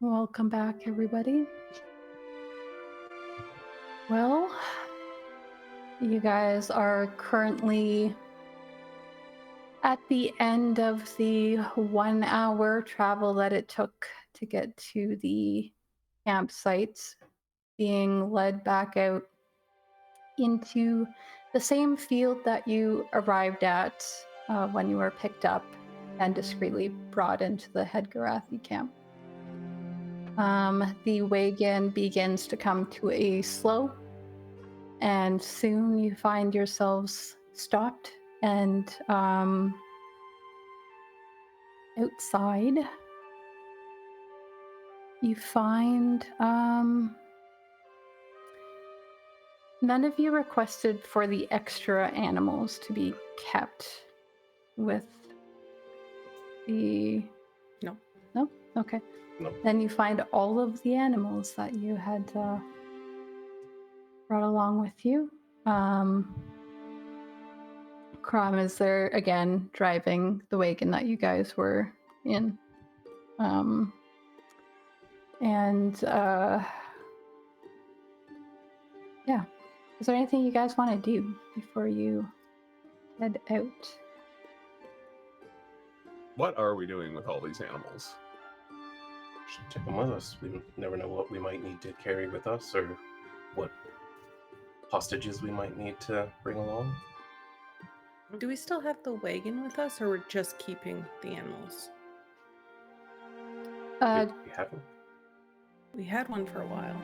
Welcome back, everybody. Well, you guys are currently at the end of the 1 hour travel that it took to get to the campsite, being led back out into the same field that you arrived at when you were picked up and discreetly brought into the Hedgarath camp. The wagon begins to come to a slow, and soon you find yourselves stopped and outside you find none of you requested for the extra animals to be kept with the... No. Okay. No. Then you find all of the animals that you had brought along with you. Crom is there again, driving the wagon that you guys were in. Yeah. Is there anything you guys want to do before you head out? What are we doing with all these animals? Should take them with us. We never know what we might need to carry with us or what hostages we might need to bring along. Do we still have the wagon with us, or we're just keeping the animals? We haven't. We had one for a while.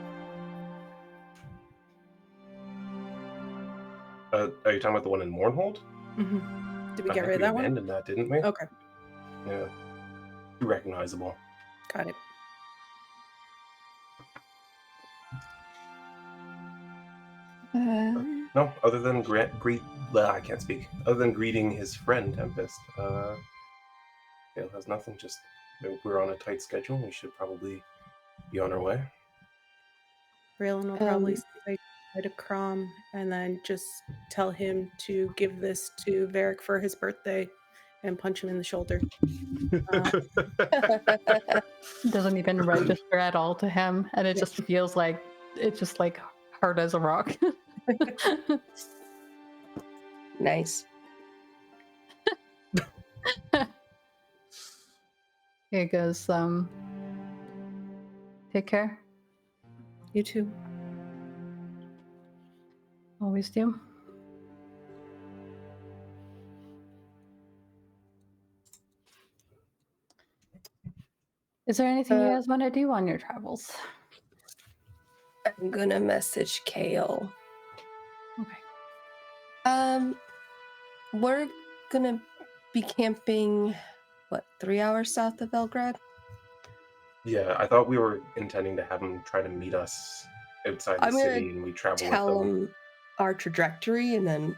Are you talking about the one in Mournhold? Mm-hmm. Did we I get think rid of that one? abandoned that, didn't we? Okay, Yeah. Too recognizable. got it. No, other than I can't speak. Other than greeting his friend Tempest, Kael has nothing. Just we're on a tight schedule. We should probably be on our way. Raelynn will probably say hi to Crom and then just tell him to give this to Varric for his birthday and punch him in the shoulder. Doesn't even register at all to him, and it just feels like it's just like hard as a rock. Nice. Here goes, take care. You too. Always do. Is there anything you guys want to do on your travels? I'm gonna message Kael. Okay. We're gonna be camping, 3 hours south of Belgrade? Yeah, I thought we were intending to have him try to meet us outside the city, and we travel Tell with him. him our trajectory and then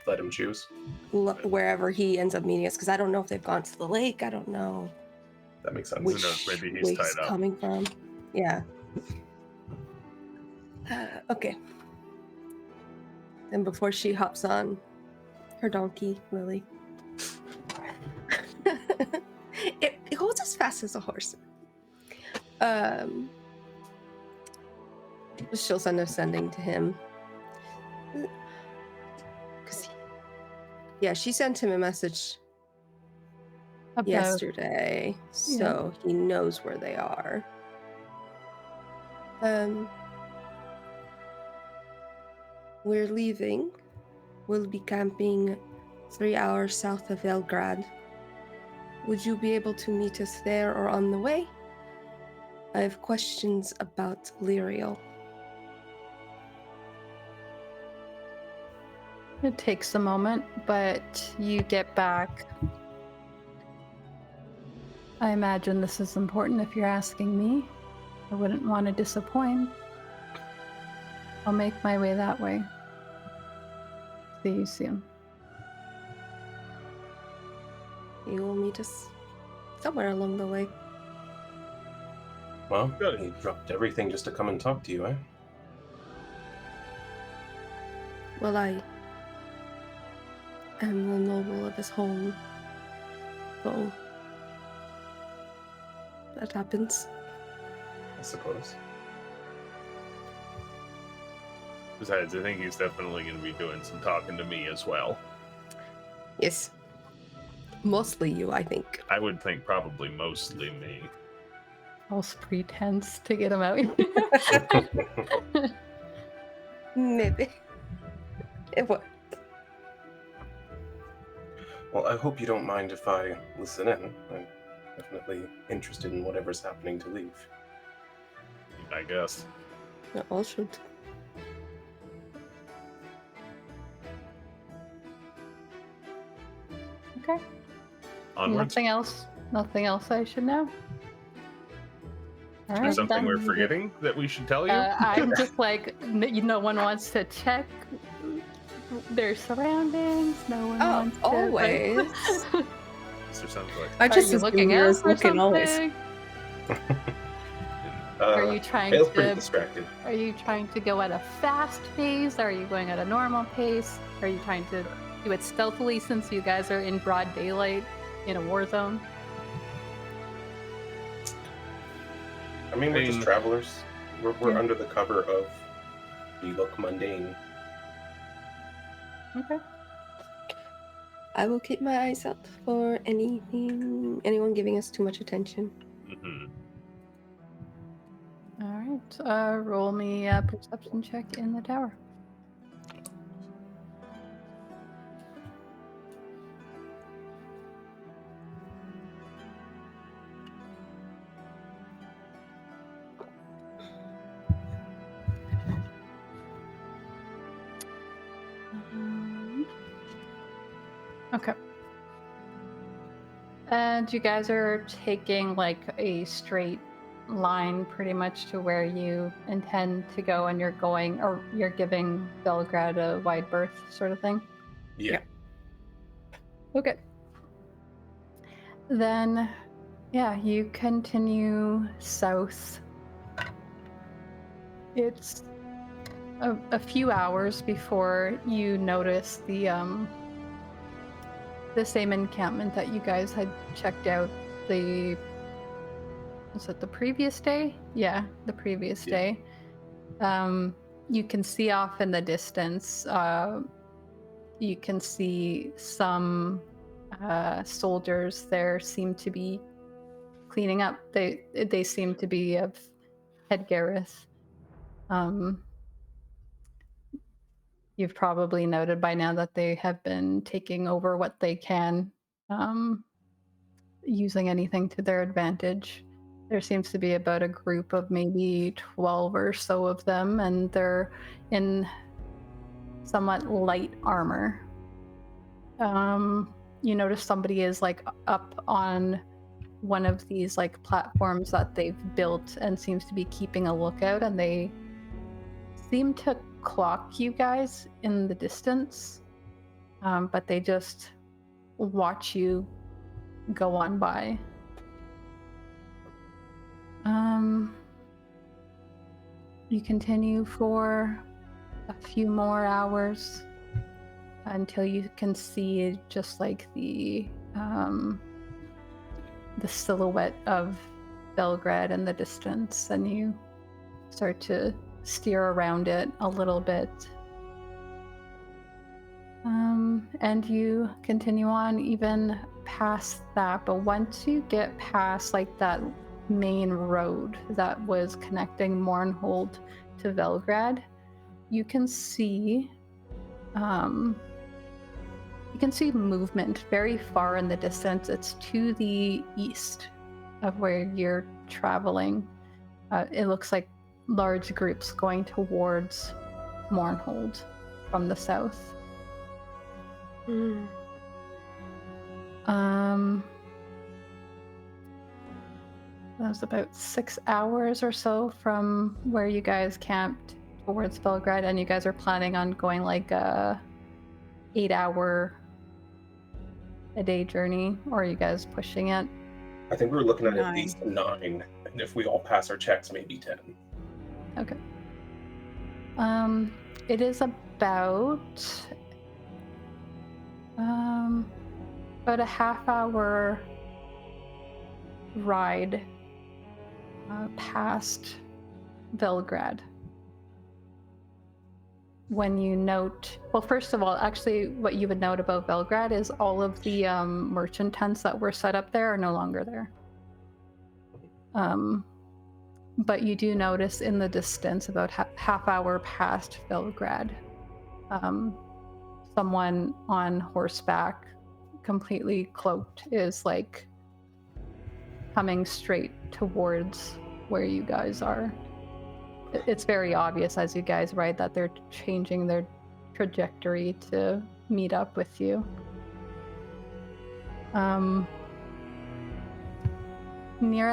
Let him choose. wherever he ends up meeting us, because I don't know if they've gone to the lake. I don't know That makes sense. which Maybe he's way tied he's up. coming from. Yeah. Okay. And before she hops on her donkey, Lily. it goes as fast as a horse. She'll send a sending to him. She sent him a message About yesterday, so he knows where they are. We're leaving. We'll be camping 3 hours south of Belgrade. Would you be able to meet us there or on the way? I have questions about Lyriel. It takes a moment, but you get back. I imagine this is important if you're asking me. I wouldn't want to disappoint. I'll make my way that way. See you soon. You will meet us somewhere along the way. Well, he dropped everything just to come and talk to you, eh? Well, I am the noble of his home. So that happens. suppose. Besides, I think he's definitely going to be doing some talking to me as well. Yes. Mostly you, I think. I would think probably mostly me. False pretense to get him out. Maybe. It would. Well, I hope you don't mind if I listen in. I'm definitely interested in whatever's happening to Leif. I guess. All should. Okay. Onwards. Nothing else. Nothing else I should know. All Is there right, something then. we're forgetting that we should tell you? I'm just like, no one wants to check their surroundings. No one wants to. Always. Mr. Sounds like. I just Are you assume looking you're out for looking always. something? Are you trying Kael's pretty to? distracted. Are you trying to go at a fast pace? Are you going at a normal pace? Are you trying to do it stealthily since you guys are in broad daylight in a war zone? I mean, we're just travelers. We're Yeah. under the cover of the look mundane. Okay. I will keep my eyes out for anyone giving us too much attention. Mm-hmm. All right. Roll me a perception check in the tower. Okay. And you guys are taking like a straight line pretty much to where you intend to go, and you're going, or you're giving Belgrade a wide berth sort of thing? Yeah. Okay. Then, yeah, you continue south. It's a few hours before you notice the same encampment that you guys had checked out was it the previous day? Yeah, the previous day. You can see off in the distance, you can see some soldiers there seem to be cleaning up. They seem to be of Hedgarath. You've probably noted by now that they have been taking over what they can, using anything to their advantage. There seems to be about a group of maybe 12 or so of them, and they're in somewhat light armor. You notice somebody is like up on one of these like platforms that they've built and seems to be keeping a lookout, and they seem to clock you guys in the distance, but they just watch you go on by. You continue for a few more hours until you can see just like the silhouette of Belgrade in the distance, and you start to steer around it a little bit. And you continue on even past that, but once you get past like that main road that was connecting Mournhold to Belgrade, you can see movement very far in the distance. It's to the east of where you're traveling. It looks like large groups going towards Mournhold from the south. That was about 6 hours or so from where you guys camped towards Belgrade, and you guys are planning on going like a 8-hour a day journey, or are you guys pushing it? I think we were looking at 9. least 9, and if we all pass our checks, maybe 10. Okay. It is about a half-hour ride past Velgrad. When you note, well, first of all, actually, what you would note about Velgrad is all of the merchant tents that were set up there are no longer there. But you do notice in the distance, about half hour past Velgrad, someone on horseback, completely cloaked, is like coming straight towards where you guys are. It's very obvious as you guys ride that they're changing their trajectory to meet up with you. Nyra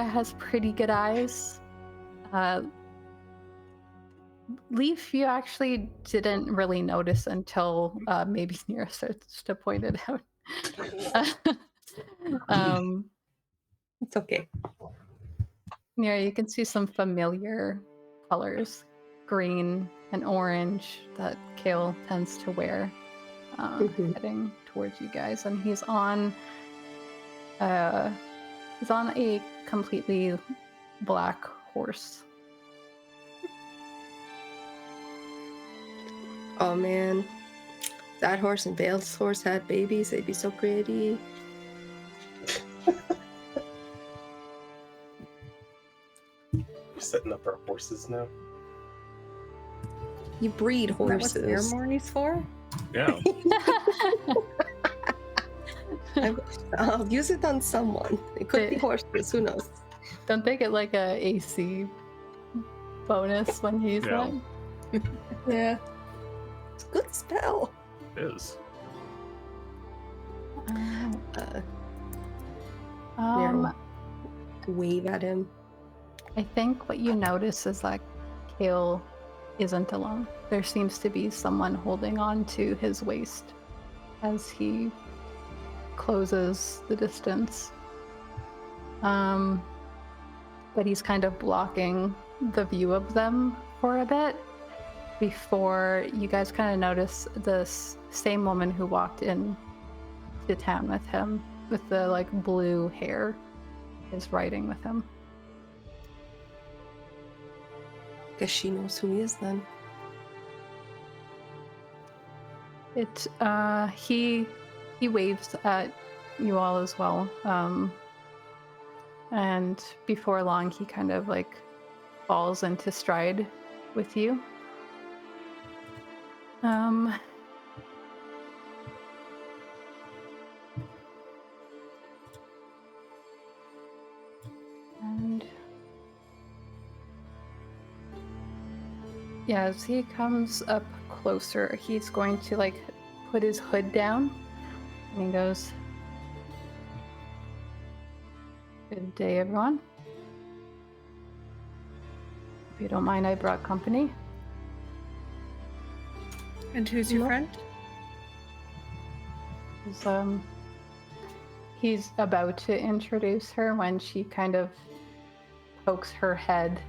has pretty good eyes. Leif, you actually didn't really notice until maybe Nyra starts to point it out. It's okay. Nyra, you can see some familiar colors, green and orange, that Kael tends to wear, heading towards you guys, and he's on a completely black horse. Oh man, that horse and Vale's horse had babies. They'd be so pretty. We're setting up our horses now. You breed Is that what horses. ceremony's for? Yeah. I'll use it on someone. It could be horses. Who knows? Don't they get like a AC bonus when you use Yeah. that? Yeah. It's a good spell. It is. Wave at him. I think what you notice is that Kael isn't alone. There seems to be someone holding on to his waist as he closes the distance. But he's kind of blocking the view of them for a bit before you guys kind of notice this same woman who walked in to town with him with the like blue hair is riding with him. Guess she knows who he is then. He waves at you all as well. And before long he kind of like falls into stride with you. And yeah, as he comes up closer, he's going to like put his hood down and he goes, "Good day, everyone. If you don't mind, I brought company." And who's your friend? He's about to introduce her when she kind of pokes her head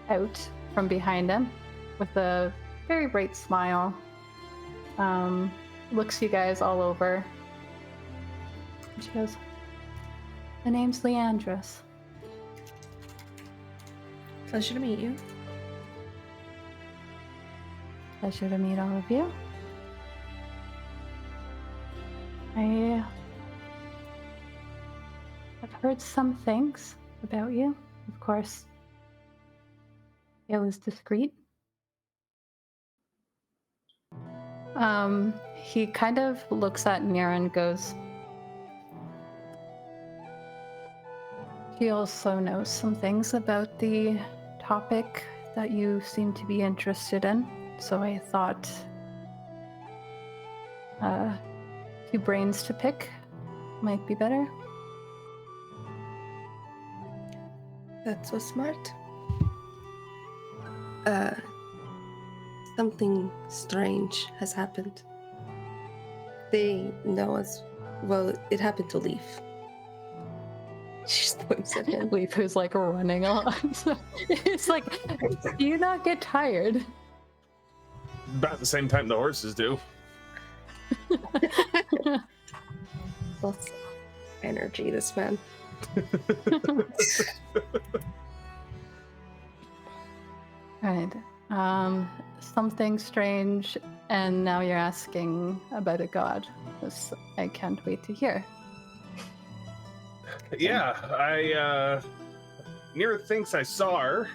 out from behind him with a very bright smile. Looks you guys all over. And she goes, "The name's Leandris." Pleasure to meet you. Pleasure to meet all of you. I have heard some things about you. Of course, Kael is discreet. He kind of looks at Nyra and goes, "She also knows some things about the topic that you seem to be interested in, so I thought two brains to pick might be better." That's so smart. Something strange has happened. They know as well. It happened to Leif. She just points at him. Leif, who's like running on. It's like, do you not get tired? About the same time the horses do. Lots of energy, this man. Right. Something strange, and now you're asking about a god. This I can't wait to hear. Yeah, Nyra thinks I saw her,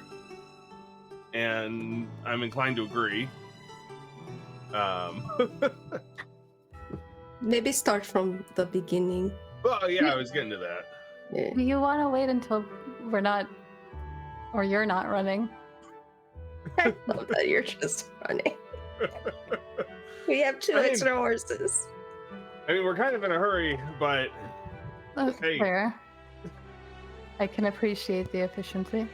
and I'm inclined to agree. Maybe start from the beginning. Well, yeah, I was getting to that. Yeah. Do you want to wait until we're not, or you're not running? I love that you're just running. We have two extra horses. I mean, we're kind of in a hurry, but That's Hey. fair. I can appreciate the efficiency.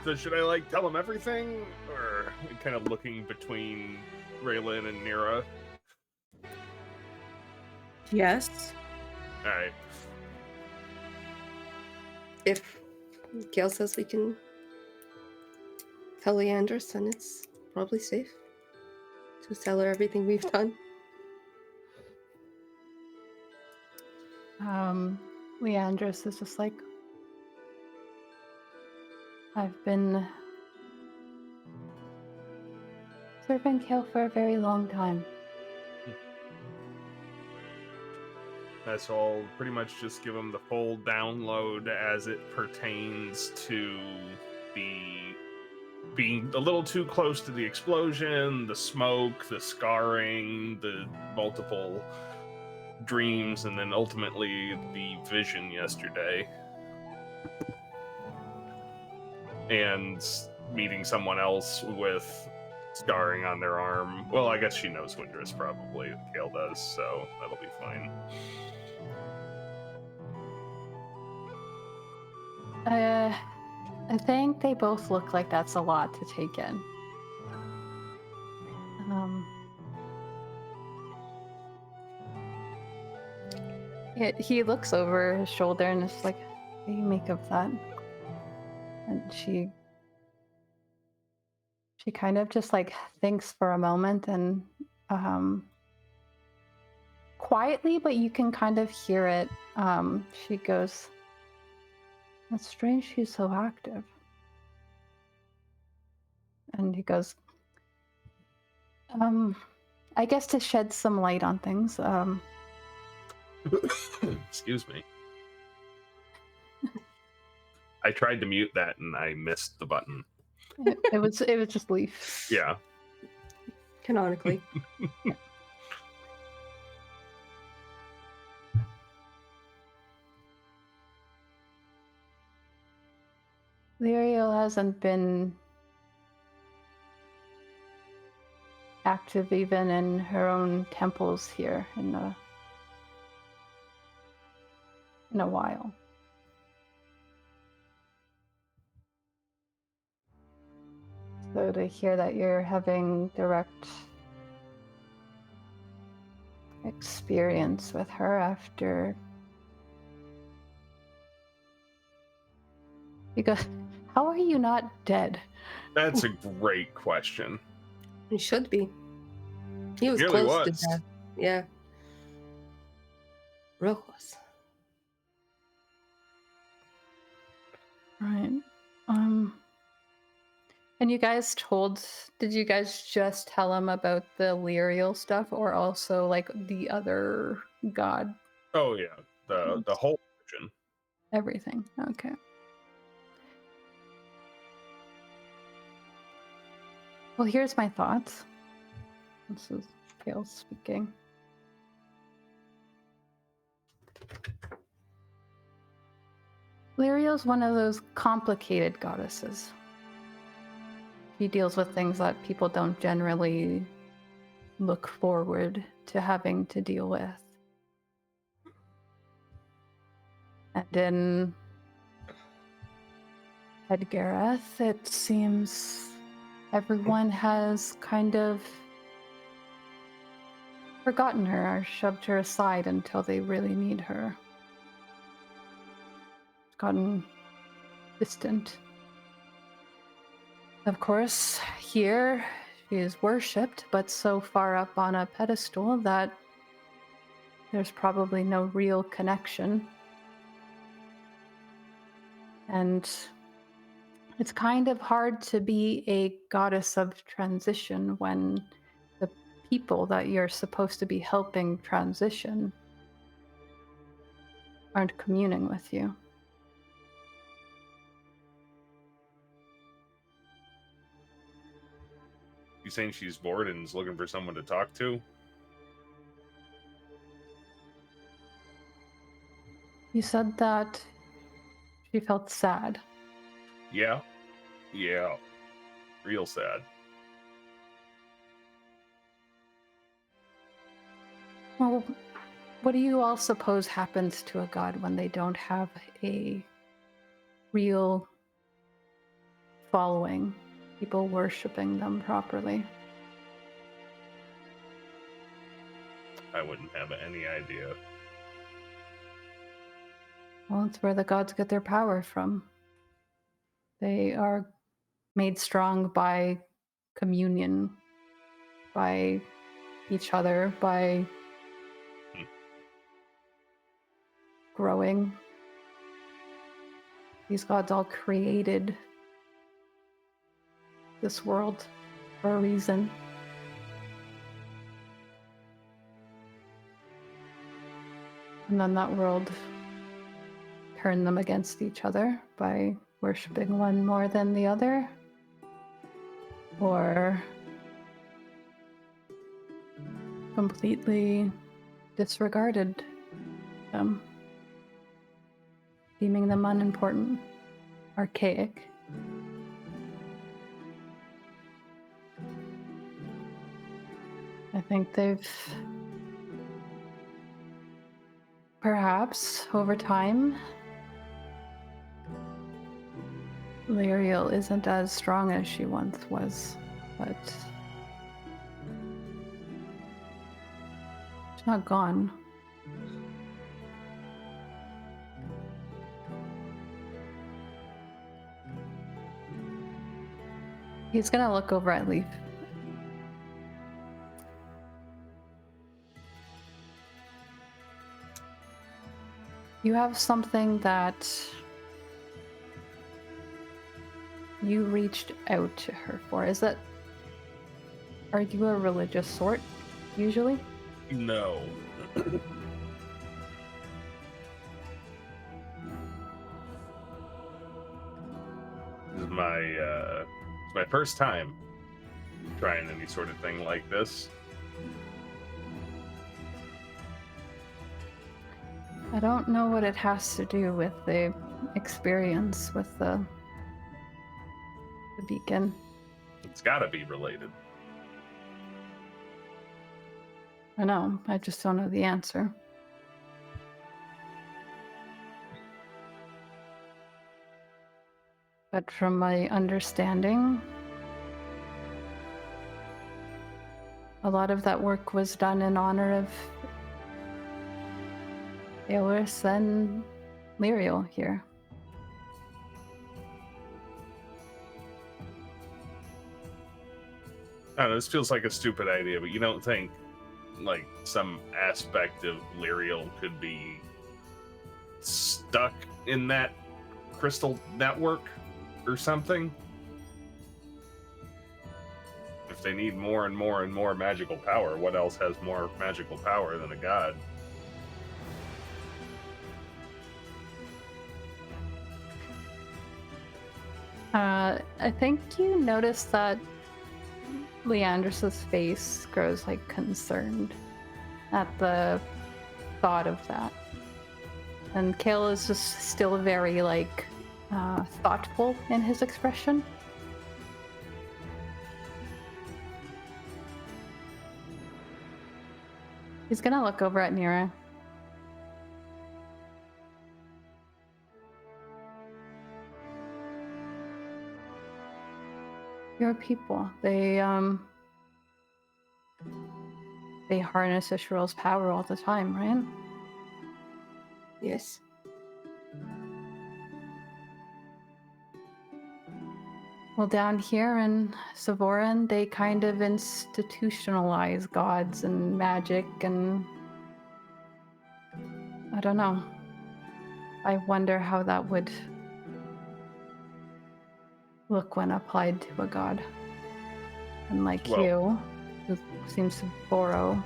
so should I tell him everything, or kind of looking between Raelynn and Nyra? Yes. All right. If Kael says we can tell Leandris, then it's probably safe to tell her everything we've done. Leandris is just like, I've been serving Kael for a very long time. So I'll pretty much just give him the full download as it pertains to the being a little too close to the explosion, the smoke, the scarring, the multiple dreams, and then ultimately the vision yesterday. And meeting someone else with scarring on their arm. Well, I guess she knows Windress probably. Kael does, so that'll be fine. I think they both look like that's a lot to take in. He looks over his shoulder and is like, what do you make of that? And she kind of just thinks for a moment and quietly, but you can kind of hear it. She goes, that's strange she's so active. And he goes, I guess to shed some light on things. Excuse me. I tried to mute that and I missed the button. It was just Leif. Yeah. Canonically. Lyriel hasn't been active even in her own temples here in a while. So to hear that you're having direct experience with her after you go, how are you not dead? That's a great question. He should be. He was Nearly close was. to death. Yeah. Real close. Right. And you guys did you guys just tell him about the Lyriel stuff or also the other god? Oh yeah, the whole vision. Everything. Okay. Well, here's my thoughts. This is Kael speaking. Lyriel's one of those complicated goddesses. She deals with things that people don't generally look forward to having to deal with. And in Hedgarath, it seems everyone has kind of forgotten her or shoved her aside until they really need her. Gotten distant. Of course, here she is worshipped, but so far up on a pedestal that there's probably no real connection. And It's kind of hard to be a goddess of transition when the people that you're supposed to be helping transition aren't communing with you. You saying she's bored and is looking for someone to talk to? You said that she felt sad. Yeah. Yeah. Real sad. Well, what do you all suppose happens to a god when they don't have a real following, people worshipping them properly? I wouldn't have any idea. Well, it's where the gods get their power from. They are made strong by communion, by each other, by growing. These gods all created this world for a reason. And then that world turned them against each other by worshipping one more than the other, or completely disregarded them, deeming them unimportant, archaic. I think they've perhaps over time, Lyriel isn't as strong as she once was, but she's not gone. He's gonna look over at Leif. You have something that you reached out to her for. Are you a religious sort, usually? No. This is my first time trying any sort of thing like this. I don't know what it has to do with the experience with the beacon. It's gotta be related. I know, I just don't know the answer. But from my understanding, a lot of that work was done in honor of Eowys and Lyriel here. I don't know, this feels like a stupid idea, but you don't think like some aspect of Lyriel could be stuck in that crystal network or something? If they need more and more and more magical power, what else has more magical power than a god? I think you notice that Leandris's face grows like concerned at the thought of that. And Kael is just still very like thoughtful in his expression. He's gonna look over at Nyra. Your people, they harness Ishrael's power all the time, right? Yes. Well, down here in Savoran, they kind of institutionalize gods and magic, and I don't know. I wonder how that would look when applied to a god. Unlike Well- you, who seems to borrow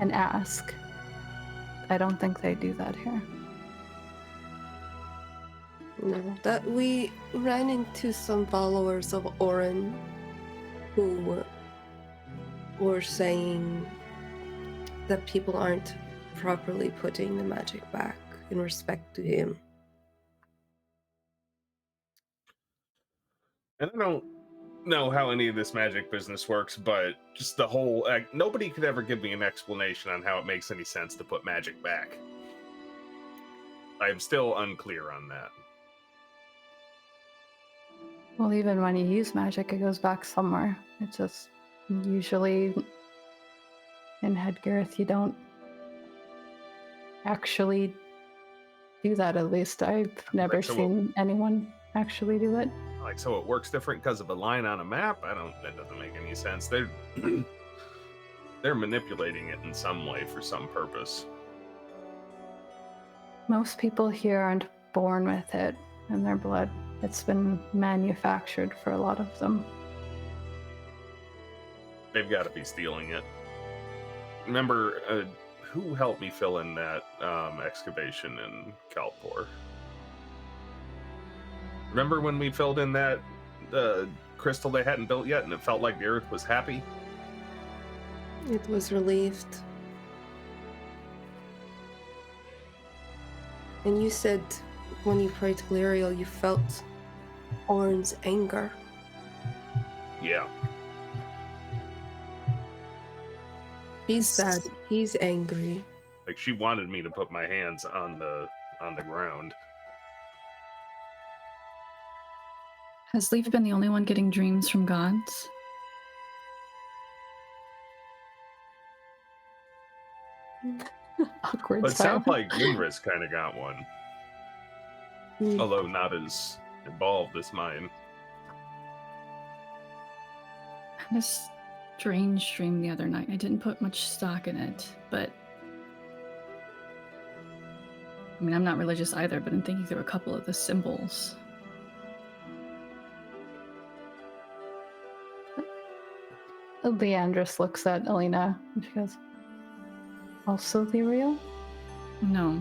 and ask, I don't think they do that here. No, that we ran into some followers of Orin who were saying that people aren't properly putting the magic back in respect to him. And I don't know how any of this magic business works, but just the whole nobody could ever give me an explanation on how it makes any sense to put magic back. I'm still unclear on that. Well, even when you use magic, it goes back somewhere. It's just usually in Hedgarath, you don't actually do that. At least I've never Right, so seen anyone actually do it. Like, so it works different because of a line on a map? That doesn't make any sense. They're manipulating it in some way for some purpose. Most people here aren't born with it in their blood. It's been manufactured for a lot of them. They've got to be stealing it. Remember, who helped me fill in that excavation in Kaldbor? Remember when we filled in that crystal they hadn't built yet and it felt like the earth was happy? It was relieved. And you said when you prayed to Gliriel, you felt Orin's anger. Yeah. He's sad. He's angry. Like, she wanted me to put my hands on the ground. Has Leif been the only one getting dreams from gods? Awkward But it sounds silence. like Nyra's kind of got one. Mm. Although not as involved as mine. I had a strange dream the other night. I didn't put much stock in it, but I mean, I'm not religious either, but I'm thinking through a couple of the symbols. Leandris looks at Alina and she goes, also the real? No.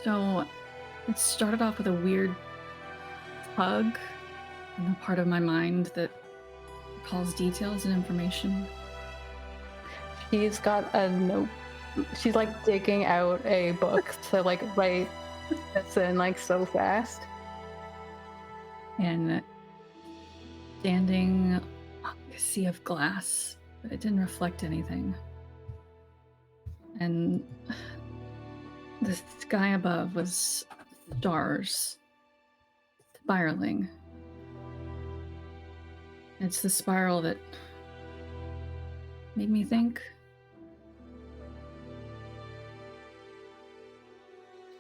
So, it started off with a weird tug in the part of my mind that recalls details and information. She's got a note. She's like digging out a book to like write this in like so fast. And standing on a sea of glass, but it didn't reflect anything. And the sky above was stars spiraling. It's the spiral that made me think.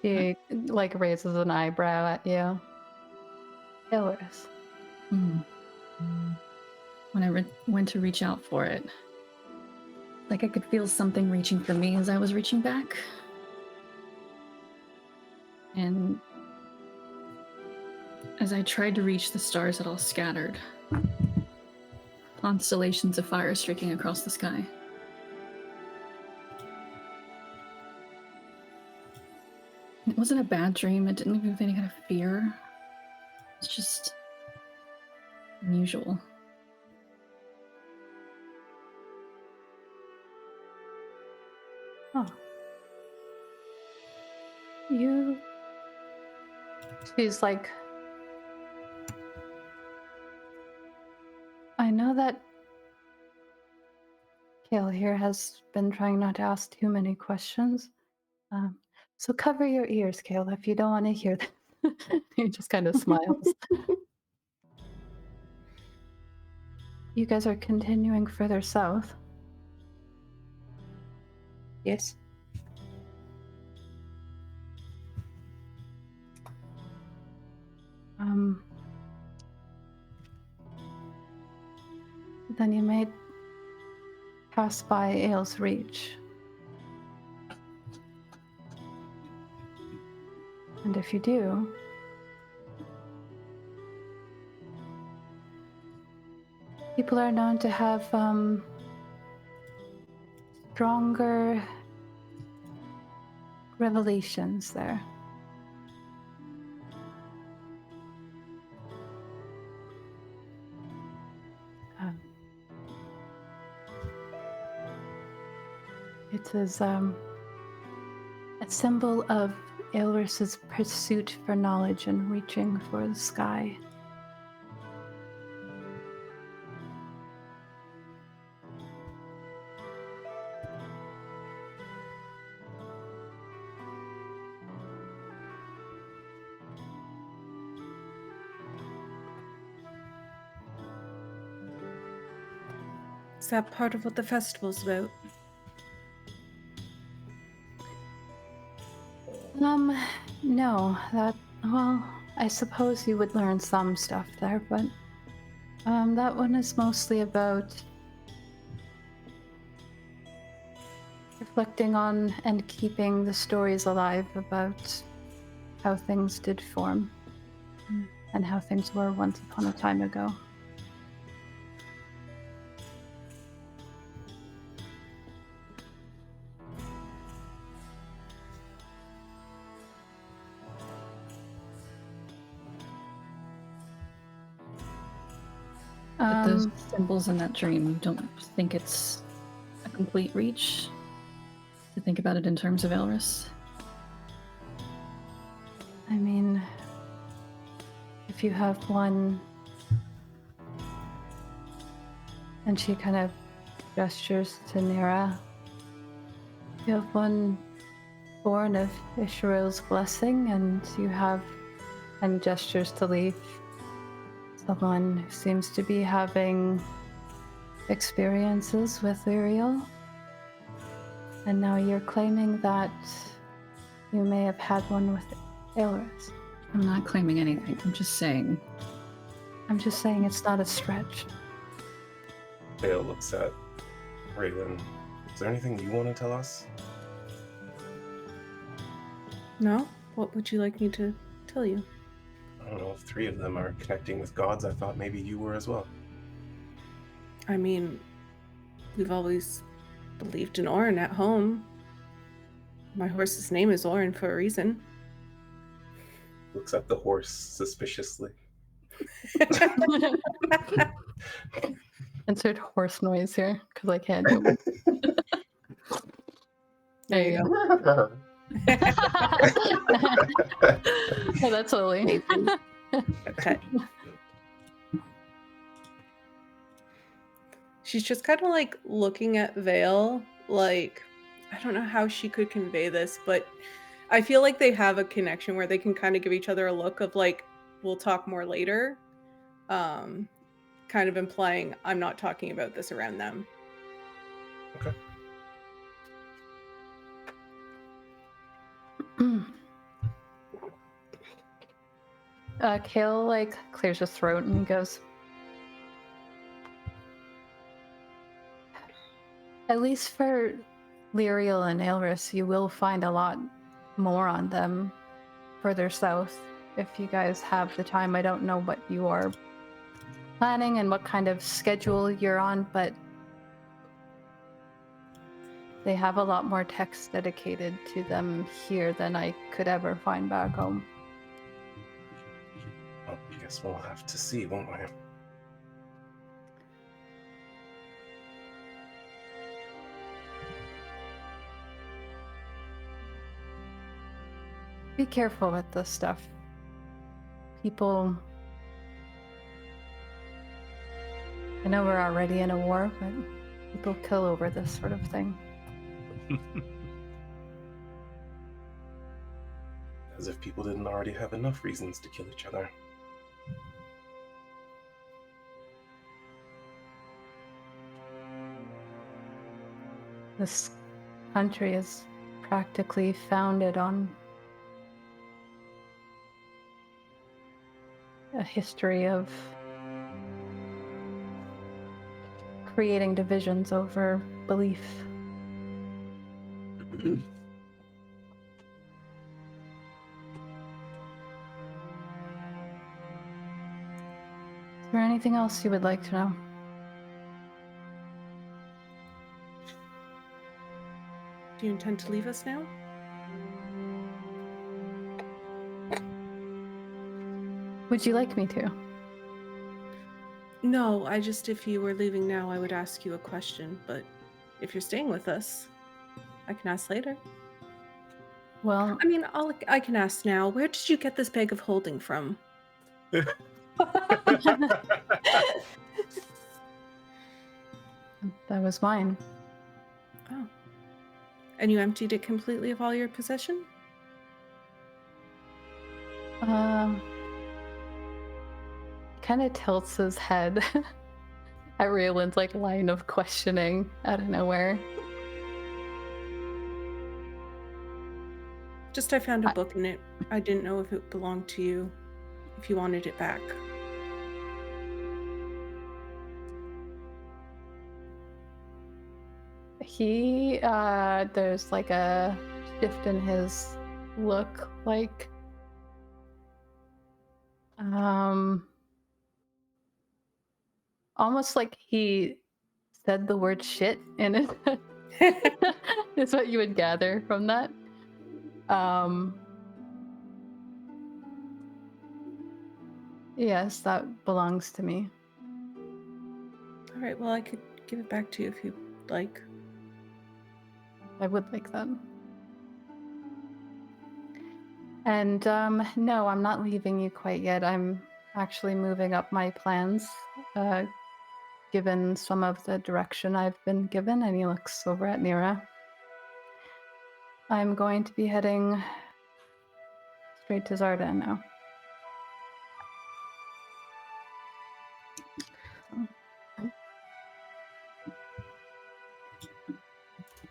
She like raises an eyebrow at you. Killers. When I went to reach out for it, like I could feel something reaching for me as I was reaching back. And as I tried to reach, the stars had all scattered. Constellations of fire streaking across the sky. It wasn't a bad dream. It didn't leave me with any kind of fear. It's just unusual. Oh. You. She's like, I know that Kael here has been trying not to ask too many questions. So cover your ears, Kael, if you don't want to hear them. He just kind of smiles. You guys are continuing further south. Yes. Then you may pass by Ael's Reach. And if you do, people are known to have stronger revelations there. It is a symbol of Aelris's pursuit for knowledge and reaching for the sky. Is that part of what the festival's about? No, well, I suppose you would learn some stuff there, but that one is mostly about reflecting on and keeping the stories alive about how things did form and how things were once upon a time ago. But those symbols in that dream, you don't think it's a complete reach to think about it in terms of Aelris? I mean, if you have one, and she kind of gestures to Nyra, you have one born of Isherill's blessing, and you have, and gestures to Leif, someone who seems to be having experiences with Vyrian. And now you're claiming that you may have had one with Aelris. I'm not claiming anything. I'm just saying it's not a stretch. Kael looks at Raelynn. Is there anything you want to tell us? No? What would you like me to tell you? I don't know if 3 of them are connecting with gods. I thought maybe you were as well. I mean, we've always believed in Orin at home. My horse's name is Orin for a reason. Looks at the horse suspiciously. Insert horse noise here, because I can't do it. There you go. Oh, that's Lily. Okay. She's just kind of like looking at Vale, like, I don't know how she could convey this, but I feel like they have a connection where they can kind of give each other a look of like, we'll talk more later. Kind of implying I'm not talking about this around them. Okay. Kael like clears his throat and he goes, at least for Lyriel and Aelris, you will find a lot more on them further south if you guys have the time. I don't know what you are planning and what kind of schedule you're on, but they have a lot more text dedicated to them here than I could ever find back home. Well, I guess we'll have to see, won't we? Be careful with this stuff. People... I know we're already in a war, but people kill over this sort of thing. As if people didn't already have enough reasons to kill each other. This country is practically founded on a history of creating divisions over belief. there anything else you would like to know? Do you intend to leave us now? Would you like me to? No, if you were leaving now, I would ask you a question, but if you're staying with us, I can ask later. Well, I mean, I can ask now. Where did you get this bag of holding from? that was mine. Oh. And you emptied it completely of all your possession? Kind of tilts his head at Raelynn's like line of questioning out of nowhere. Just I found a book in it. I didn't know if it belonged to you, if you wanted it back. There's like a shift in his look, like, almost like he said the word shit in it. Is what you would gather from that. Yes, that belongs to me. All right, well, I could give it back to you if you'd like. I would like that. And no, I'm not leaving you quite yet. I'm actually moving up my plans, given some of the direction I've been given. And he looks over at Nyra. I'm going to be heading straight to Zardan now.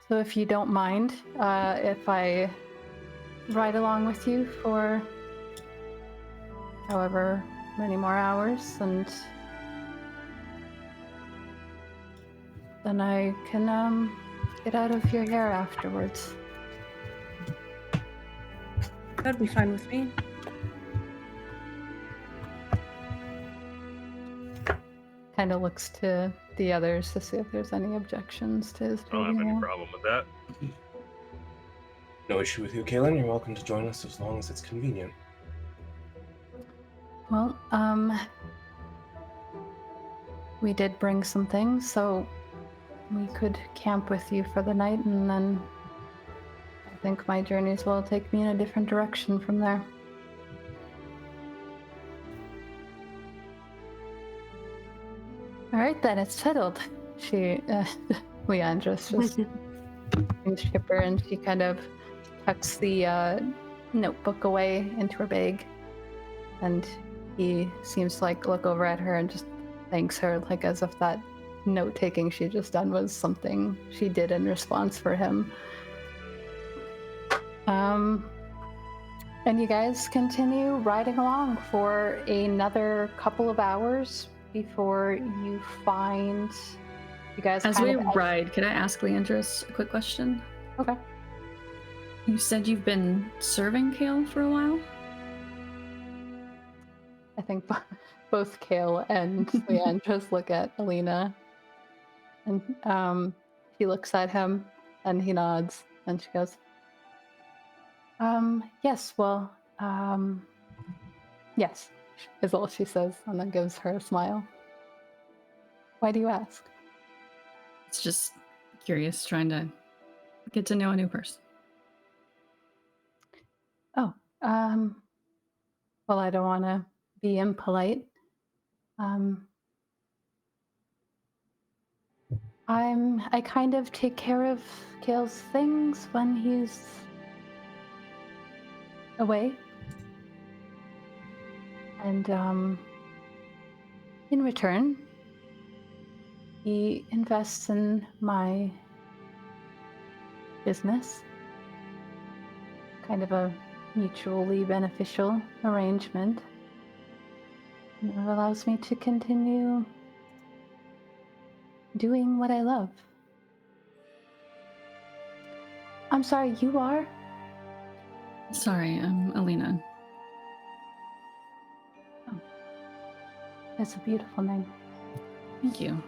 So if you don't mind, if I ride along with you for however many more hours, and then I can get out of your hair afterwards. That'd be fine with me. Kind of looks to the others to see if there's any objections to his I don't have doing any that. problem with that. No issue with you, Kaelin. You're welcome to join us as long as it's convenient. Well, we did bring some things, so we could camp with you for the night, and then I think my journeys will take me in a different direction from there. All right, then, it's settled. Leandra's just seems chipper, and she kind of tucks the notebook away into her bag, and he seems to like look over at her and just thanks her, like as if that note-taking she just done was something she did in response for him. And you guys continue riding along for another couple of hours before you find you guys. As we ride, can I ask Leandris a quick question? Okay. You said you've been serving Kael for a while? I think both Kael and Leandris look at Alina, and he looks at him and he nods, and she goes, yes, well, yes, is all she says, and then gives her a smile. Why do you ask? It's just curious, trying to get to know a new person. Oh, well, I don't want to be impolite. I kind of take care of Kael's things when he's away. And in return, he invests in my business. Kind of a mutually beneficial arrangement. And it allows me to continue doing what I love. I'm sorry, you are? Sorry, I'm Alina. Oh. It's a beautiful name. Thank you.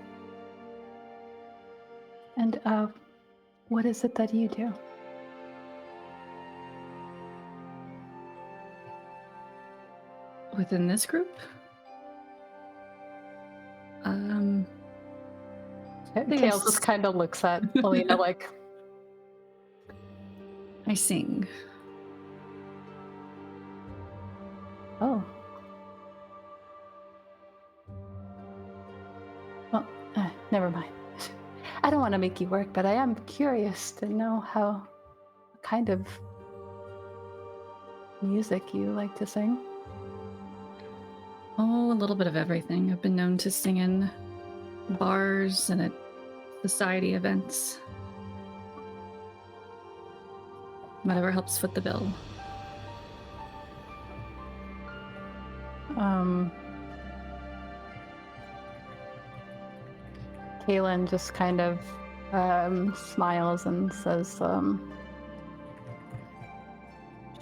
And what is it that you do? Within this group? Kael just kind of looks at Alina like, I sing. oh. Well, never mind. I don't want to make you work, but I am curious to know what kind of music you like to sing. Oh, a little bit of everything. I've been known to sing in bars and at society events. Whatever helps foot the bill. Kaelin just kind of smiles and says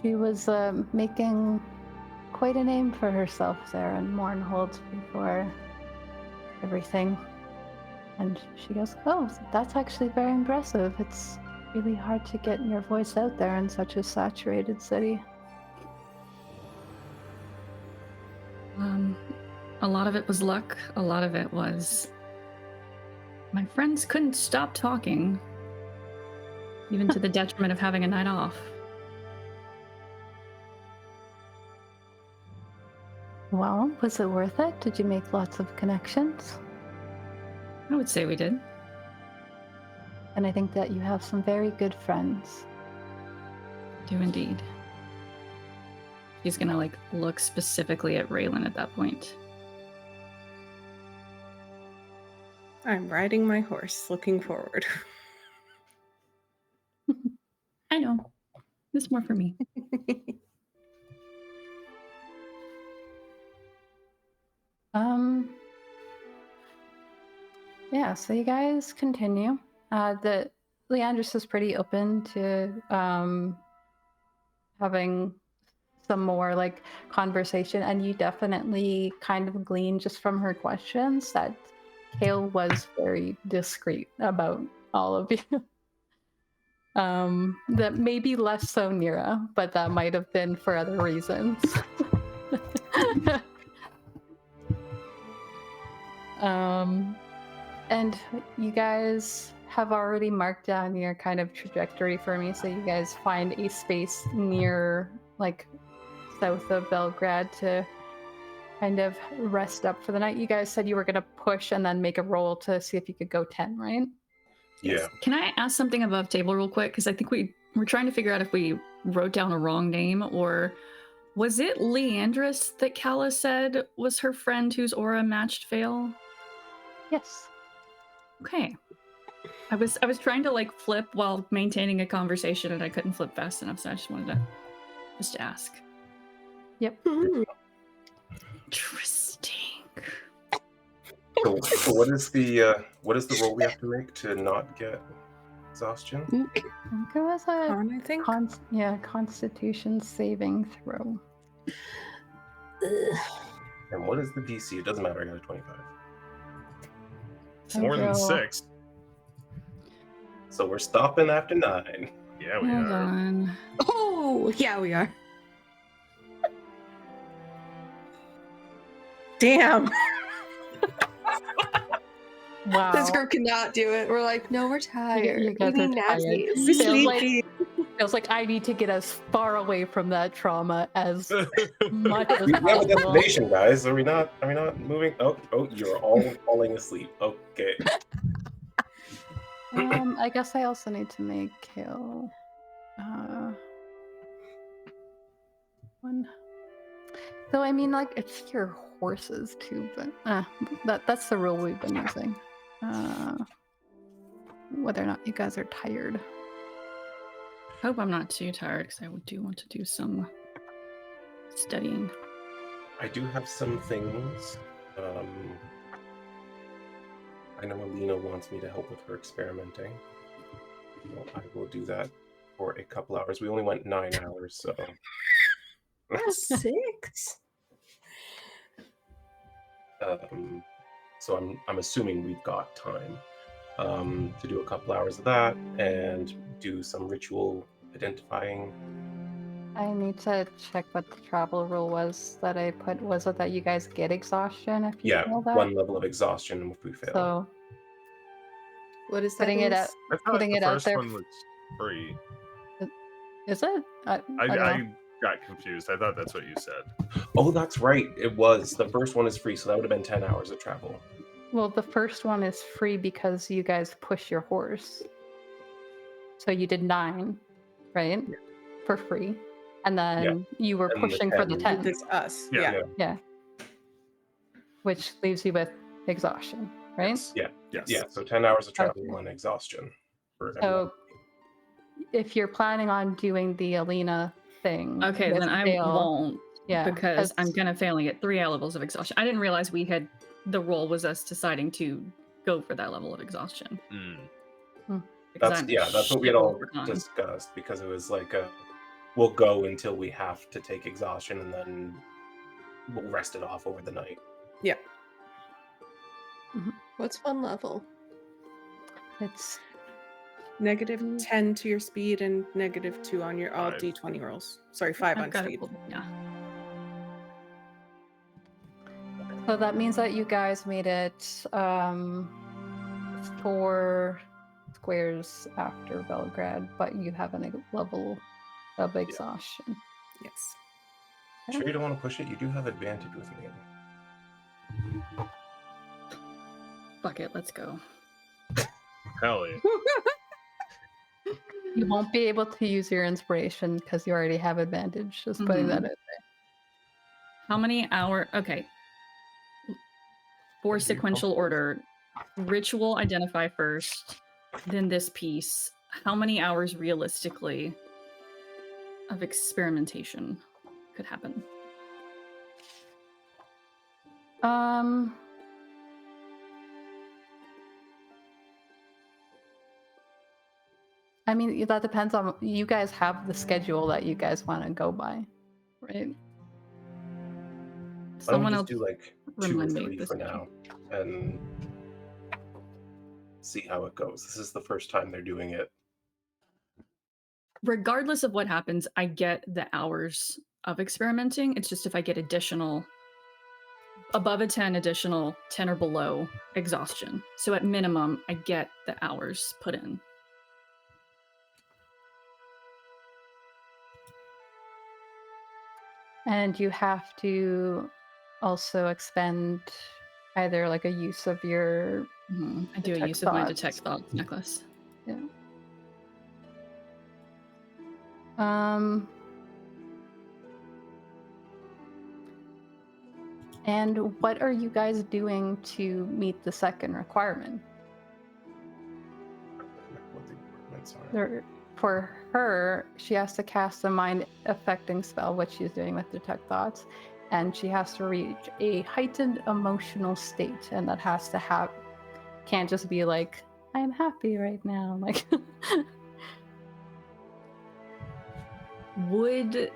she was making quite a name for herself there in Mournhold before everything. And she goes, oh, that's actually very impressive. It's really hard to get your voice out there in such a saturated city. A lot of it was luck. A lot of it was my friends couldn't stop talking, even to the detriment of having a night off. Well, was it worth it? Did you make lots of connections? I would say we did. And I think that you have some very good friends. Do indeed. She's gonna look specifically at Raelynn at that point. I'm riding my horse, looking forward. I know. This is more for me. Yeah, so you guys continue. The Leandris is pretty open to having some more conversation, and you definitely kind of glean just from her questions that Kael was very discreet about all of you. That maybe less so Nyra, but that might have been for other reasons. And you guys have already marked down your kind of trajectory for me, so you guys find a space near south of Belgrade to kind of rest up for the night. You guys said you were going to push and then make a roll to see if you could go 10, right? Yeah. Can I ask something above table real quick? Because I think we're trying to figure out if we wrote down a wrong name, or was it Leandris that Kala said was her friend whose aura matched Vael? Yes. Okay. I was trying to flip while maintaining a conversation, and I couldn't flip fast enough, so I just wanted to ask. Yep. Interesting. So what is the roll we have to make to not get exhaustion? I think it was a Constitution saving throw. And what is the DC? It doesn't matter. I got a 25. It's more than 6. So we're stopping after 9. Yeah, we Hold are. on. Oh, yeah, we are. Damn. Wow. This group cannot do it. We're like, no, we're tired. You guys We are need tired. nappies. Feels like I need to get as far away from that trauma as much as We have a possible. destination, guys. Are we not moving? Oh, you're all falling asleep. Okay. I guess I also need to make Kael one. So I mean, it's your horses too, but that's the rule we've been using. Whether or not you guys are tired. Hope I'm not too tired, because I do want to do some studying. I do have some things. I know Alina wants me to help with her experimenting. Well, I will do that for a couple hours. We only went 9 hours, so... 6. So I'm assuming we've got time to do a couple hours of that and do some ritual identifying. I need to check what the travel rule was that I put. Was it that you guys get exhaustion if you Yeah, fail that? 1 level of exhaustion if we fail. So What is that? putting it out, I thought putting the it out first there. one was free. Is it? I don't know. I got confused. I thought that's what you said. Oh, that's right. It was. The first one is free, so that would have been 10 hours of travel. Well, the first one is free because you guys push your horse. So you did 9, right? Yeah. For free. And then you were And the pushing for the 10. 10. This us. Yeah. Yeah. Yeah. Which leaves you with exhaustion, right? Yeah. Yes. Yeah, so 10 hours of travel Okay. and exhaustion. For So if you're planning on doing the Alina thing. Okay, with then I Kael, won't. Yeah. Because I'm gonna failing at 3 levels of exhaustion. I didn't realize we had the role was us deciding to go for that level of exhaustion. Because that's what we had all discussed, because it was like we'll go until we have to take exhaustion and then we'll rest it off over the night. Yeah. What's 1 level? It's -10 to your speed and -2 on your all 5. D20 rolls. Sorry, 5 I've on got speed. it. Yeah. so that means that you guys made it 4 squares after Belgrade, but you have a level of exhaustion. Yes. Sure you don't want to push it? You do have advantage with me. Fuck it, let's go. Hell yeah. You won't be able to use your inspiration because you already have advantage. Just putting that in there. How many hours? Okay. For sequential order, ritual identify first, then this piece. How many hours realistically of experimentation could happen? I mean, that depends on you guys have the schedule that you guys want to go by, right? Why don't we Someone just else do like 2 or remind me 3 this for week. now and see how it goes. This is the first time they're doing it. Regardless of what happens, I get the hours of experimenting. It's just if I get additional, above a 10, additional 10 or below exhaustion. So at minimum, I get the hours put in. And you have to also expend either like a use of your I do a detect use of my thoughts. detect thoughts necklace. Yeah. And what are you guys doing to meet the second requirement? What the requirements are. For her, she has to cast a mind-affecting spell, which she's doing with Detect Thoughts, and she has to reach a heightened emotional state, and that has to can't just be like, I'm happy right now. Like, Would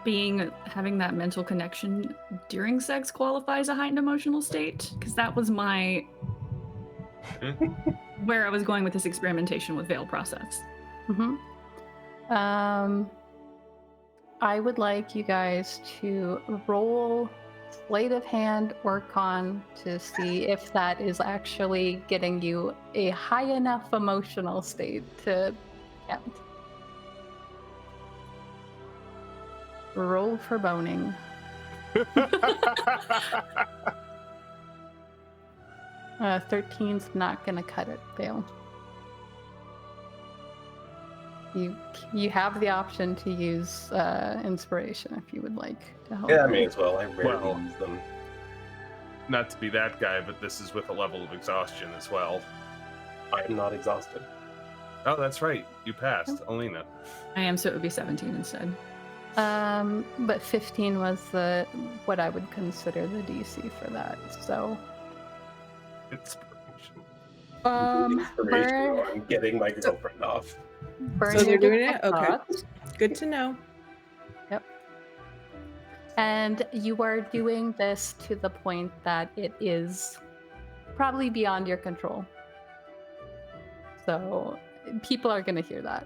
having that mental connection during sex qualify as a heightened emotional state? Because that was my where I was going with this experimentation with veil process. I would like you guys to roll sleight of hand or con to see if that is actually getting you a high enough emotional state to count. Roll for boning. 13's not gonna cut it, Vale. You have the option to use inspiration if you would like to help. Yeah, I may as well. I rarely Well. use them. Not to be that guy, but this is with a level of exhaustion as well. I am not exhausted. Oh, that's right. You passed, Alina. I am, so it would be 17 instead. But 15 was what I would consider the DC for that. So Inspiration. Inspiration on getting my girlfriend off. burn So they're your doing it? detect Okay. thoughts. Good to know. Yep. And you are doing this to the point that it is probably beyond your control. So people are going to hear that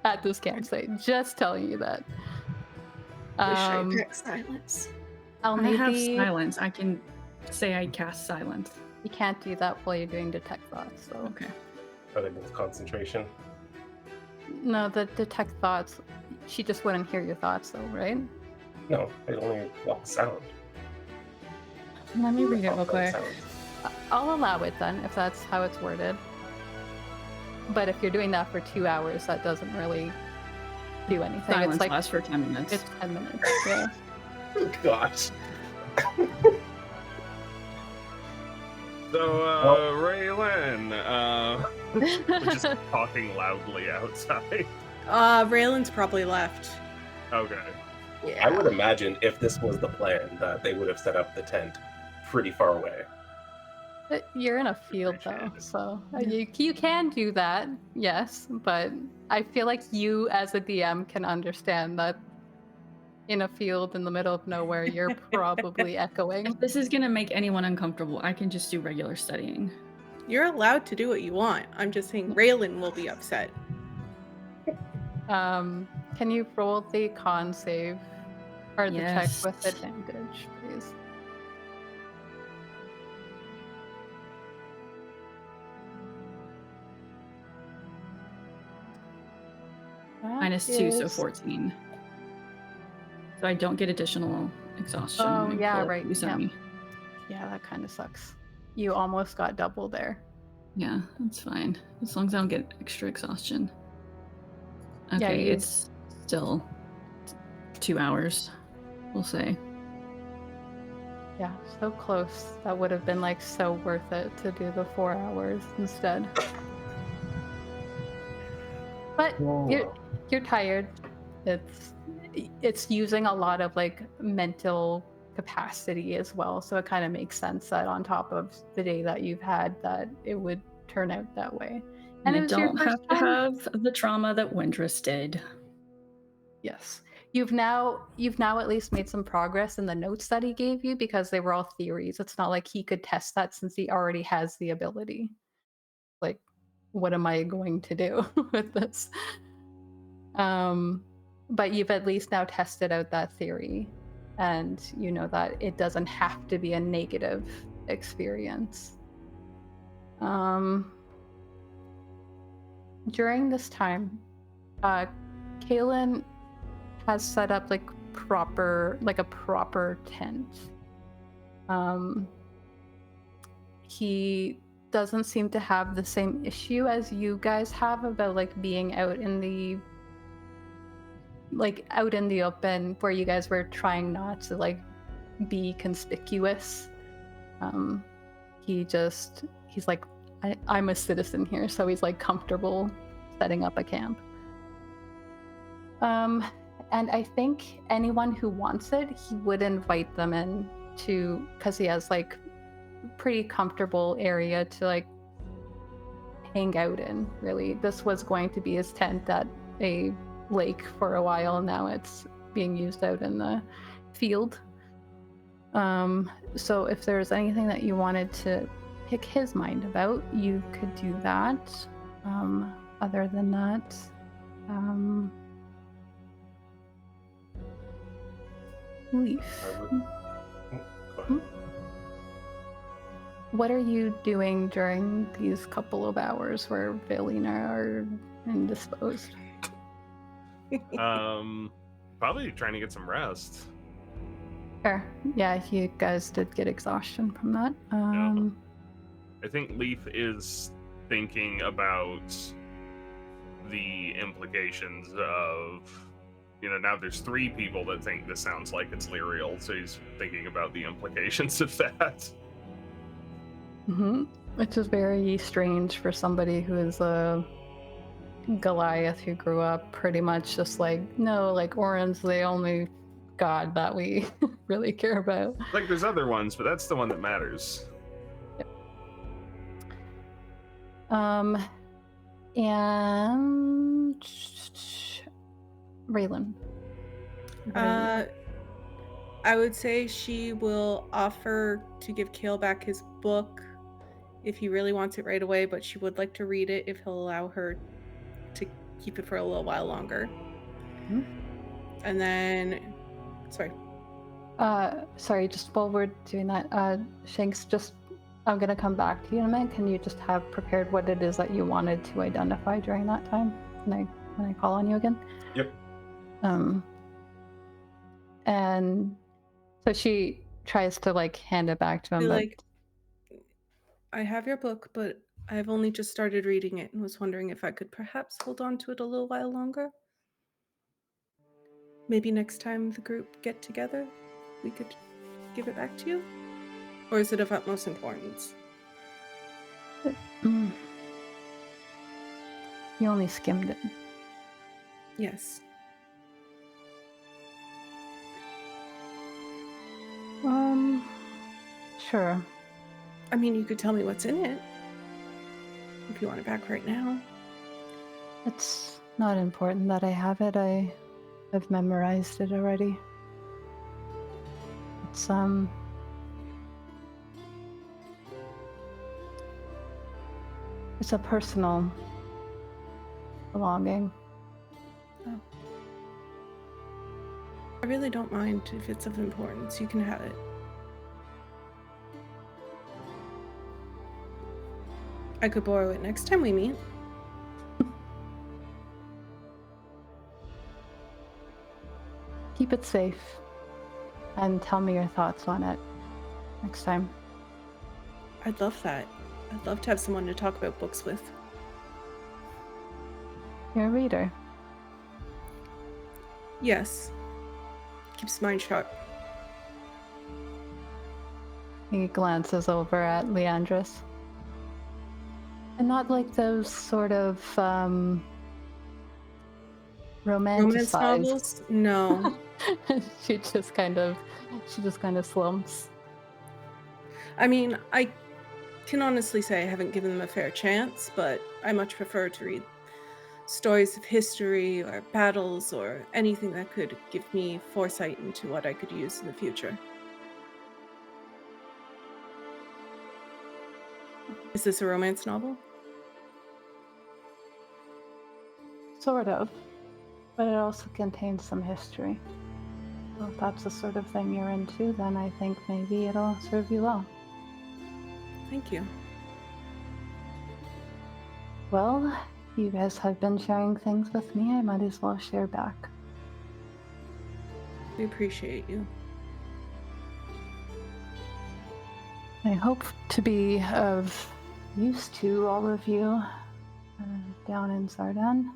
at this campsite. Just telling you that. Wish I picked silence. I'll I need have the... silence. I can say I cast silence. You can't do that while you're doing detect thoughts. So Okay. I think it's concentration. no, the detect thoughts. She just wouldn't hear your thoughts, though, right? No, I only block sound. Let me read it real Block quick. sound. I'll allow it then, if that's how it's worded. But if you're doing that for 2 hours, that doesn't really do anything. Silence It's like lasts for 10 minutes. it's 10 minutes. Yeah. Oh, gosh. So, Raelynn, we're just talking loudly outside. Raelynn's probably left. Okay. I would imagine if this was the plan, that they would have set up the tent pretty far away. You're in a field, though, Appreciate it. so you can do that, yes. But I feel like you, as a DM, can understand that in a field in the middle of nowhere, you're probably echoing. If this is going to make anyone uncomfortable, I can just do regular studying. You're allowed to do what you want. I'm just saying Raelynn will be upset. Can you roll the con save or the check Yes. with advantage, please? -2, so That is- 14. So I don't get additional exhaustion. Oh, when I yeah, pull right, these at yeah. me. Yeah, that kind of sucks. You almost got double there. Yeah, that's fine. As long as I don't get extra exhaustion. Yeah, Okay, you- it's still 2 hours, we'll say. Yeah, so close. That would have been like so worth it to do the 4 hours instead. But you're tired. It's using a lot of like mental capacity as well, so it kind of makes sense that on top of the day that you've had, that it would turn out that way. And it I was your don't first have to time? have the trauma that Windress did. Yes. You've now at least made some progress in the notes that he gave you, because they were all theories. It's not like he could test that since he already has the ability. Like, what am I going to do with this? But you've at least now tested out that theory, and you know that it doesn't have to be a negative experience. During this time, Kaelin has set up like a proper tent. He doesn't seem to have the same issue as you guys have about like being out in the open, where you guys were trying not to like be conspicuous. He's like, I'm a citizen here, so he's like comfortable setting up a camp. And I think anyone who wants it, he would invite them in to, because he has like pretty comfortable area to like hang out in. Really, this was going to be his tent at a lake for a while. Now it's being used out in the field. So if there's anything that you wanted to pick his mind about, you could do that. Other than that, Leif, I would... Go ahead. what are you doing during these couple of hours where Vaelina are indisposed? Probably trying to get some rest. Fair. Yeah, you guys did get exhaustion from that. I think Leif is thinking about the implications of, now there's 3 people that think this sounds like it's Lyrial, so he's thinking about the implications of that. Which is very strange for somebody who is a Goliath who grew up pretty much just like, no, like Orin's the only god that we really care about. Like, there's other ones, but that's the one that matters. And Raelynn. I would say she will offer to give Kael back his book if he really wants it right away, but she would like to read it if he'll allow her to keep it for a little while longer. Hmm? And then, sorry. Sorry, just while we're doing that, Shanks, I'm gonna come back to you in a minute. Can you just have prepared what it is that you wanted to identify during that time when I call on you again? Yep. And so she tries to like hand it back to him, but I have your book, but I've only just started reading it and was wondering if I could perhaps hold on to it a little while longer. Maybe next time the group get together, we could give it back to you? Or is it of utmost importance? You only skimmed it. Yes. Sure. I mean, you could tell me what's in it. If you want it back right now. It's not important that I have it. I've memorized it already. It's a personal belonging. Oh. I really don't mind if it's of importance. You can have it. I could borrow it next time we meet. Keep it safe and tell me your thoughts on it next time. I'd love that. I'd love to have someone to talk about books with. You're a reader. Yes. Keeps mind sharp. He glances over at Leandris. And not like those sort of Romance romanticized. novels? No. she just kind of slumps. I mean, I can honestly say I haven't given them a fair chance, but I much prefer to read stories of history or battles or anything that could give me foresight into what I could use in the future. Is this a romance novel? Sort of. But it also contains some history. Well, if that's the sort of thing you're into, then I think maybe it'll serve you well. Thank you. Well, you guys have been sharing things with me. I might as well share back. We appreciate you. I hope to be of use to all of you down in Zardan.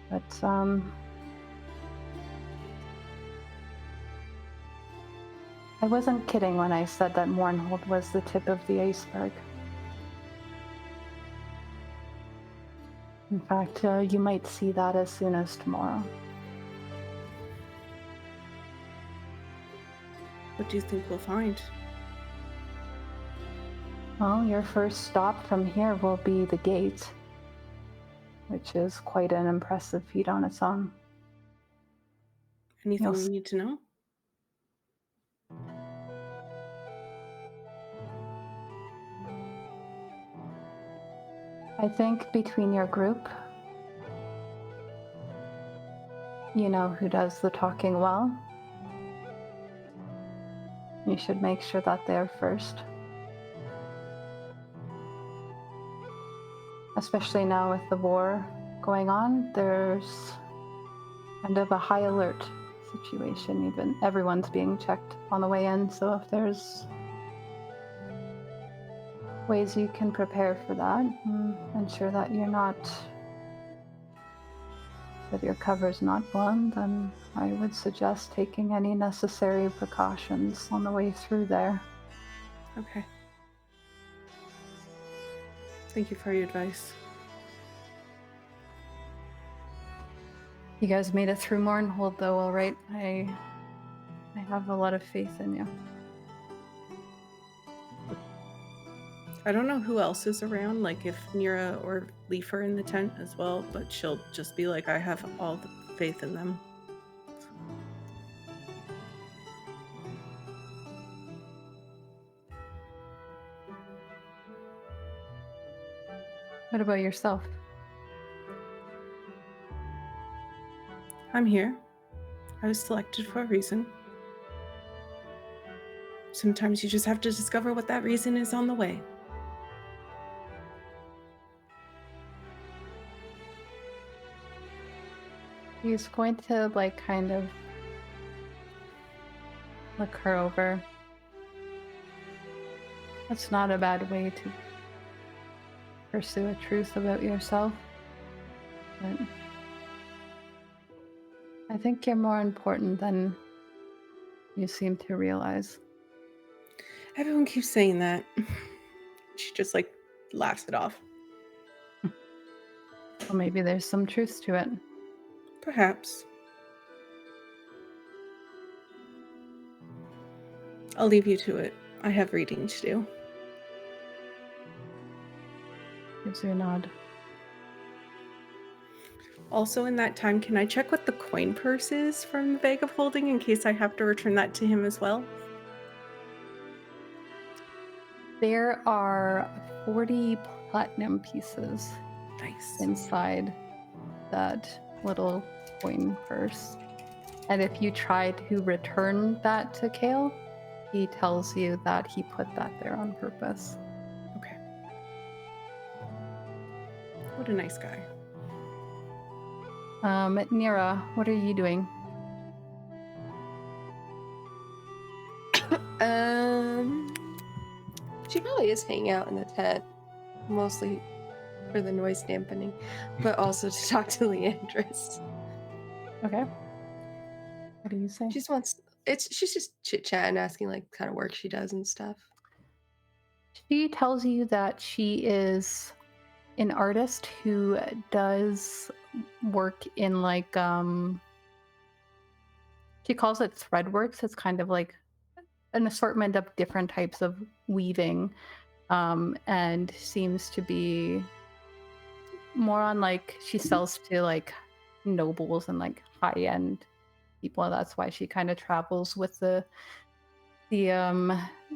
But, I wasn't kidding when I said that Mournhold was the tip of the iceberg. In fact, you might see that as soon as tomorrow. What do you think we'll find? Well, your first stop from here will be the gate, which is quite an impressive feat on its own. Anything we need to know? I think between your group, you know who does the talking well. You should make sure that they're first. Especially now with the war going on, there's kind of a high alert situation. Even everyone's being checked on the way in, so if there's ways you can prepare for that, ensure that that your cover's not blown, then I would suggest taking any necessary precautions on the way through there. Okay. Thank you for your advice. You guys made it through Mournhold though, all right? I have a lot of faith in you. I don't know who else is around, like if Nyra or Leif are in the tent as well, but she'll just be like, I have all the faith in them. What about yourself? I'm here. I was selected for a reason. Sometimes you just have to discover what that reason is on the way. He's going to, like, kind of look her over. That's not a bad way to pursue a truth about yourself. But I think you're more important than you seem to realize. Everyone keeps saying that. She just, like, laughs it off. Well, maybe there's some truth to it. Perhaps. I'll leave you to it. I have reading to do. Gives you a nod. Also, in that time, can I check what the coin purse is from the bag of holding in case I have to return that to him as well? There are 40 platinum pieces Nice. inside that little coin purse. And if you try to return that to Kael, he tells you that he put that there on purpose. Okay. What a nice guy. Nyra, what are you doing? She probably is hanging out in the tent, mostly for the noise dampening, but also to talk to Leandris. Okay. What do you say? She's just chit chatting, asking like kind of work she does and stuff. She tells you that she is an artist who does work in like she calls it threadworks. It's kind of like an assortment of different types of weaving, and seems to be more on like she sells to like nobles and like high-end people. That's why she kind of travels with the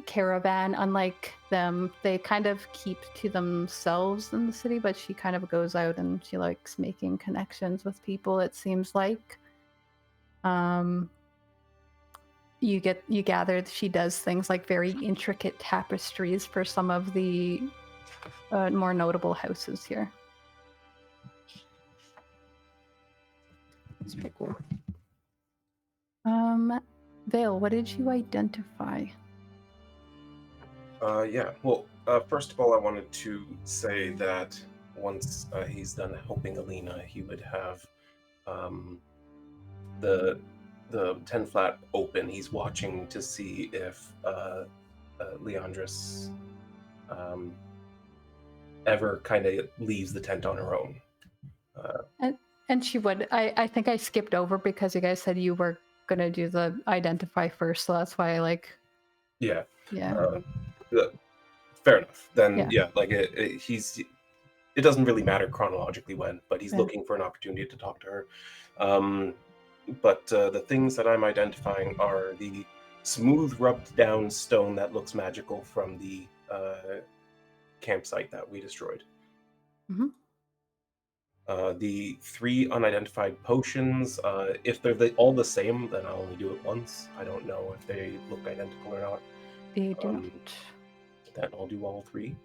caravan. Unlike them, they kind of keep to themselves in the city, but she kind of goes out and she likes making connections with people, it seems like. You gather she does things like very intricate tapestries for some of the more notable houses here. It's pretty cool. Vale, what did you identify? Yeah. Well, first of all, I wanted to say that once he's done helping Alina, he would have the 10 flat open. He's watching to see if Leandris ever kind of leaves the tent on her own. And she would. I think I skipped over because you guys said you were gonna do the identify first, so that's why I like. Yeah. Yeah. Fair enough. Then yeah, like it doesn't really matter chronologically when, but he's looking for an opportunity to talk to her. But the things that I'm identifying are the smooth rubbed down stone that looks magical from the campsite that we destroyed. Mm-hmm. The 3 unidentified potions, if they're all the same, then I'll only do it once. I don't know if they look identical or not. They do not. Then I'll do all 3.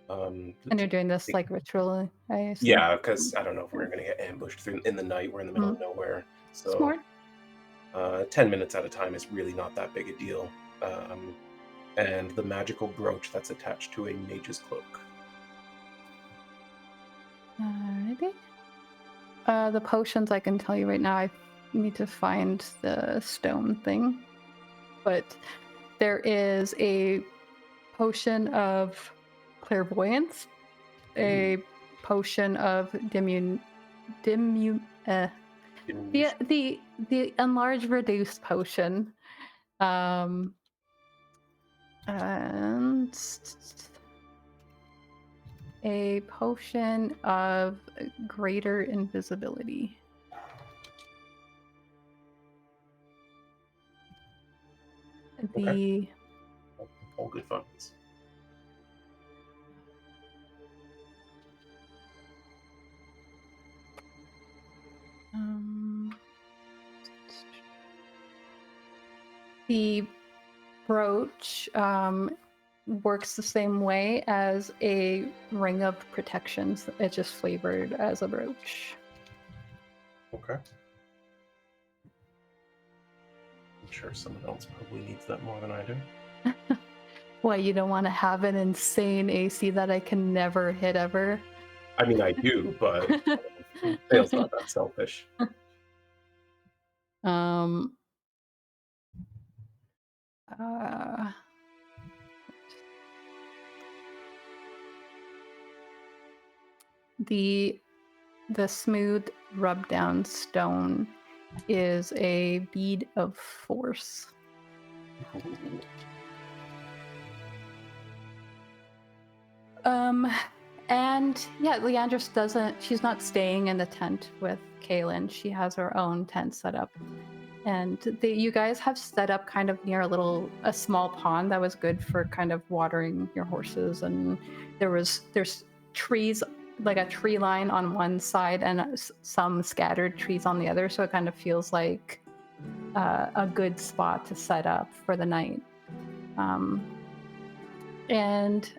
And you're doing this like ritually, I assume? Yeah, because I don't know if we're going to get ambushed in the night. We're in the middle of nowhere. So Smart. 10 minutes at a time is really not that big a deal. And the magical brooch that's attached to a mage's cloak. Alrighty. The potions, I can tell you right now, I need to find the stone thing. But there is a potion of clairvoyance, a potion of the enlarged reduced potion, and a potion of greater invisibility. Okay. All good funds. The brooch works the same way as a ring of protections. It's just flavored as a brooch. Okay. I'm sure someone else probably needs that more than I do. Why, you don't want to have an insane AC that I can never hit ever? I mean, I do, but Vael's not that selfish. The smooth rub down stone is a bead of force. And yeah, Leandris she's not staying in the tent with Kaelin. She has her own tent set up. And you guys have set up kind of near a small pond that was good for kind of watering your horses. And there's trees, like a tree line on one side and some scattered trees on the other. So it kind of feels like a good spot to set up for the night. And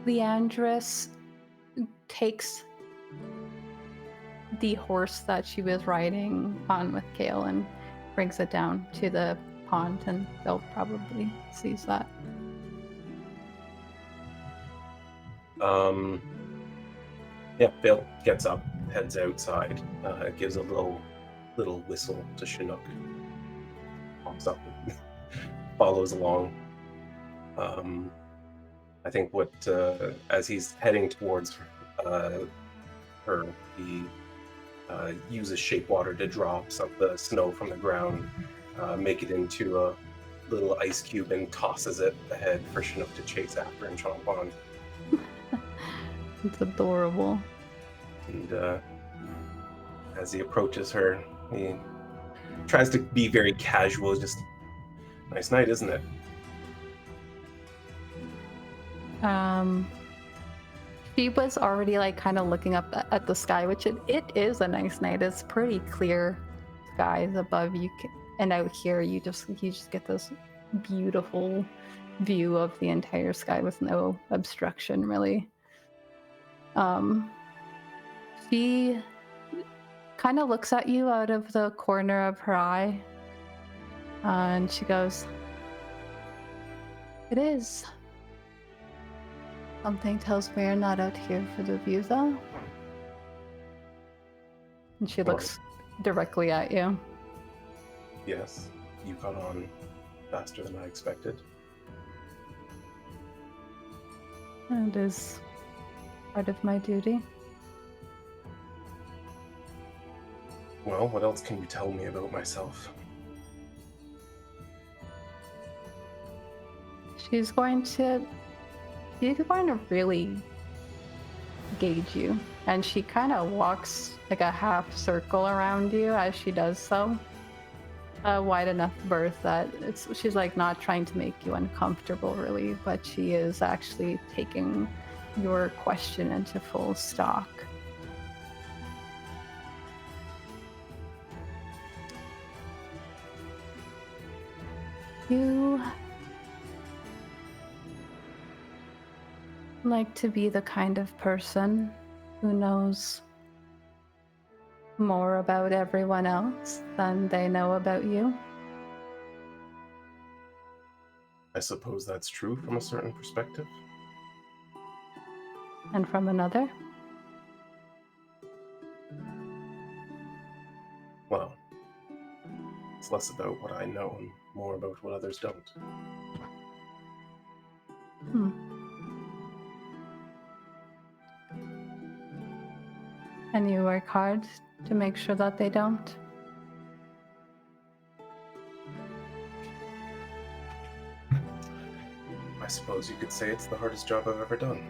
Leandris takes the horse that she was riding on with Kael and brings it down to the pond, and Bill probably sees that. Yeah, Bill gets up, heads outside, gives a little whistle to Chinook, pops up and follows along. I think as he's heading towards her, he uses shape water to drop some of the snow from the ground, make it into a little ice cube, and tosses it ahead for Chinook to chase after and chomp on. It's adorable. And as he approaches her, he tries to be very casual, just, nice night, isn't it? She was already like kind of looking up at the sky, which it is a nice night. It's pretty clear skies above you, and out here you just get this beautiful view of the entire sky with no obstruction, really. She kind of looks at you out of the corner of her eye, and she goes, "It is. Something tells me you're not out here for the view, though." And she looks directly at you. Yes, you got on faster than I expected. It is part of my duty. Well, what else can you tell me about myself? She's going to really gauge you, and she kind of walks like a half circle around you as she does so. A wide enough berth that she's like not trying to make you uncomfortable, really, but she is actually taking your question into full stock. You like to be the kind of person who knows more about everyone else than they know about you. I suppose that's true from a certain perspective. And from another? Well, it's less about what I know and more about what others don't. And you work hard to make sure that they don't? I suppose you could say it's the hardest job I've ever done.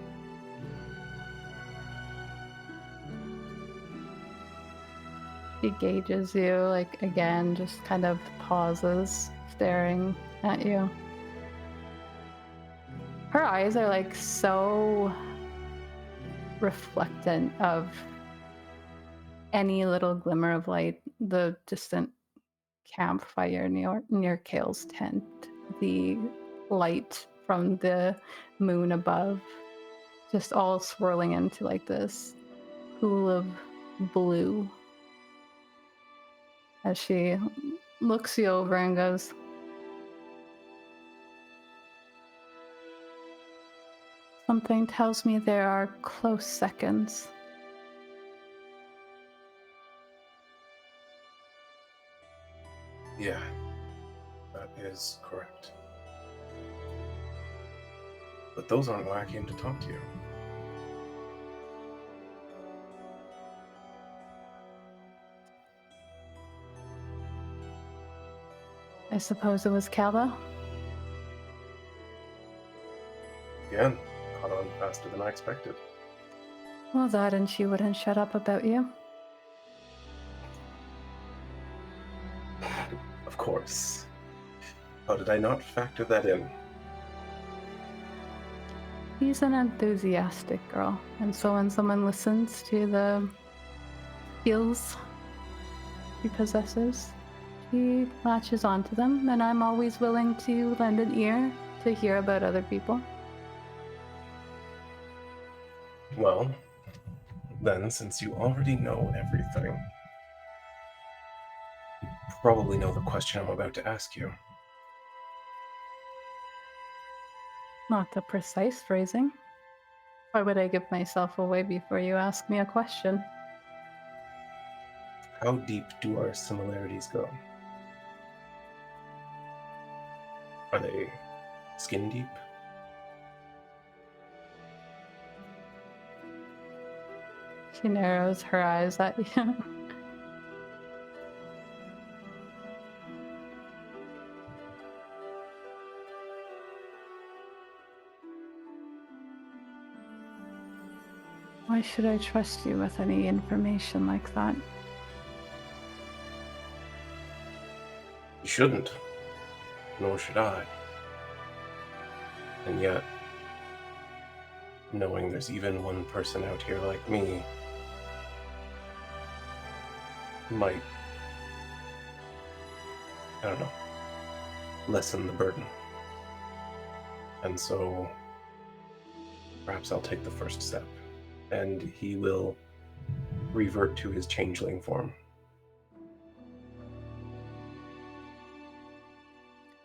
She gauges you, like, again, just kind of pauses, staring at you. Her eyes are, like, so reflectant of any little glimmer of light, the distant campfire near Kael's tent. The light from the moon above just all swirling into like this pool of blue as she looks you over and goes, "Something tells me there are close seconds." Yeah, that is correct. But those aren't why I came to talk to you. I suppose it was Kael. Again, caught on faster than I expected. Well, that and she wouldn't shut up about you. Of course. How did I not factor that in? She's an enthusiastic girl, and so when someone listens to the skills she possesses, she latches onto them, and I'm always willing to lend an ear to hear about other people. Well, then, since you already know everything, you probably know the question I'm about to ask you. Not the precise phrasing. Why would I give myself away before you ask me a question? How deep do our similarities go? Are they skin deep? She narrows her eyes at you. Why should I trust you with any information like that? You shouldn't. Nor should I. And yet, knowing there's even one person out here like me might, I don't know, lessen the burden. And so, perhaps I'll take the first step, and he will revert to his changeling form.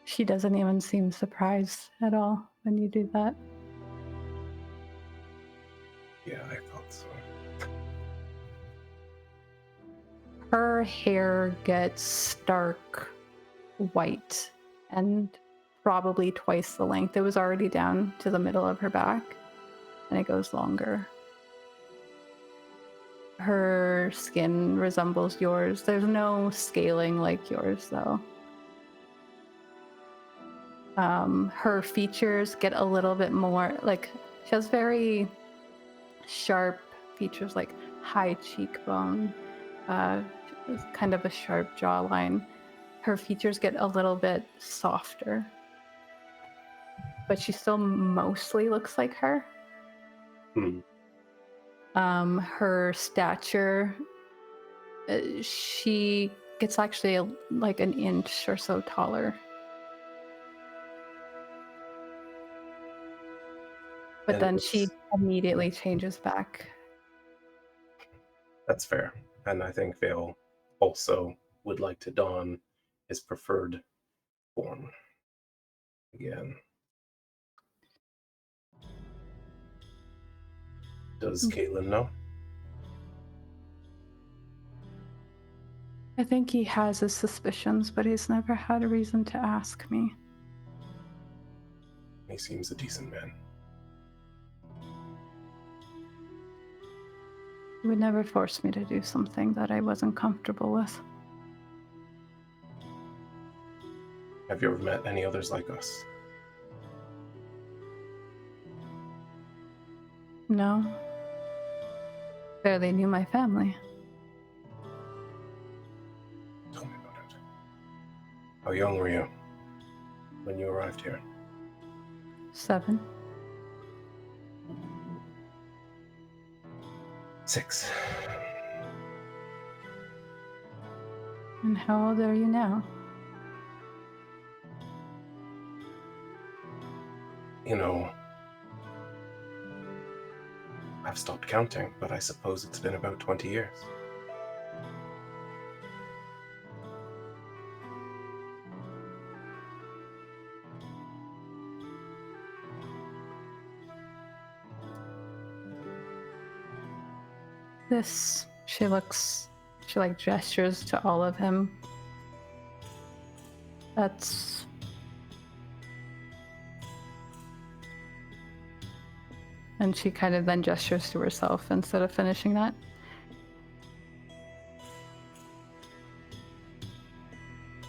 She doesn't even seem surprised at all when you do that. Yeah, I thought so. Her hair gets stark white and probably twice the length. It was already down to the middle of her back, and it goes longer. Her skin resembles yours. There's no scaling like yours, though. Her features get a little bit more, like, she has very sharp features, like high cheekbone, kind of a sharp jawline. Her features get a little bit softer, but she still mostly looks like her. Her stature, she gets actually like an inch or so taller. But then she immediately changes back. That's fair. And I think Vael also would like to don his preferred form again. Does Caitlin know? I think he has his suspicions, but he's never had a reason to ask me. He seems a decent man. He would never force me to do something that I wasn't comfortable with. Have you ever met any others like us? No. Barely knew my family. Tell me about it. How young were you when you arrived here? 7. 6. And how old are you now? You know, I've stopped counting, but I suppose it's been about 20 years. She like gestures to all of him. That's... And she kind of then gestures to herself instead of finishing that.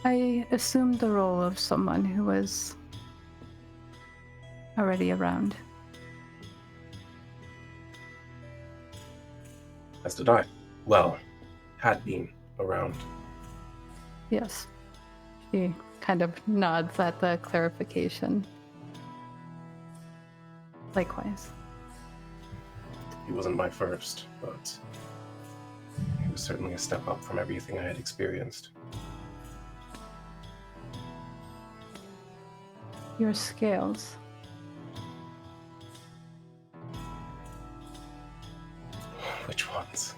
I assumed the role of someone who was already around. As did I. Well, had been around. Yes. She kind of nods at the clarification. Likewise. He wasn't my first, but he was certainly a step up from everything I had experienced. Your scales. Which ones?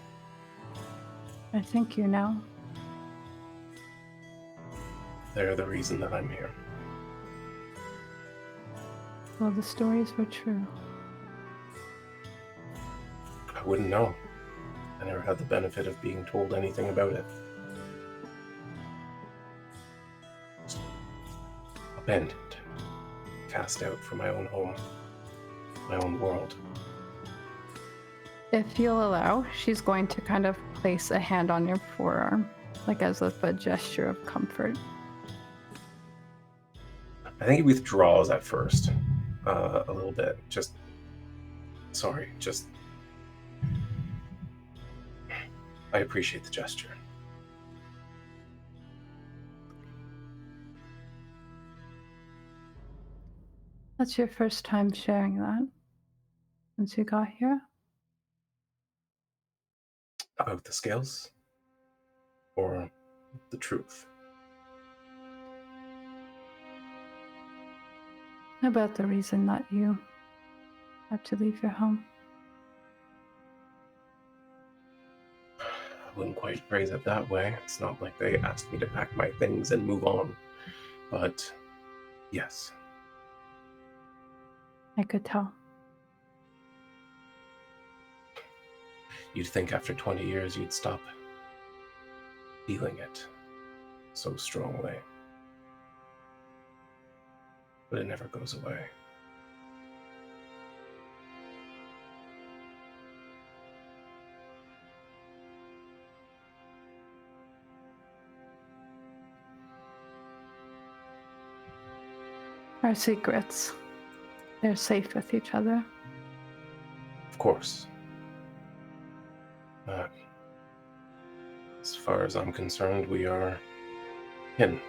I think you know. They're the reason that I'm here. Well, the stories were true. I wouldn't know. I never had the benefit of being told anything about it. Abandoned. Cast out from my own home. My own world. If you'll allow, she's going to kind of place a hand on your forearm, like as if a gesture of comfort. I think he withdraws at first, a little bit. I appreciate the gesture. That's your first time sharing that since you got here? About the scales? Or the truth? About the reason that you had to leave your home. I wouldn't quite phrase it that way. It's not like they asked me to pack my things and move on. But, yes. I could tell. You'd think after 20 years you'd stop feeling it so strongly. But it never goes away. Our secrets, they're safe with each other. Of course. As far as I'm concerned, we are kin.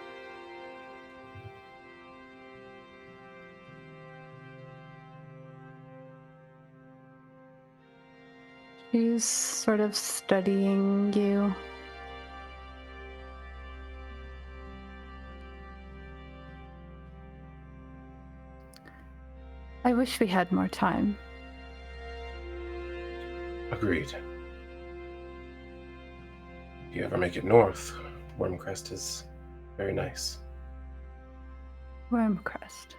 She's sort of studying you. I wish we had more time. Agreed. If you ever make it north, Wormcrest is very nice. Wormcrest.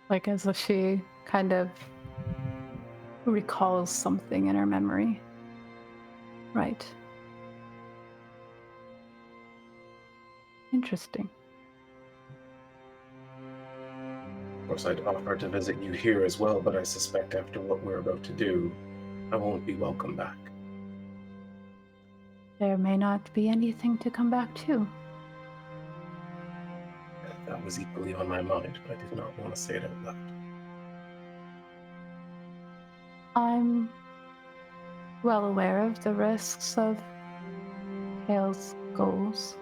Like as if she kind of recalls something in her memory. Right. Interesting. Of course, I'd offer to visit you here as well, but I suspect after what we're about to do, I won't be welcome back. There may not be anything to come back to. That was equally on my mind, but I did not want to say it out loud. I'm well aware of the risks of Kael's goals.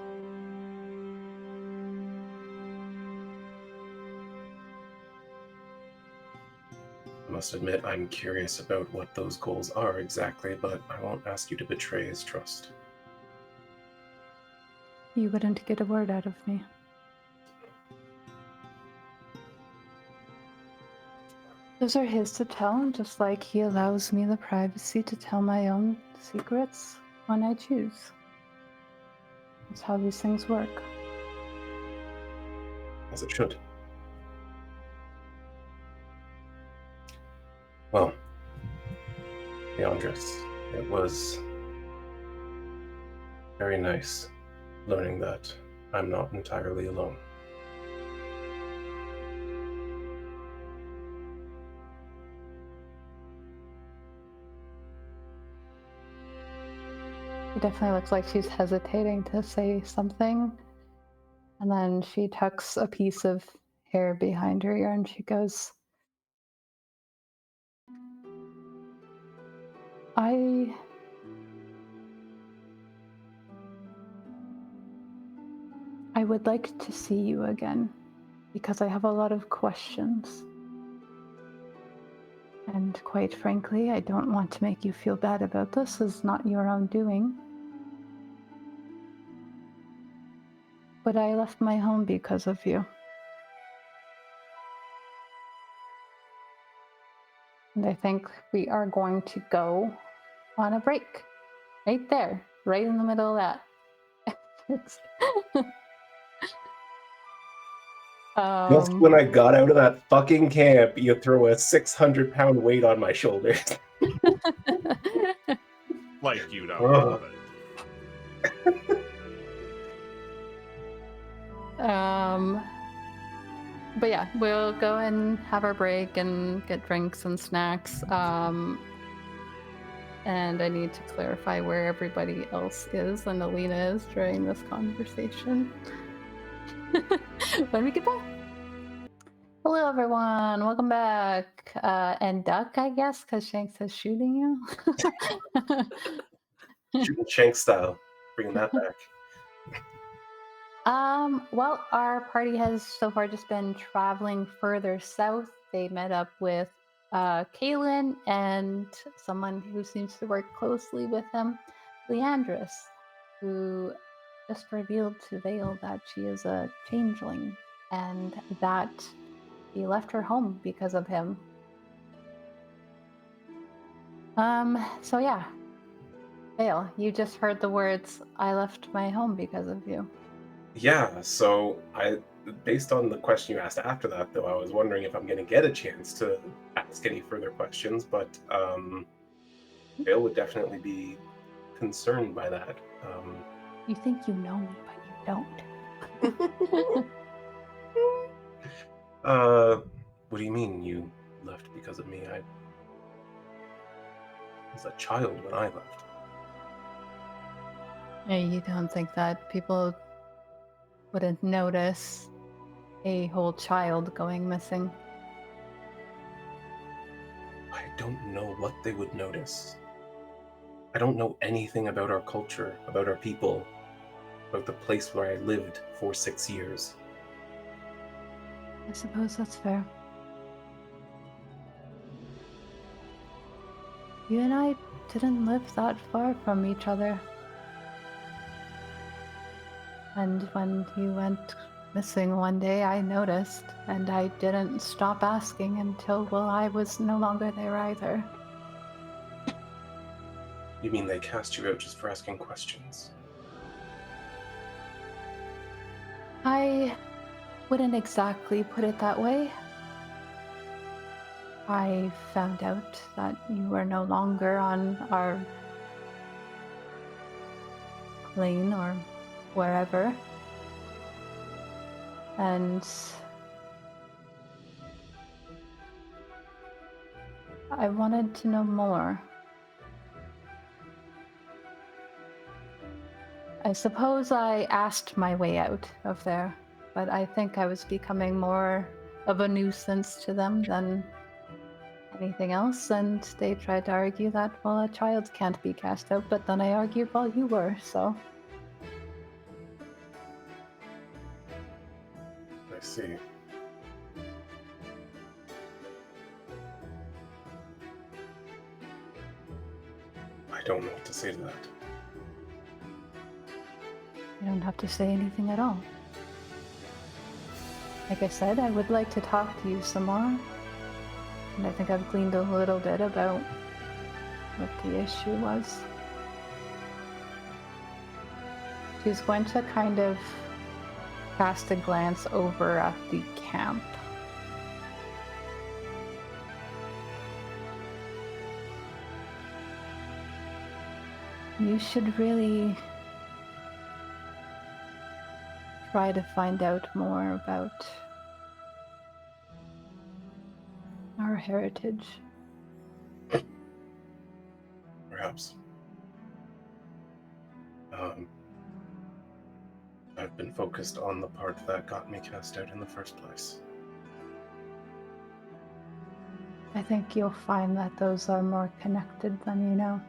must admit I'm curious about what those goals are exactly, but I won't ask you to betray his trust. You wouldn't get a word out of me. Those are his to tell, just like he allows me the privacy to tell my own secrets when I choose. That's how these things work. As it should. Well, Leandris, it was very nice learning that I'm not entirely alone. It definitely looks like she's hesitating to say something. And then she tucks a piece of hair behind her ear and she goes, I would like to see you again because I have a lot of questions. And quite frankly, I don't want to make you feel bad about this. It's not your own doing. But I left my home because of you. And I think we are going to go on a break. Right there. Right in the middle of that. Just when I got out of that fucking camp, you throw a 600-pound weight on my shoulders. Like you don't love it. But yeah, we'll go and have our break and get drinks and snacks. And I need to clarify where everybody else is and Alina is during this conversation. When we get back. Hello, everyone. Welcome back. And Duck, I guess, because Shanks is shooting you. Shooting Shanks style. Bringing that back. Well, our party has so far just been traveling further south. They met up with Kaelin and someone who seems to work closely with him, Leandris, who just revealed to Vael that she is a changeling and that he left her home because of him. So yeah. Vael, you just heard the words, I left my home because of you. Yeah, so based on the question you asked after that, though, I was wondering if I'm going to get a chance to ask any further questions, but Vael would definitely be concerned by that. You think you know me, but you don't. What do you mean you left because of me? I was a child when I left. You don't think that people wouldn't notice a whole child going missing? I don't know what they would notice. I don't know anything about our culture, about our people, about the place where I lived for 6 years. I suppose that's fair. You and I didn't live that far from each other. And when you went missing one day, I noticed, and I didn't stop asking until, well, I was no longer there either. You mean they cast you out just for asking questions? I wouldn't exactly put it that way. I found out that you were no longer on our plane or wherever. And I wanted to know more. I suppose I asked my way out of there, but I think I was becoming more of a nuisance to them than anything else, and they tried to argue that, well, a child can't be cast out, but then I argued, well, you were, so. I see. don't know what to say to that. You don't have to say anything at all. Like I said, I would like to talk to you some more. And I think I've gleaned a little bit about what the issue was. She's going to kind of cast a glance over at the camp. You should really try to find out more about our heritage. Perhaps. I've been focused on the part that got me cast out in the first place. I think you'll find that those are more connected than you know.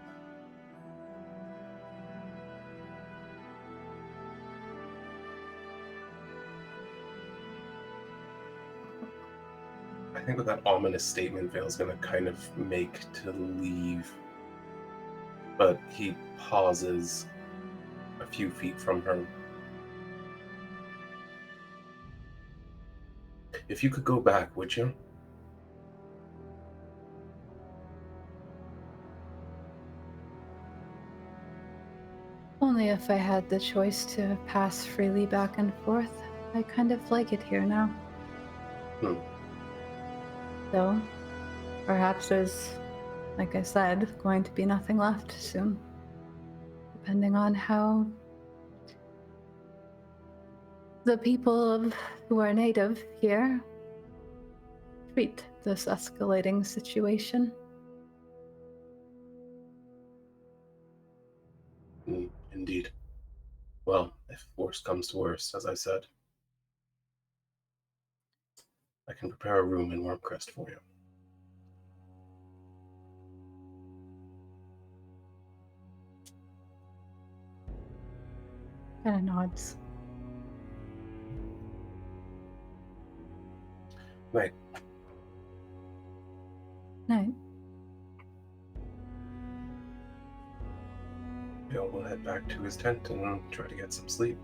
I think with that ominous statement, Vale's going to kind of make to leave. But he pauses a few feet from her. If you could go back, would you? Only if I had the choice to pass freely back and forth. I kind of like it here now. Though, perhaps there's, like I said, going to be nothing left soon. Depending on how the people who are native here treat this escalating situation. Indeed. Well, if worst comes to worst, as I said, I can prepare a room in Wormcrest for you. Kind of nods. Night. Night. Bill will head back to his tent and try to get some sleep.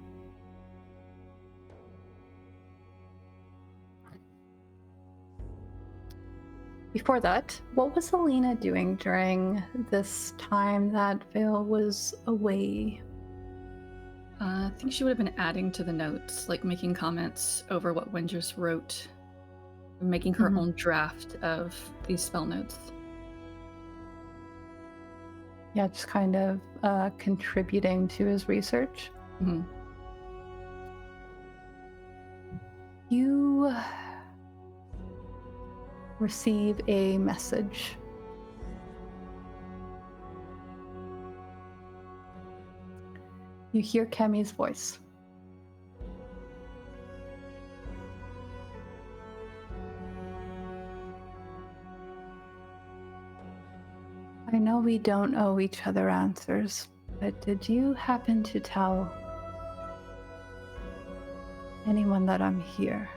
Before that, what was Alina doing during this time that Vale was away? I think she would have been adding to the notes, like making comments over what Windress wrote, making her own draft of these spell notes. Yeah, just kind of contributing to his research. Mm-hmm. You receive a message. You hear Kemi's voice. I know we don't owe each other answers, but did you happen to tell anyone that I'm here?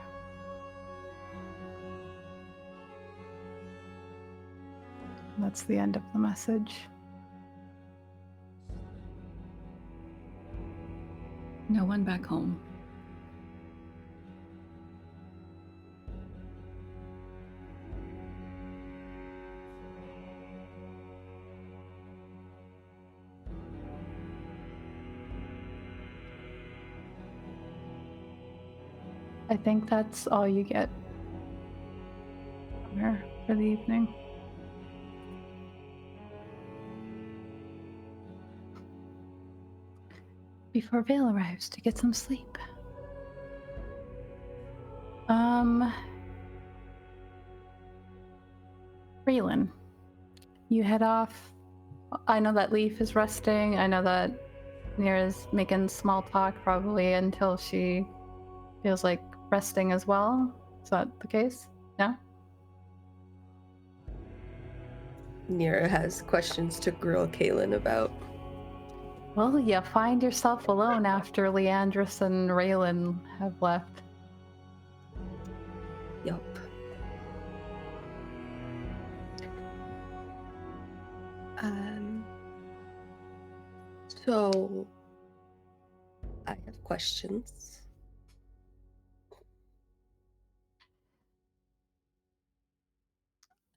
That's the end of the message. No one back home. I think that's all you get from her for the evening. Before Vale arrives to get some sleep. Raelynn, you head off. I know that Leif is resting. I know that Nyra's making small talk probably until she feels like resting as well. Is that the case? No? Nyra has questions to grill Kaelin about. Well, you find yourself alone after Leandris and Raelynn have left. Yup. So, I have questions.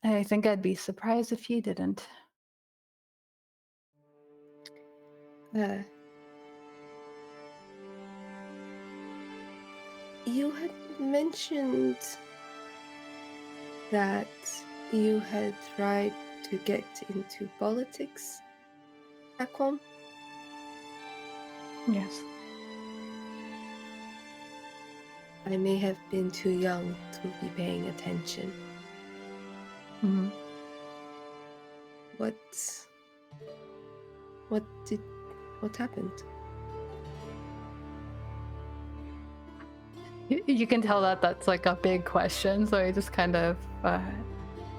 I think I'd be surprised if you didn't. You had mentioned that you had tried to get into politics back home. Yes. I may have been too young to be paying attention. Mm-hmm. What happened? You can tell that that's like a big question, so he just kind of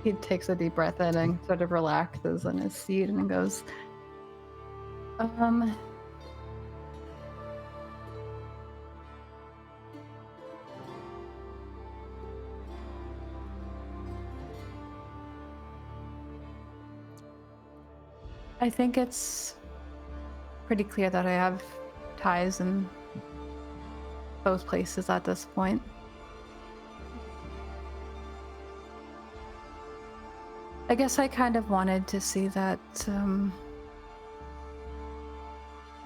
he takes a deep breath in and sort of relaxes in his seat and goes, I think it's pretty clear that I have ties in both places at this point. I guess I kind of wanted to see that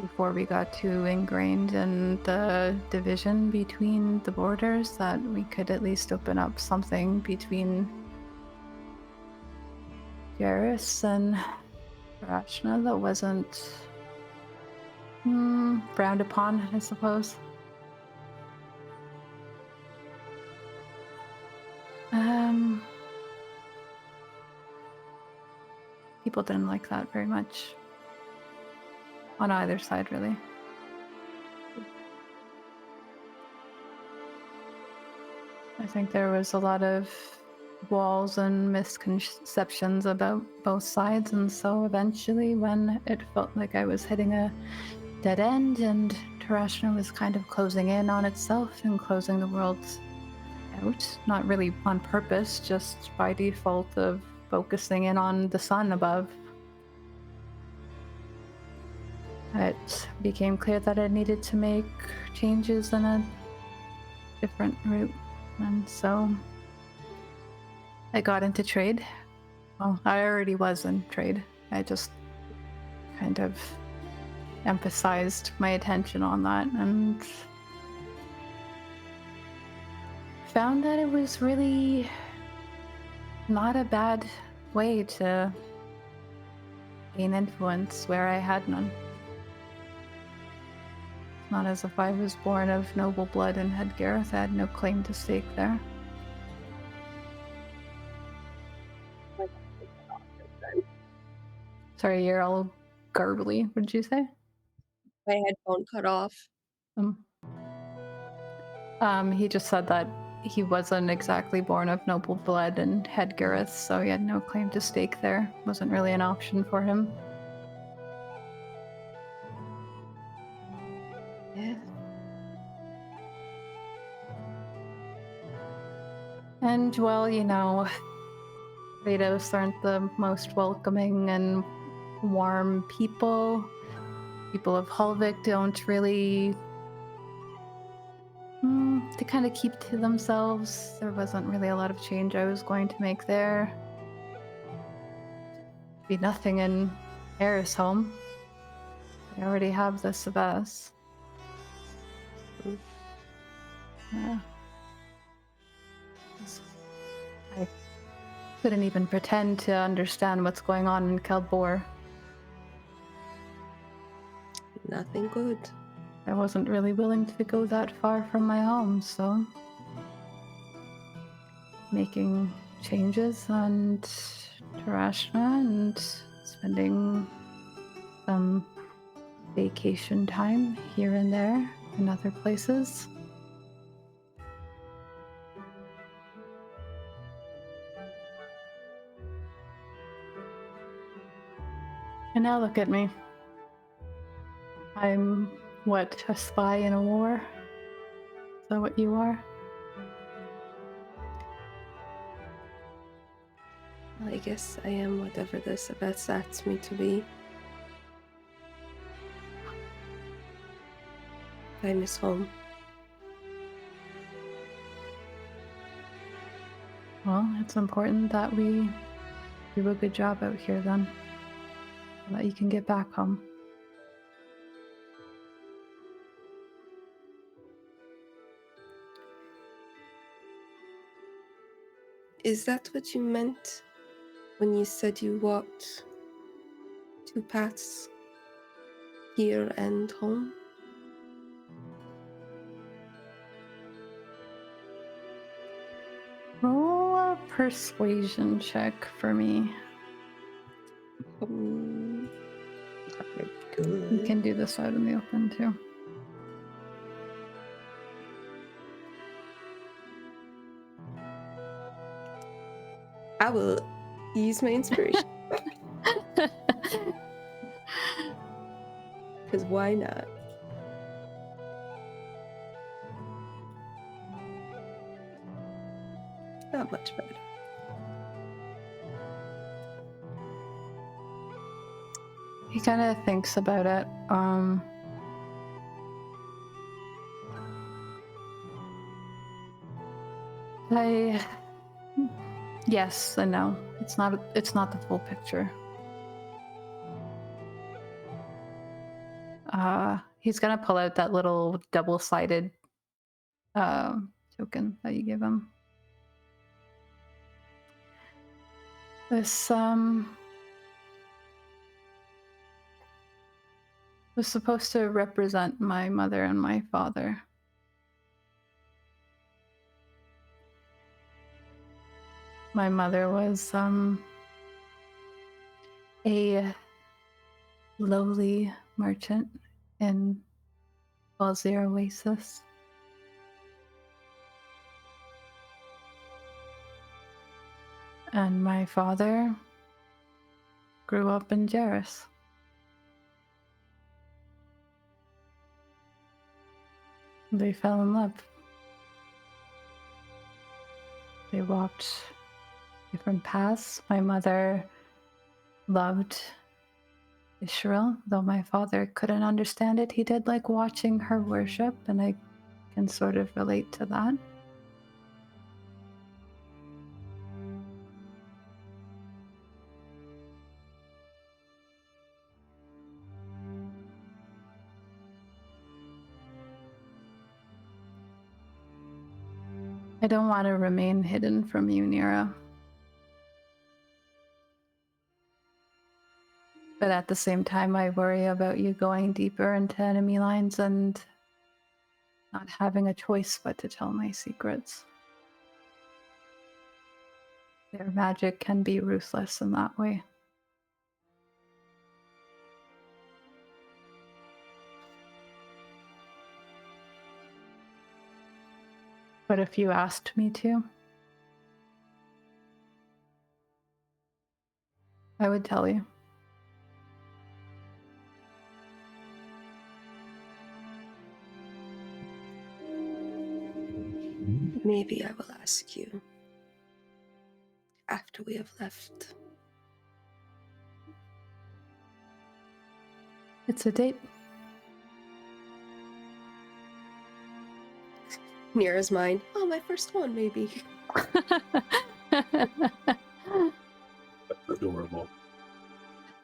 before we got too ingrained in the division between the borders, that we could at least open up something between Garrus and Rashna that wasn't frowned upon, I suppose. People didn't like that very much. On either side, really. I think there was a lot of walls and misconceptions about both sides, and so eventually when it felt like I was hitting a dead end and Tarashna was kind of closing in on itself and closing the world out, not really on purpose, just by default of focusing in on the sun above, it became clear that I needed to make changes in a different route, and so I got into trade. Well, I already was in trade. I just kind of emphasized my attention on that and found that it was really not a bad way to gain influence where I had none. Not as if I was born of noble blood in Hedgarath. I had no claim to stake there. Sorry, you're all garbly. What did you say? My headphone cut off. He just said that he wasn't exactly born of noble blood in Hedgarath, so he had no claim to stake there. Wasn't really an option for him. Yeah. And, well, you know, Kratos aren't the most welcoming and warm people. People of Hulvik don't really... they kind of keep to themselves. There wasn't really a lot of change I was going to make there. Be nothing in Eris' home. I already have the Saveth. Yeah. I couldn't even pretend to understand what's going on in Kaldbor. Nothing good. I wasn't really willing to go that far from my home, so making changes and Tarashna and spending some vacation time here and there in other places. And now look at me. I'm, what, a spy in a war? Is that what you are? Well, I guess I am whatever the Saveth asks me to be. I miss home. Well, it's important that we do a good job out here then, so that you can get back home. Is that what you meant when you said you walked 2 paths, here and home? Roll a persuasion check for me. You can do this out in the open too. I will use my inspiration. Because why not? Not much better. He kind of thinks about it. Yes and no. It's not the full picture. He's gonna pull out that little double-sided token that you give him. This was supposed to represent my mother and my father. My mother was a lowly merchant in Balzir Oasis. And my father grew up in Jarrus. They fell in love. They walked different paths. My mother loved Israel, though my father couldn't understand it. He did like watching her worship, and I can sort of relate to that. I don't want to remain hidden from you, Nyra. But at the same time, I worry about you going deeper into enemy lines and not having a choice but to tell my secrets. Their magic can be ruthless in that way. But if you asked me to, I would tell you. Maybe I will ask you after we have left. It's a date. Nyra's mine. Oh, my first one, maybe. That's adorable.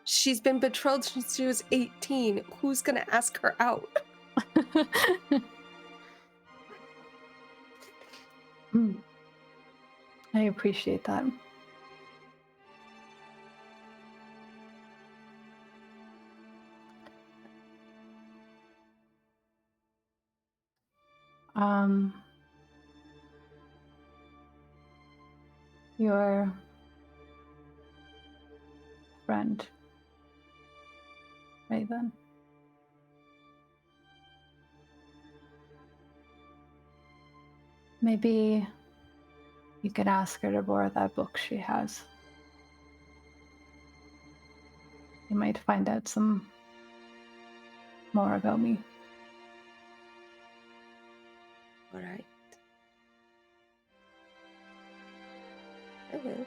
She's been betrothed since she was 18. Who's gonna ask her out? I appreciate that. Your friend, right then. Maybe you could ask her to borrow that book she has. You might find out some more about me. All right. I will.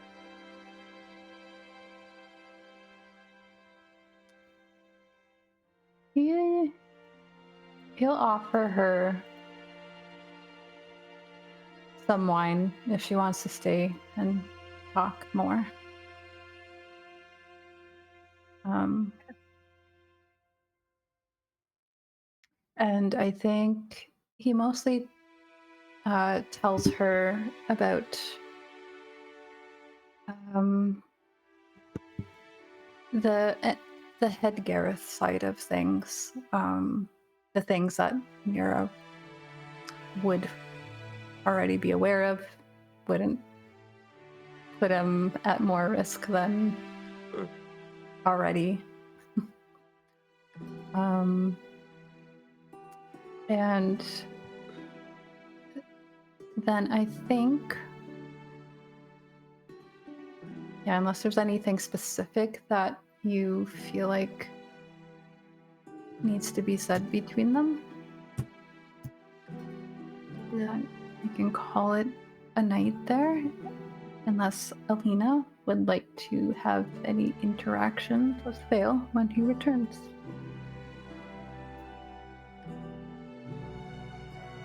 he'll offer her some wine if she wants to stay and talk more. And I think he mostly tells her about the Hedgarath side of things, the things that Nyra would already be aware of, wouldn't put him at more risk than already. And then I think, yeah, unless there's anything specific that you feel like needs to be said between them, you can call it a night there, unless Alina would like to have any interactions with Vael when he returns.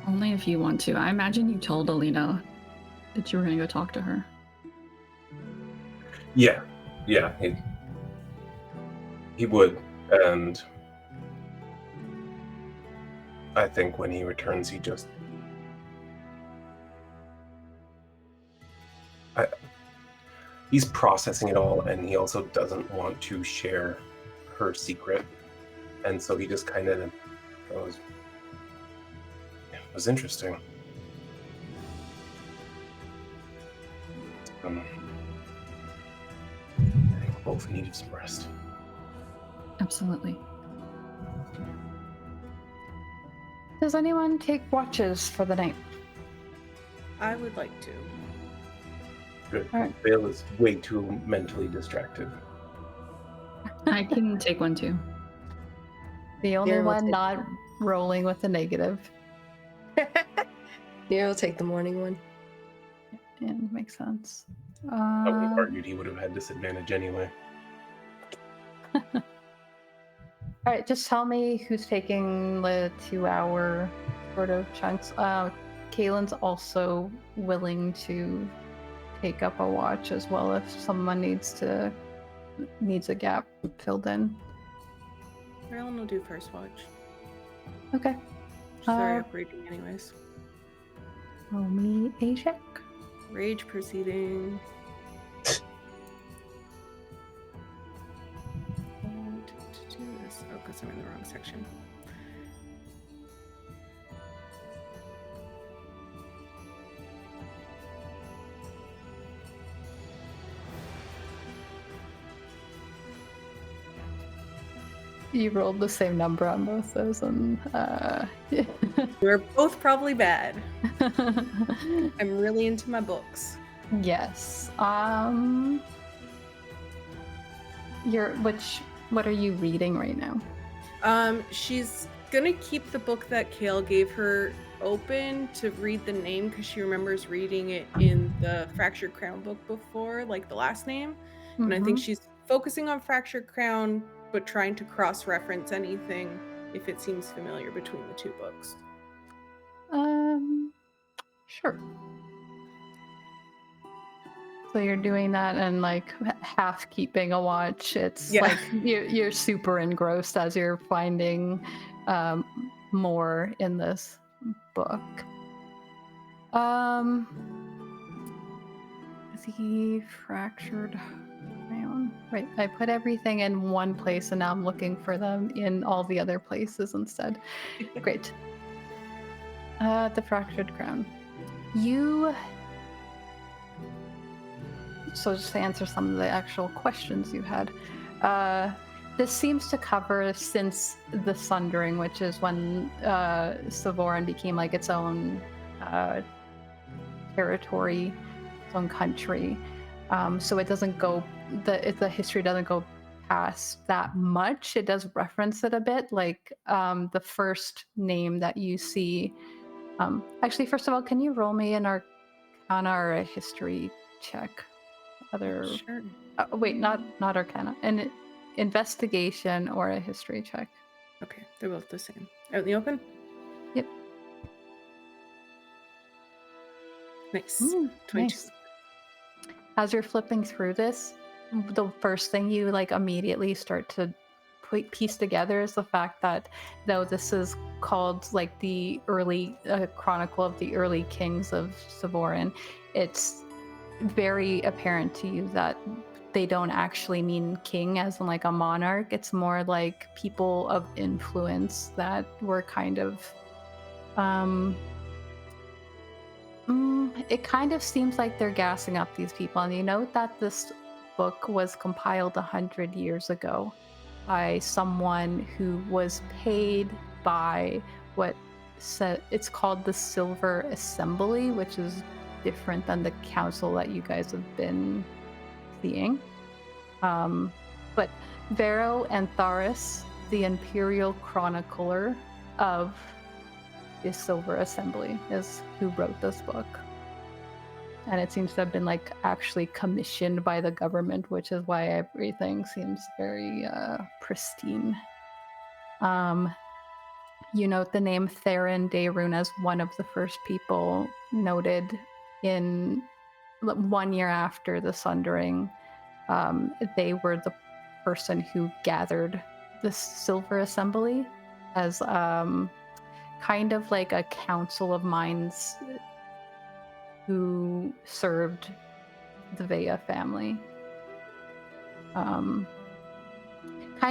Only if you want to. I imagine you told Alina that you were going to go talk to her. Yeah, he would, and I think when he returns, he's processing it all, and he also doesn't want to share her secret, and so he just kind of goes, it was interesting. I think both needed some rest. Absolutely. Does anyone take watches for the night? I would like to. Good. All right. Vael is way too mentally distracted. I can take one too. The only Here, we'll one take- not rolling with the negative. Here, I'll take the morning one. Yeah, makes sense. I would have argued he would have had disadvantage anyway. All right, just tell me who's taking the 2-hour sort of chunks. Kaelin's also willing to take up a watch as well if someone needs a gap filled in. Raelynn will do first watch. Okay. She's already up raging anyways. Roll me a check. Rage proceeding. To do this. Oh, because I'm in the wrong section. You rolled the same number on both those, and We're both probably bad. I'm really into my books. yes. What are you reading right now? She's gonna keep the book that Kael gave her open to read the name because she remembers reading it in the Fractured Crown book before, like the last name. And I think she's focusing on Fractured Crown, but trying to cross-reference anything if it seems familiar between the two books. Sure. So you're doing that and like half keeping a watch. It's like you're super engrossed as you're finding more in this book. The Fractured Crown. Right, I put everything in one place and now I'm looking for them in all the other places instead. Great. The Fractured Crown. So just to answer some of the actual questions you had, this seems to cover since the Sundering, which is when Savoran became like its own territory, its own country. So it doesn't go, the history doesn't go past that much. It does reference it a bit, like the first name that you see. Actually, first of all, can you roll me an Arcana or a history check? Sure. Wait, not Arcana. An investigation or a history check. Okay, they're both the same. Out in the open? Yep. Nice. Ooh, 22. nice. As you're flipping through this, the first thing you like immediately start to piece together is the fact that though this is called like the early chronicle of the early kings of Savorin, it's very apparent to you that they don't actually mean king as in like a monarch. It's more like people of influence that were kind of it kind of seems like they're gassing up these people. And you note that this book was compiled 100 years ago by someone who was paid by it's called the Silver Assembly, which is different than the council that you guys have been seeing. But Vero and Tharis, the Imperial Chronicler of the Silver Assembly, is who wrote this book. And it seems to have been like actually commissioned by the government, which is why everything seems very pristine. You note the name Theron Daerun as one of the first people noted in 1 year after the Sundering. They were the person who gathered the Silver Assembly as kind of like a council of minds who served the Vea family. Kind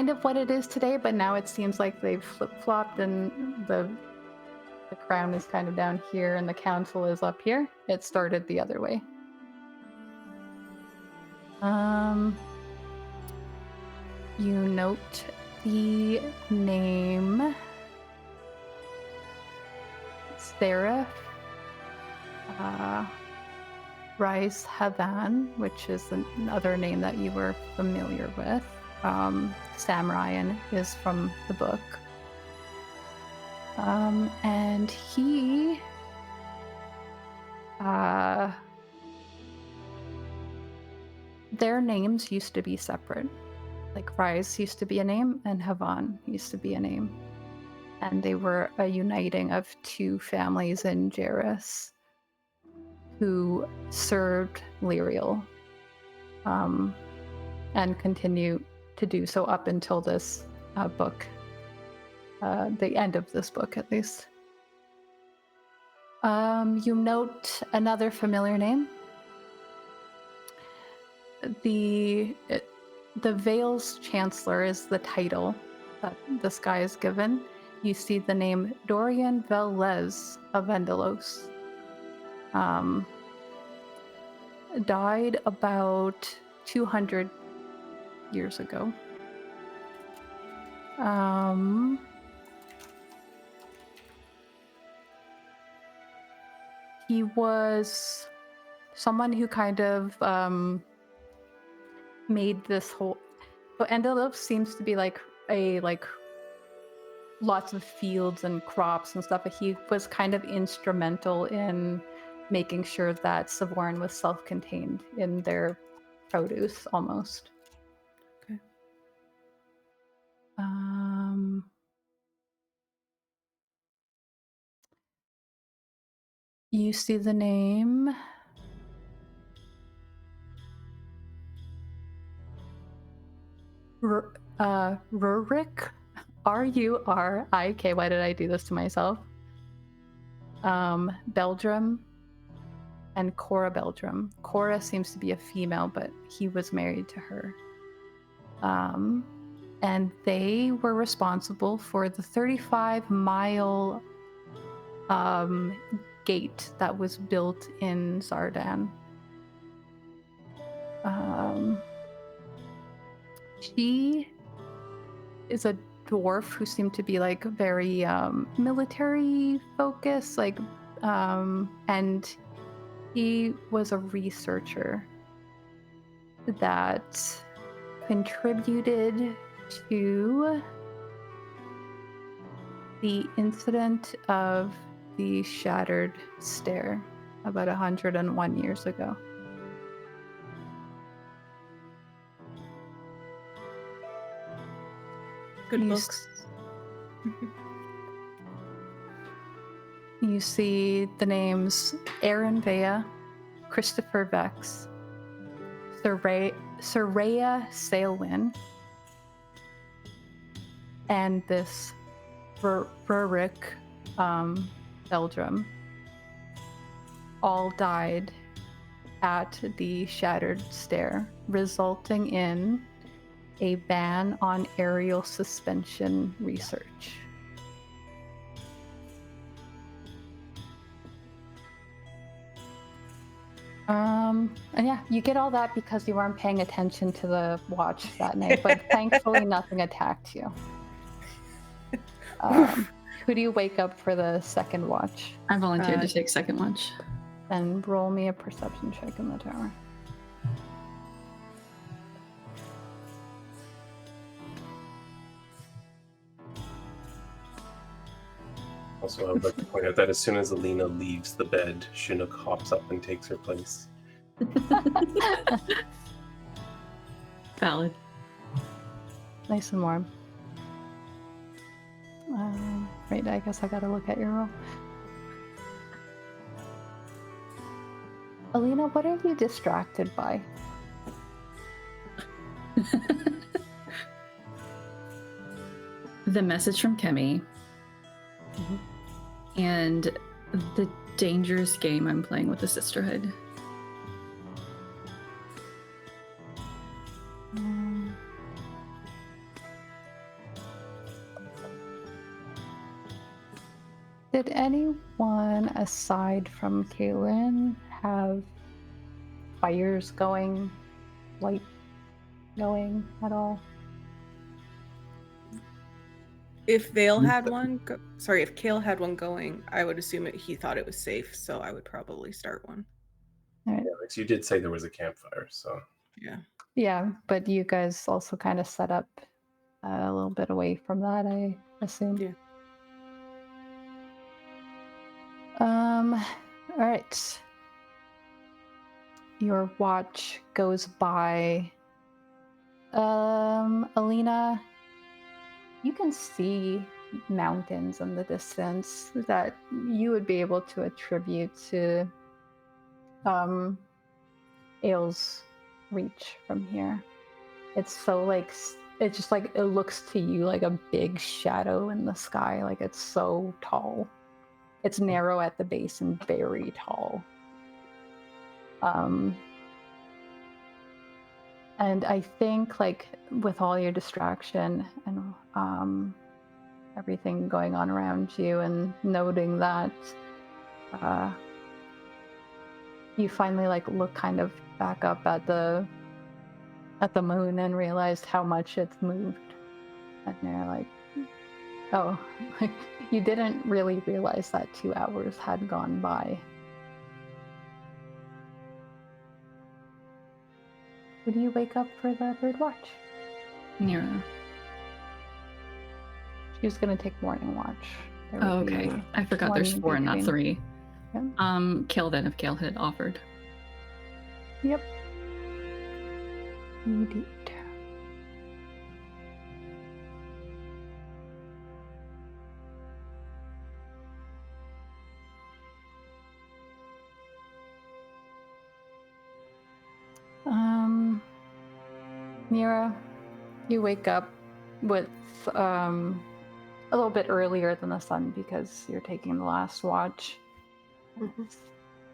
of what it is today, but now it seems like they've flip-flopped and the crown is kind of down here and the council is up here. It started the other way. You note the name Seraph Rise Havan, which is another name that you were familiar with. Sam Ryan is from the book. And he their names used to be separate. Like Rise used to be a name and Havan used to be a name. And they were a uniting of two families in Jairus who served Lyriel and continue to do so up until this book, the end of this book at least. You note another familiar name. The Vale's Chancellor is the title that this guy is given. You see the name Dorian Velez of Vendalos. Died about 200 years ago. He was someone who kind of made this whole. But Vendalos seems to be like lots of fields and crops and stuff. But he was kind of instrumental in making sure that Savorin was self-contained in their produce almost. Okay. You see the name Rurik, R-U-R-I-K. Why did I do this to myself? Beldrum and Cora Beldrum. Cora seems to be a female, but he was married to her. And they were responsible for the 35-mile gate that was built in Zardan. She is a dwarf who seemed to be like very military focused, like and he was a researcher that contributed to the incident of the Shattered Stair about 101 years ago. Good books. You see the names Aaron Vea, Christopher Vixx, Soraya Sailwin, and this Rurik Eldrum all died at the Shattered Stair, resulting in a ban on aerial suspension research. And yeah, you get all that because you weren't paying attention to the watch that night, but thankfully nothing attacked you. Who do you wake up for the second watch? I volunteered to take second watch. Then roll me a perception check in the tower. Also, I would like to point out that as soon as Alina leaves the bed, Chinook hops up and takes her place. Valid. Nice and warm. Right, I guess I gotta look at your roll. Alina, what are you distracted by? The message from Kemi. And the dangerous game I'm playing with the Sisterhood. Did anyone aside from Kaelin have fires going, light going at all? If Vael had one, if Kael had one going, I would assume he thought it was safe, so I would probably start one. All right. Yeah, Alex, you did say there was a campfire, so. Yeah. Yeah, but you guys also kind of set up a little bit away from that, I assume. Yeah. All right. Your watch goes by. Alina, you can see mountains in the distance that you would be able to attribute to Ael's reach from here. It's so like it's just like it looks to you like a big shadow in the sky. Like it's so tall. It's narrow at the base and very tall. And I think like with all your distraction and everything going on around you and noting that you finally like look kind of back up at the moon and realized how much it's moved. And you're like, oh, like you didn't really realize that 2 hours had gone by. Who do you wake up for the third watch? Nyra. She was going to take morning watch. Oh, okay. I forgot there's 4 and not 3. Yeah. Kael then, if Kael had offered. Yep. Indeed. Nyra, you wake up with a little bit earlier than the sun because you're taking the last watch. It's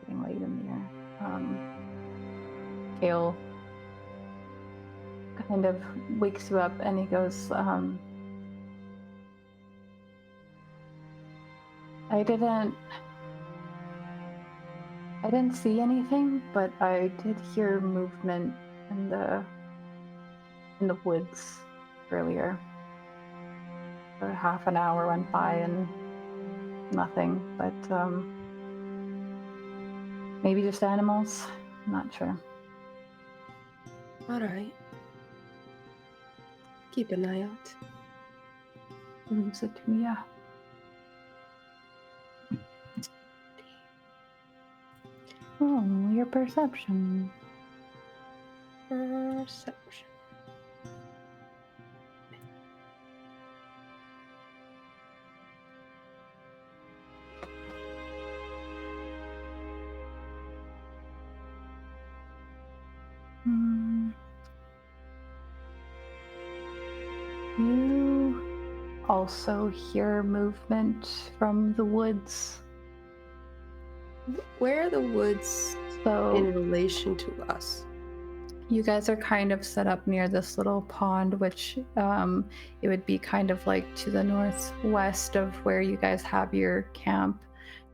getting late in the year. Kael kind of wakes you up and he goes, I didn't see anything, but I did hear movement in the woods earlier. For half an hour went by and nothing, but maybe just animals. I'm not sure. All right. Keep an eye out. Leaves it to me, yeah. Oh, your perception. Perception. You also hear movement from the woods. Where are the woods So in relation to us? you guys are kind of set up near this little pond, which it would be kind of like to the northwest of where you guys have your camp.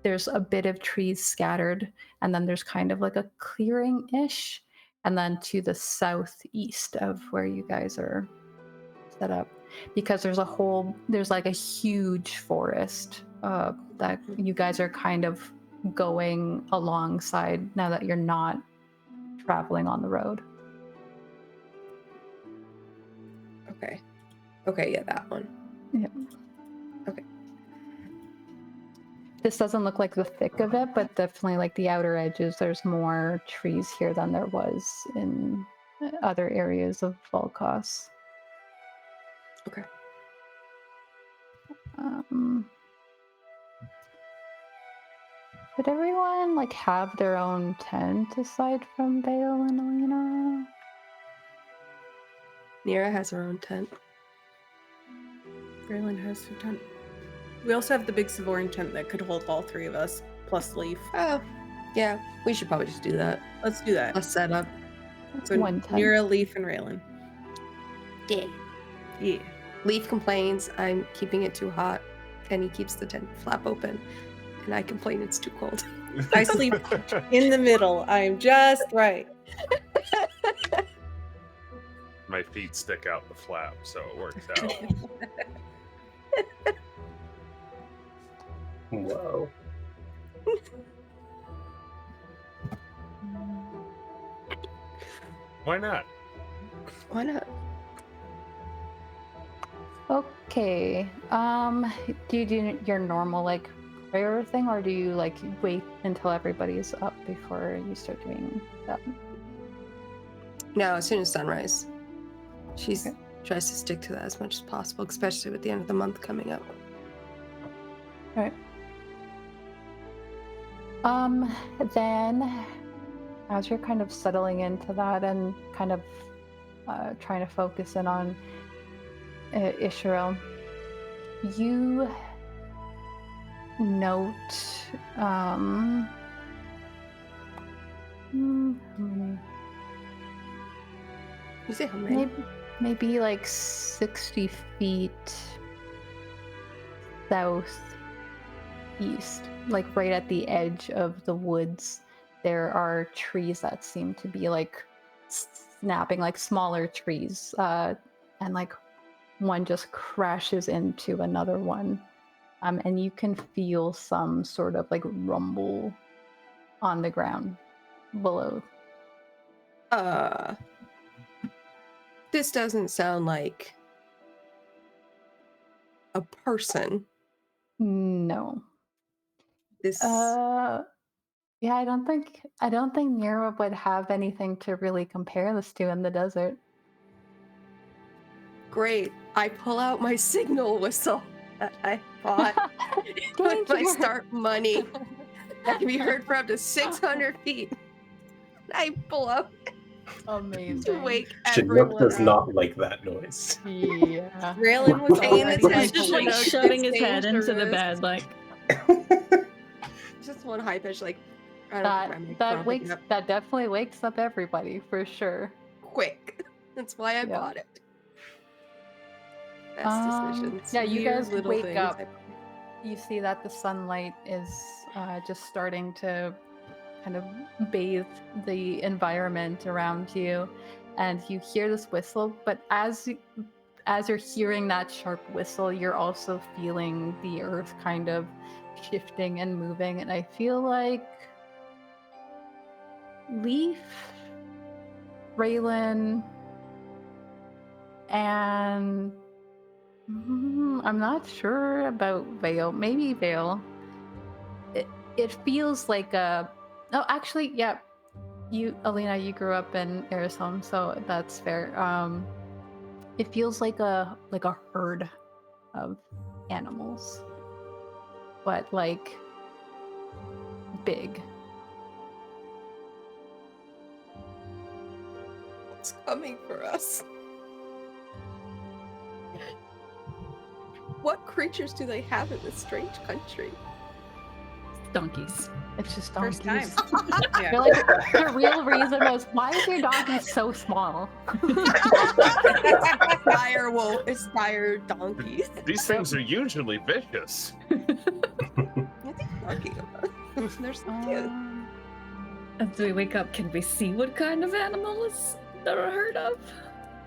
There's a bit of trees scattered, and then there's kind of like a clearing-ish, and then to the southeast of where you guys are set up, because there's like a huge forest that you guys are kind of going alongside now that you're not traveling on the road. Okay, yeah, that one. Yeah. Okay. This doesn't look like the thick of it, but definitely like the outer edges, there's more trees here than there was in other areas of Volkos. Okay. Would everyone like have their own tent aside from Vael and Alina? Nyra has her own tent. Raelynn has her tent. We also have the big Savoran tent that could hold all three of us, plus Leif. Oh, yeah. We should probably just do that. Let's do that. Let's set up. So One tent. Nyra, Leif, and Raelynn. Yeah. Yeah. Leif complains I'm keeping it too hot, and he keeps the tent flap open, and I complain it's too cold. I sleep in the middle. I'm just right. My feet stick out the flap, so it works out. Whoa. Why not? Why not? Okay. Do you do your normal like prayer thing, or do you like wait until everybody's up before you start doing that? No, as soon as sunrise. She tries to stick to that as much as possible, especially with the end of the month coming up. All right. Then as you're kind of settling into that and kind of trying to focus in on Israel, you note how many? You say how many? Maybe like 60 feet southeast, like right at the edge of the woods, there are trees that seem to be like snapping, like smaller trees, and like one just crashes into another one, and you can feel some sort of like rumble on the ground below. This doesn't sound like a person. No. This Yeah, I don't think Nyra would have anything to really compare this to in the desert. great. I pull out my signal whistle that I bought with my Danger. start money. That can be heard for up to 600 feet. I blow to Amazing. wake Chinook everyone does up. not like that noise. Yeah. Raelynn was Paying already attention. He's just like Chinook, shoving it's his head into the dangerous. bed, like. Just one high pitch, like I don't think my microphone picking up That definitely wakes up everybody for sure. quick. That's why I Yeah. bought it. Best decisions. Yeah, you Weird guys little wake things. up. You see that the sunlight is just starting to kind of bathe the environment around you, and you hear this whistle, but as you're hearing that sharp whistle, you're also feeling the earth kind of shifting and moving, and I feel like Leif, Raelynn, and I'm not sure about Vael. Maybe Vael. It feels like a. Oh, actually, yeah. You, Alina, you grew up in Arizona, so that's fair. It feels like a herd of animals, but like big. It's coming for us. What creatures do they have in this strange country? Donkeys. It's just First donkeys. time. Yeah. You're like, the real reason was, why is your donkey so small? Dire wolf, it's dire donkeys. These things are usually vicious. I think donkey. They're so cute. As we wake up, can we see what kind of animal is that are heard of?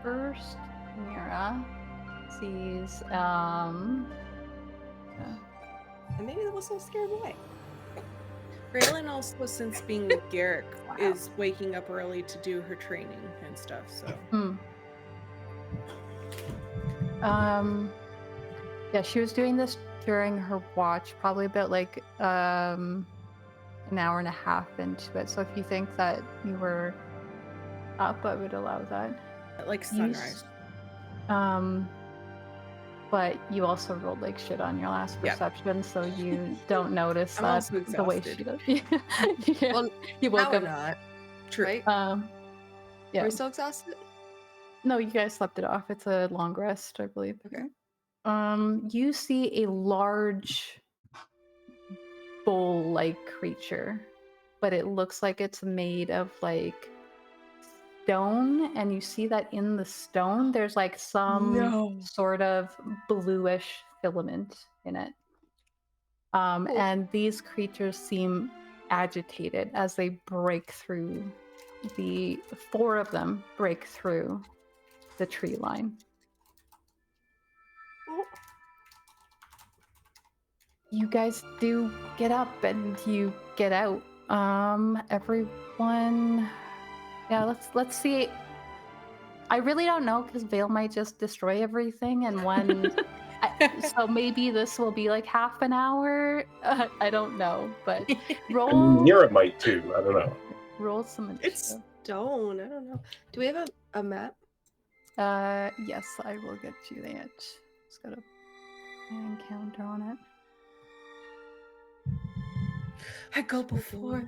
First, Nyra sees, And maybe the whistle scared away. Raelynn also, since being with Garrick, is waking up early to do her training and stuff. So. Yeah, she was doing this during her watch, probably about like an hour and a half into it. So if you think that you were up, I would allow that. Like sunrise. But you also rolled like shit on your last perception, so you don't notice I'm that also the way she exhausted. does. Yeah. Well, You woke now up. we're not. True. Right? Yeah. Are we still exhausted? No, you guys slept it off. It's a long rest, I believe. Okay. You see a large bull-like creature, but it looks like it's made of like stone, and you see that in the stone there's like some sort of bluish filament in it. And these creatures seem agitated as they break through the four of them break through the tree line. You guys do get up and you get out. Everyone, yeah, let's see. I really don't know, because Vale might just destroy everything in one. So maybe this will be like half an hour. I don't know, but roll. Nyra might too. I don't know. Roll some initiative. It's stone. I don't know. Do we have a map? Yes, I will get you that. Just got a encounter on it. I go before.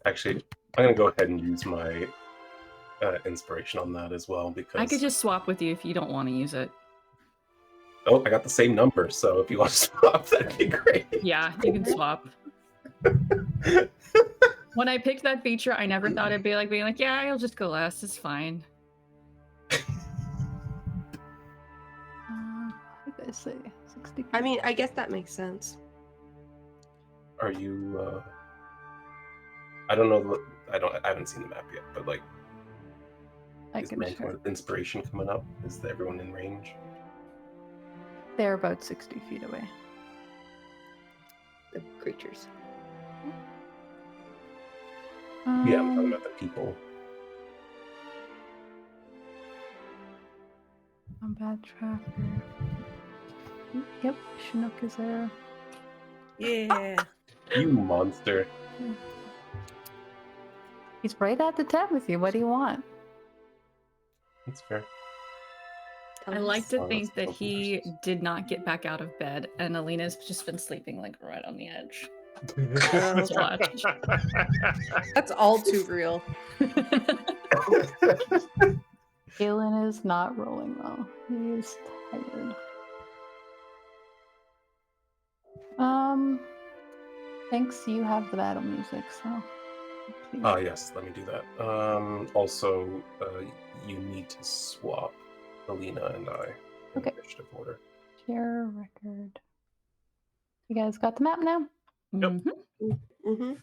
Actually, I'm gonna go ahead and use my inspiration on that as well, because I could just swap with you if you don't want to use it. oh, I got the same number, so if you want to swap, that'd be great. Yeah, you can swap. When I picked that feature, I never thought it'd be like being like, yeah, I'll just go last. It's fine. What did I say? 60. I mean, I guess that makes sense. Are you? I don't know. I haven't seen the map yet, but like, I is can mental share. inspiration coming up? Is everyone in range? They're about 60 feet away. The creatures. Yeah, I'm talking about the people. Combat tracker. Yep, Chinook is there. Yeah. You monster. He's right at the tent with you. What do you want? That's fair. I like to Oh, think that's that he delicious. did not get back out of bed, and Alina's just been sleeping like right on the edge. Watch. That's all too real. Galen is not rolling well. He is tired. Thanks, you have the battle music, so. let's see. Ah, yes. Let me do that. Also, you need to swap Alina and I in Okay. initiative order. Share record. You guys got the map now? Yep. Mhm. Mm-hmm.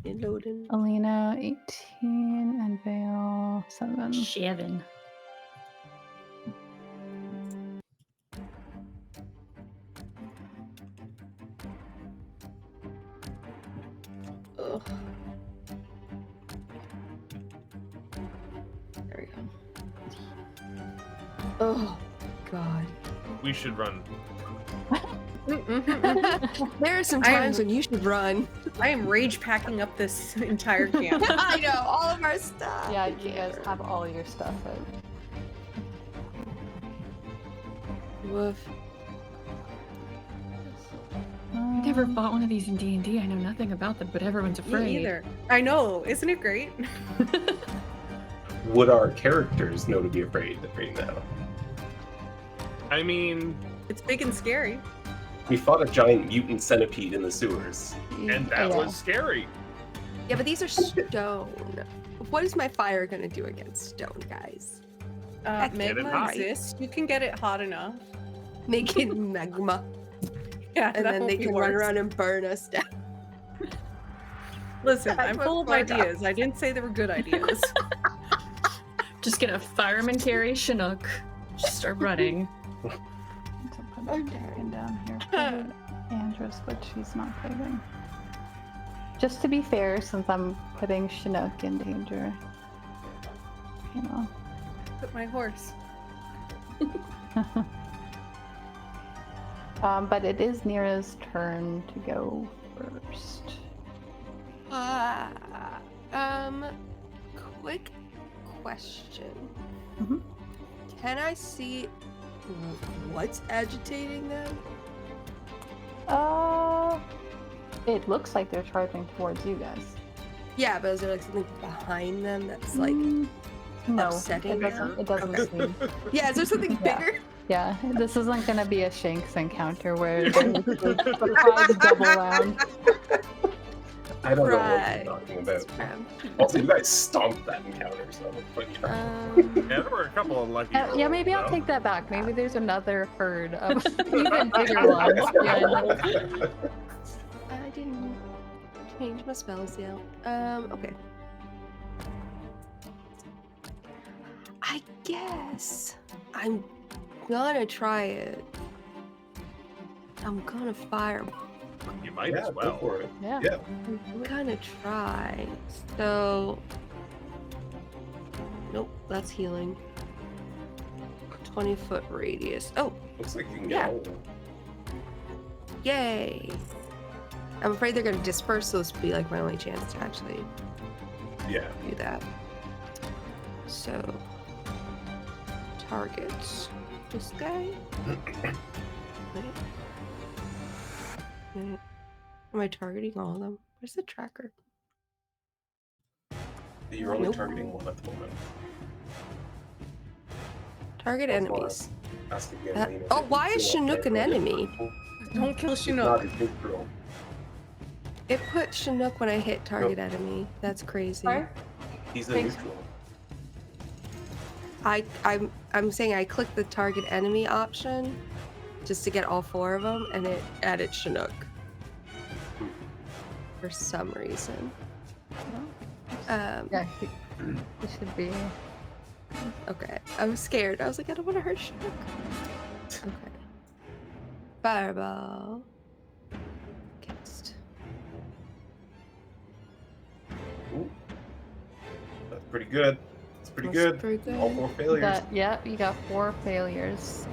You're loading. Alina 18 and Vale 7. 7. Ugh. There we go. Oh, God. We should run. There are some I am- times when you should run. I am rage packing up this entire camp. I know, all of our stuff. Yeah, you guys have all your stuff out. Woof. I never fought one of these in D&D. I know nothing about them, but everyone's afraid. Me either. I know. Isn't it great? Would our characters know to be afraid right now? I mean, It's big and scary. We fought a giant mutant centipede in the sewers. And that was scary. Yeah, but these are stone. What is my fire gonna do against stone, guys? Magma exists. You can get it hot enough. Make it magma. Yeah, and then they can run around and burn us down. Listen, I'm full of ideas. I didn't say they were good ideas. Just get a fireman carry Chinook. Just start running. I'm down here for Andress, but she's not fighting. Just to be fair, since I'm putting Chinook in danger, you know. Put my horse. But it is Nyra's turn to go first. Quick question. Mm-hmm. Can I see what's agitating them? It looks like they're charging towards you guys. Yeah, but is there like something behind them that's like no, upsetting? It doesn't seem. Yeah, is there something bigger? Yeah, this isn't gonna be a Shanks encounter where there's a double round. I don't know what you're talking about. Also, you guys stomped that encounter, so but you know. Yeah, there were a couple of lucky rolls, yeah, maybe I'll take that back. Maybe there's another herd of even bigger ones. Yeah, I didn't change my spells yet. Okay. I guess I'm gonna try it. I'm gonna fire. You might as well. Go for it. Yeah. I'm gonna try. So, nope, that's healing. 20-foot radius. Oh, Looks like you can get all of them. yay! I'm afraid they're gonna disperse, so this will be like my only chance to actually Yeah. do that. So, targets this guy. Wait. Am I targeting all of them? Where's the tracker? You're only Nope. targeting one at the moment. Target That's enemies. Ask again, Alina. Oh, why is Chinook an enemy? Don't kill Not Chinook. as neutral. It put Chinook when I hit target enemy. That's crazy. Sorry? He's a Thanks. neutral. I'm saying I clicked the target enemy option just to get all 4 of them, and it added Chinook for some reason. Yeah, he should be. Okay, I was scared. I was like, I don't want to hurt Chinook. Okay. Fireball. Cast. Ooh. That's pretty good. That's pretty That's good. pretty good. All 4 failures. Yeah, you got 4 failures.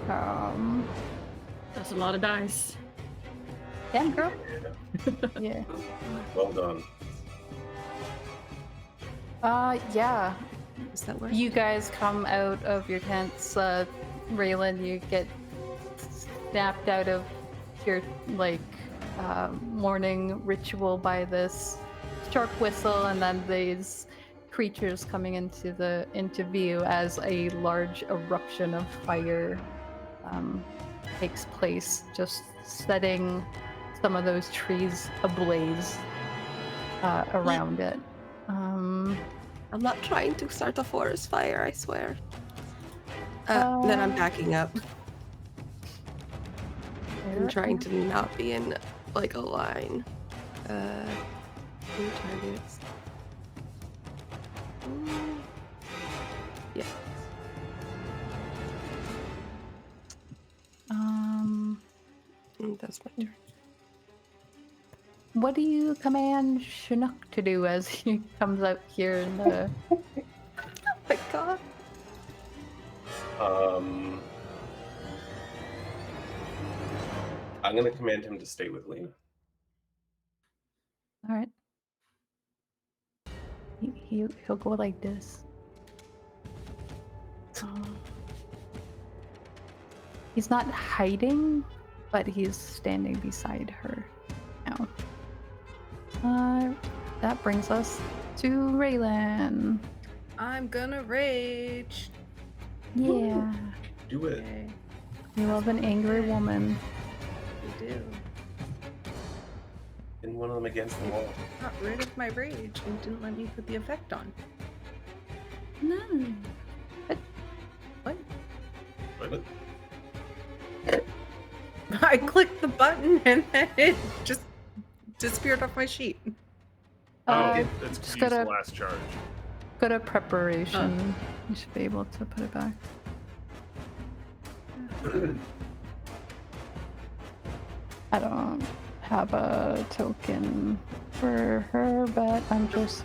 That's a lot of dice. Yeah, girl. Yeah. Yeah. Well done. Yeah. Does that work? You guys come out of your tents. Raelynn, you get snapped out of your morning ritual by this sharp whistle, and then these creatures coming into view as a large eruption of fire takes place, just setting some of those trees ablaze around it. I'm not trying to start a forest fire, I swear. Then I'm backing up. I'm trying to not be in like a line. New targets. Yeah. That's my turn. What do you command Chinook to do as he comes out here in the... Oh my god. I'm gonna command him to stay with Lena. All right. He'll go like this. He's not hiding, but he's standing beside her now. That brings us to Raelynn. I'm gonna rage. Yeah. Do it. Okay. You love an angry woman. We do. And one of them against the wall. Got rid of my rage and didn't let me put the effect on. No. What? What? I clicked the button and then it just disappeared off my sheet. It's just used the gotta- last charge. Go to preparation. You should be able to put it back. I don't have a token for her, but I'm just.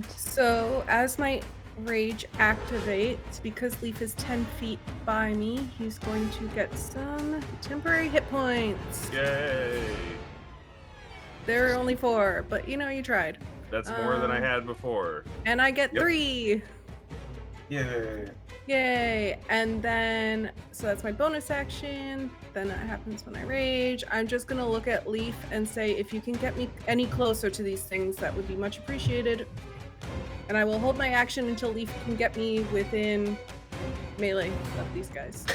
So as my rage activates, because Leif is 10 feet by me, he's going to get some temporary hit points. Yay! There are only 4, but you tried. That's more than I had before. And I get 3. Yay. Yay! And then, so that's my bonus action. Then that happens when I rage. I'm just gonna look at Leif and say, if you can get me any closer to these things, that would be much appreciated. And I will hold my action until Leif can get me within melee of these guys.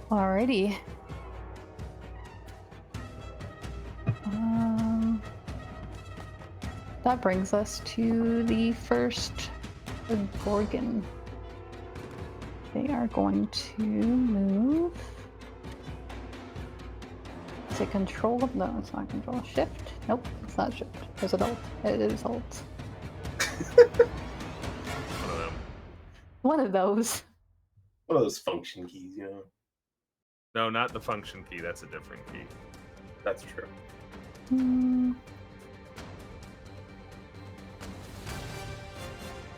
Alrighty. That brings us to the first Gorgon. They are going to move. Is it control? No, it's not control. Shift? Nope, it's not shift. Is it alt? It is alt. One of those. One of those function keys, No, not the function key. That's a different key. That's true.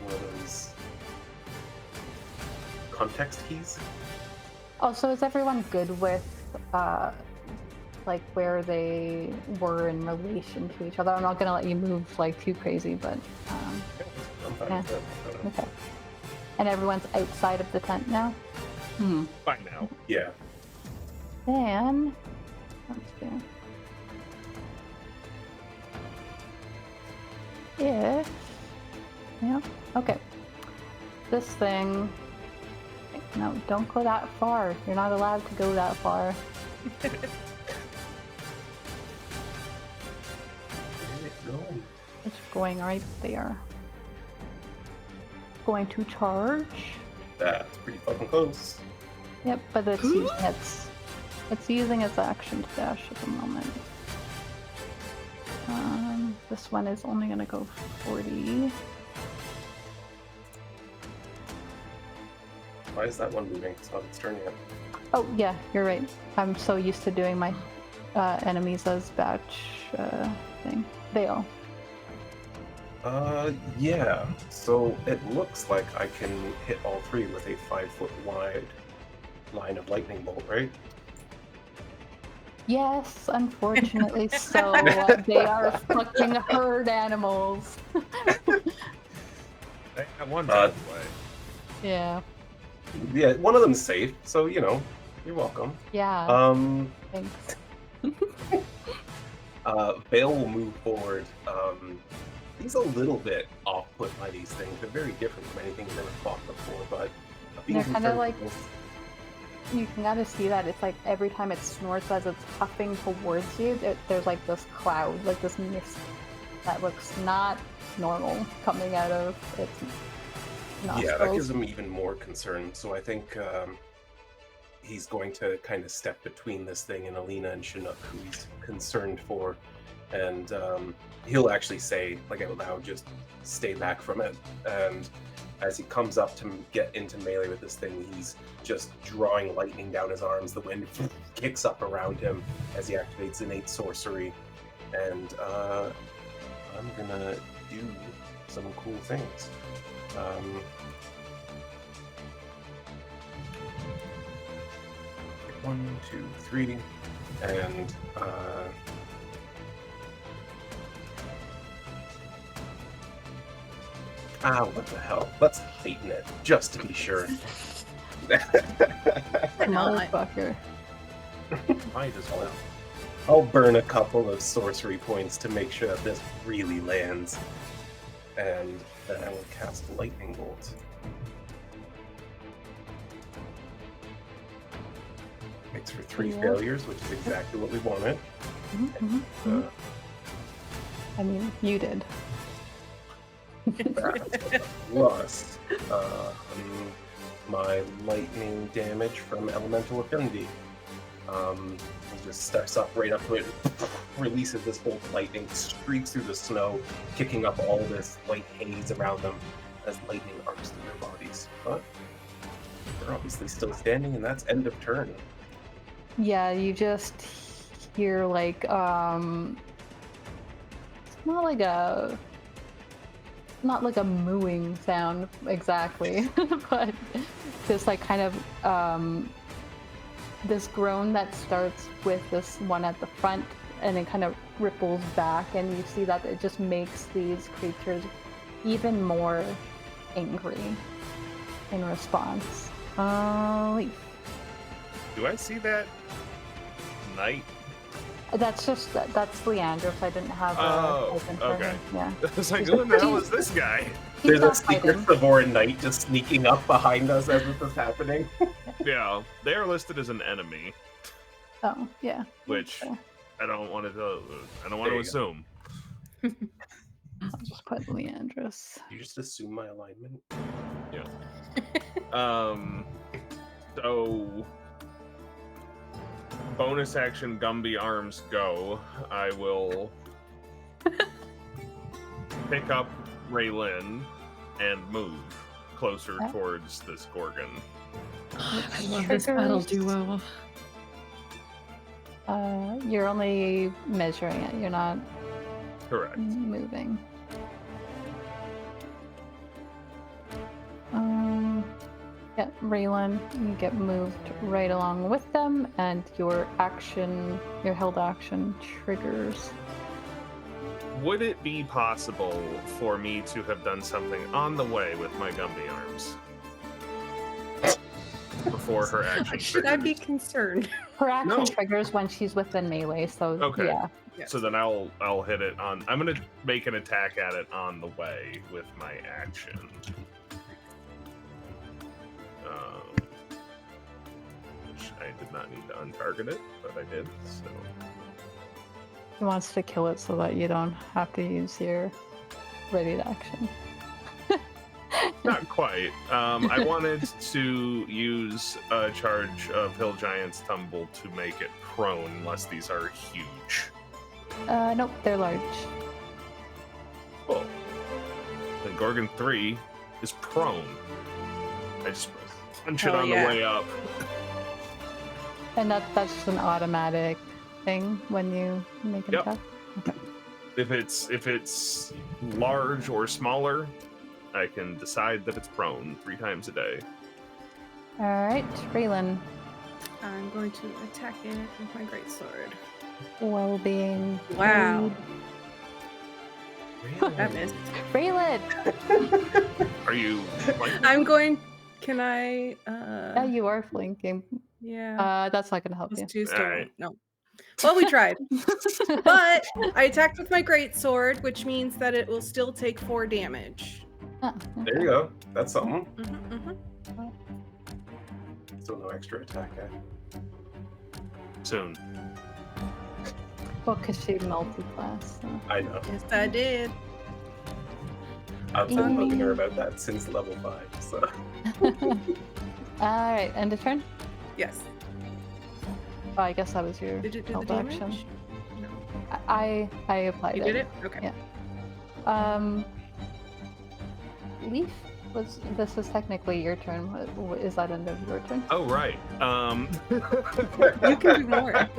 One of those context keys? Oh, so is everyone good with like where they were in relation to each other? I'm not gonna let you move like too crazy, but I'm fine yeah. with that. Okay. And everyone's outside of the tent now? By now. Yeah. Then let's do. If yeah, okay. This thing. No, don't go that far. You're not allowed to go that far. Where did it go? It's going right there. Going to charge. That's pretty fucking close. Yep, but it's using its action to dash at the moment. This one is only gonna go 40. Why is that one moving? It's not its turn yet. Oh yeah, you're right. I'm so used to doing my enemies as batch thing. Veil. Yeah. So it looks like I can hit all 3 with a 5-foot wide line of lightning bolt, right? Yes, unfortunately so. They are fucking herd animals. They have one by the way. Yeah. Yeah, one of them's safe, so you're welcome. Yeah. Thanks. Vale will move forward. He's a little bit off-put by these things. They're very different from anything he's ever fought before, but They're kind of like, you can kind of see that it's like every time it snorts as it's puffing towards you, there's like this cloud, like this mist that looks not normal coming out of its nostrils. Yeah, that gives him even more concern. So I think he's going to kind of step between this thing and Alina and Chinook, who he's concerned for. And he'll actually say, like out loud, just stay back from it. And as he comes up to get into melee with this thing, he's just drawing lightning down his arms. The wind kicks up around him as he activates innate sorcery. And I'm gonna do some cool things. 1, 2, 3, and what the hell? Let's heighten it, just to be sure. Motherfucker. Might as well. I'll burn a couple of sorcery points to make sure that this really lands. And then I will cast Lightning Bolt. Hits for 3 failures, which is exactly what we wanted. I mean, you did. Plus my lightning damage from elemental affinity. He just steps up right up to it, releases this bolt of lightning, streaks through the snow, kicking up all this white haze around them as lightning arcs through their bodies. But they're obviously still standing, and that's end of turn. Yeah, you just hear like it's not like a mooing sound exactly, but just like kind of this groan that starts with this one at the front and it kind of ripples back, and you see that it just makes these creatures even more angry in response. Leif. Do I see that knight? That's Leandros. I didn't have okay. Yeah. I was like, who the hell is this guy? There's a secret Savoran knight just sneaking up behind us as this is happening. Yeah, they are listed as an enemy. Oh, yeah. Which I don't want to assume. I'll just put Leandros. You just assume my alignment. Yeah. So bonus action Gumby arms go. I will pick up Raelynn and move closer towards this Gorgon. I love this battle duo. You're only measuring it. You're not Correct. moving. Yeah, Raelynn, you get moved right along with them, and your held action triggers. Would it be possible for me to have done something on the way with my Gumby arms? Before her action Should I be concerned? Her action triggers when she's within melee, so yeah. So then I'll hit it on. I'm gonna make an attack at it on the way with my action. Which I did not need to untarget it, but I did. So He wants to kill it so that you don't have to use your ready to action. not quite. I wanted to use a charge of Hill Giant's Tumble to make it prone, unless these are huge. Nope, they're large. Cool. The Gorgon 3 is prone. I just punch it on the way up. And that's just an automatic thing when you make an attack? Okay. If it's large or smaller, I can decide that it's prone 3 times a day. Alright, Raelynn. I'm going to attack it with my greatsword. Well-being. Wow. Really? That missed. Raelynn! Are you flanking? I'm going. Can I? Yeah, you are flanking. Yeah. That's not gonna help you. 2 still. Alright. No. Well, we tried. But I attacked with my greatsword, which means that it will still take 4 damage. Oh, There you go. That's something. Mm-hmm. Still no extra attack, eh? Soon. Well, because she multi-class. So. I know. Yes, I did. I've been bugging her about that since level 5, so. Alright, end of turn? Yes. Oh, I guess that was your Did it do the held damage? action. No. I applied You it. did it? Okay. Yeah. Leif, this is technically your turn. Is that end of your turn? Oh, right. You can do more.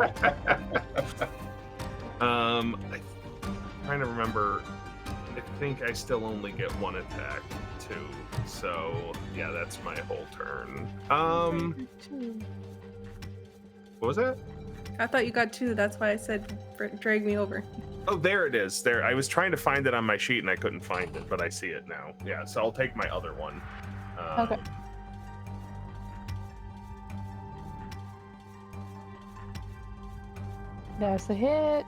I'm trying to remember. I think I still only get 1 attack, too. So, yeah, that's my whole turn. What was that? I thought you got 2. That's why I said drag me over. Oh, there it is. There. I was trying to find it on my sheet and I couldn't find it, but I see it now. Yeah, so I'll take my other one. Okay. There's the hit.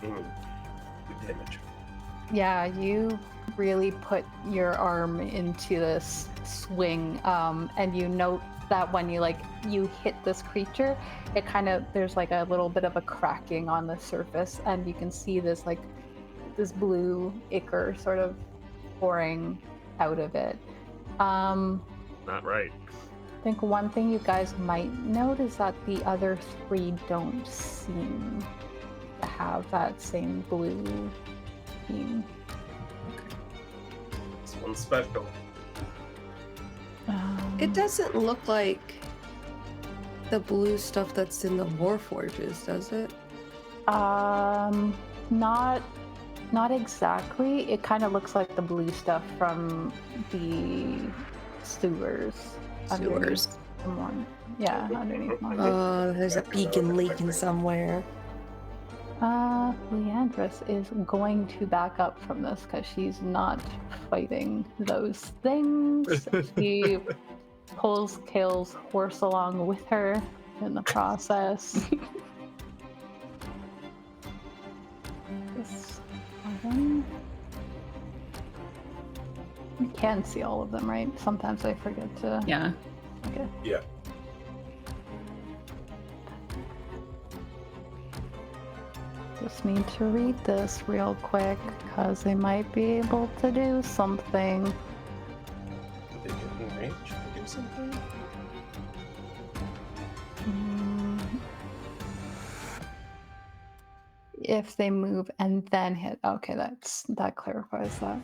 Good damage. Yeah, you really put your arm into this swing, and you note that when you hit this creature, it kind of, there's like a little bit of a cracking on the surface, and you can see this blue ichor sort of pouring out of it. Not right. I think one thing you guys might note is that the other three don't seem to have that same blue theme. This one's special. It doesn't look like the blue stuff that's in the Warforges, does it? Not exactly. It kind of looks like the blue stuff from the sewers. Sewers. Yeah, underneath one. Oh, there's a beacon leaking somewhere. Leandris is going to back up from this because she's not fighting those things. She pulls Kael's horse along with her in the process. This one. You can see all of them, right? Sometimes I forget to. Yeah. Okay. Yeah. Just need to read this real quick because they might be able to do something. Did they get in range to do something? If they move and then hit. Okay, that clarifies that.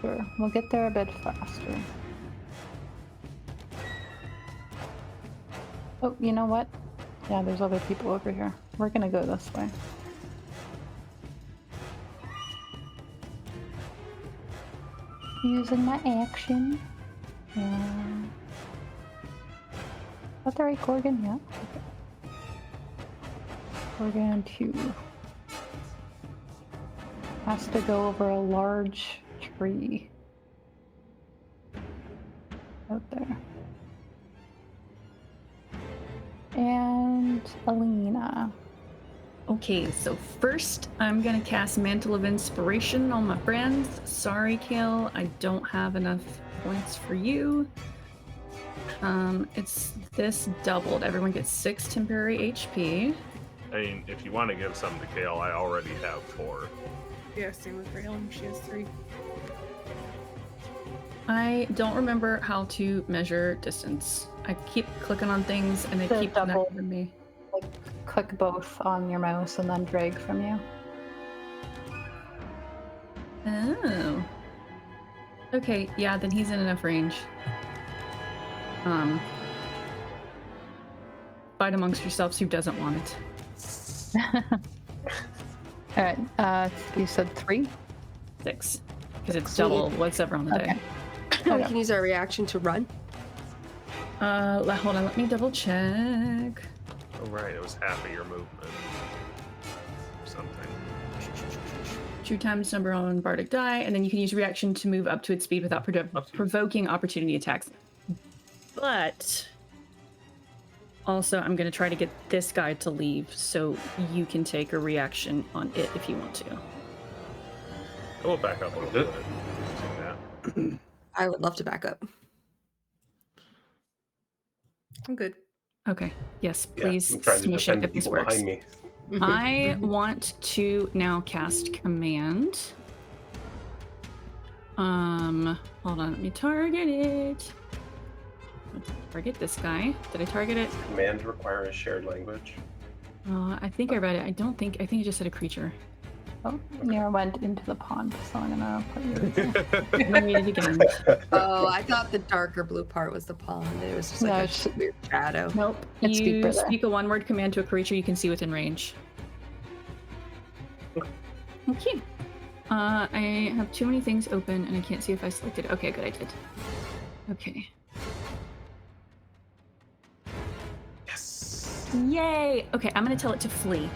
Sure, we'll get there a bit faster. Oh, you know what? Yeah, there's other people over here. We're gonna go this way. Using my action. Yeah. Is that the right Gorgon? Yeah. Okay. Gorgon 2. Has to go over a large tree. Out there. And Alina. Okay, so first I'm gonna cast Mantle of Inspiration on my friends. Sorry, Kael, I don't have enough points for you. It's this doubled. Everyone gets 6 temporary HP. I mean, if you want to give some to Kael, I already have 4. Yeah, same with Raelynn. She has 3. I don't remember how to measure distance. I keep clicking on things and they The keep double. connecting me. Click both on your mouse and then drag from you. Oh. Okay, yeah, then he's in enough range. Fight amongst yourselves who doesn't want it. Alright, you said 3? 6. Because it's double what's ever on the day. We can use our reaction to run. Hold on, let me double check. Oh, right, it was half of your movement. Or something. 2 times number on Bardic die, and then you can use reaction to move up to its speed without provoking opportunity attacks. But also, I'm going to try to get this guy to leave so you can take a reaction on it if you want to. I will back up a little bit. Using that. I would love to back up. I'm good. Okay. Yes, Yeah, please I'm trying to smush it defend the if this people works. behind me. I want to now cast command. Hold on, let me target it. Target this guy. Did I target it? Command require a shared language. I think I read it. I think it just said a creature. Oh, Nyra went into the pond, so I'm gonna put you. Let me read it again. Oh, I thought the darker blue part was the pond. It was just like a weird shadow. Nope. It's You deeper there. speak a one-word command to a creature you can see within range. Okay. I have too many things open and I can't see if I selected. Okay, good, I did. Okay. Yes. Yay! Okay, I'm gonna tell it to flee.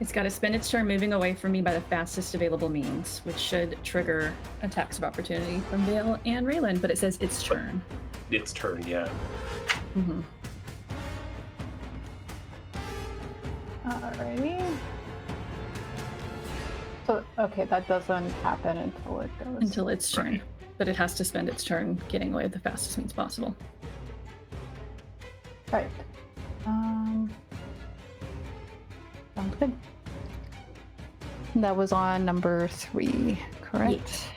It's got to spend its turn moving away from me by the fastest available means, which should trigger attacks of opportunity from Vale and Raelynn, but it says its turn. Its turn, yeah. Mm-hmm. Alrighty. So, okay, that doesn't happen until it goes. Until its turn. But it has to spend its turn getting away the fastest means possible. Right. Sounds good. That was on number 3, correct? Yes.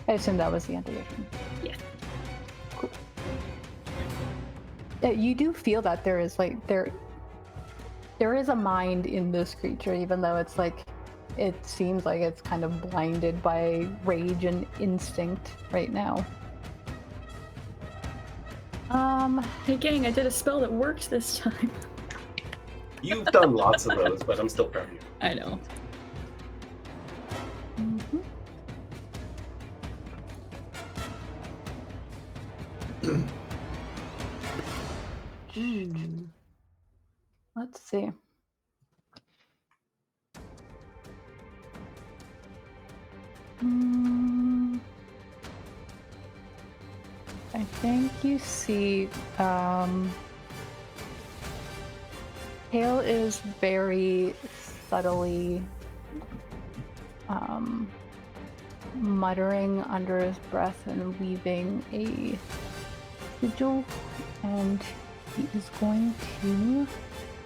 I assume that was the end of it. Yeah. Cool. You do feel that there is like there is a mind in this creature, even though it's like it seems like it's kind of blinded by rage and instinct right now. Hey gang, I did a spell that worked this time. You've done lots of those, but I'm still proud of you. I know. Let's see. I think you see Kael is very subtly muttering under his breath and weaving a sigil, and he is going to...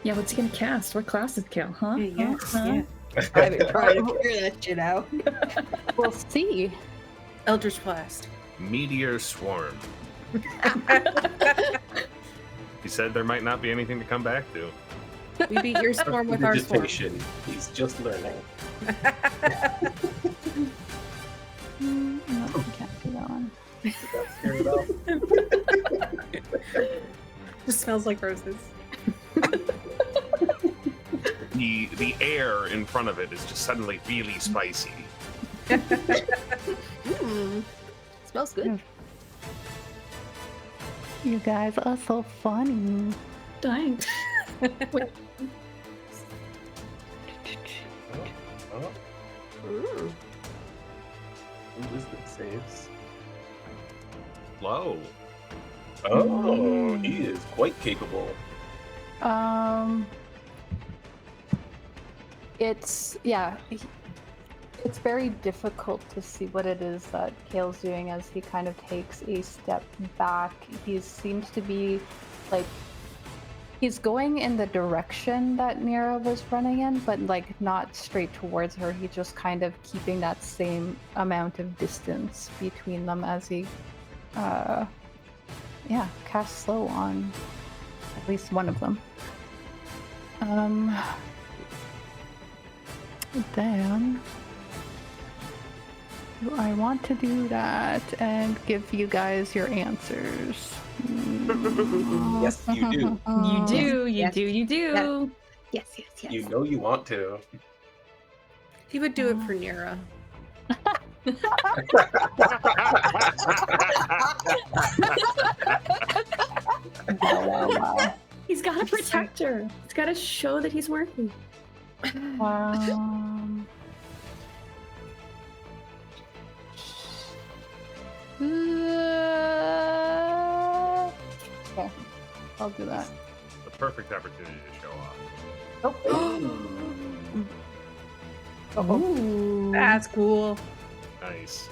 Yeah, what's he gonna cast? What class is Kael, huh? Yes, Huh? yeah. I've been trying to figure that shit out. We'll see. Eldritch Blast. Meteor Swarm. He said there might not be anything to come back to. We beat your storm with our storm. Vegetation. He's just learning. No, we can't do that one. That's scary enough. Just smells like roses. The air in front of it is just suddenly really spicy. Smells good. You guys are so funny. Thanks. Wisdom saves. Low. Oh, he is quite capable. It's it's very difficult to see what it is that Kael's doing as he kind of takes a step back. He seems to be like he's going in the direction that Nyra was running in, but like not straight towards her. He's just kind of keeping that same amount of distance between them as he casts slow on at least one of them. Then do I want to do that and give you guys your answers? Yes, you do. You do, you Yes. do, you do. Yes, yes, yes. You know you want to. He would do it for Nyra. Wow. He's got to protect her. He's got to show that he's worthy. Okay, I'll do that. The perfect opportunity to show off. That's cool. Nice.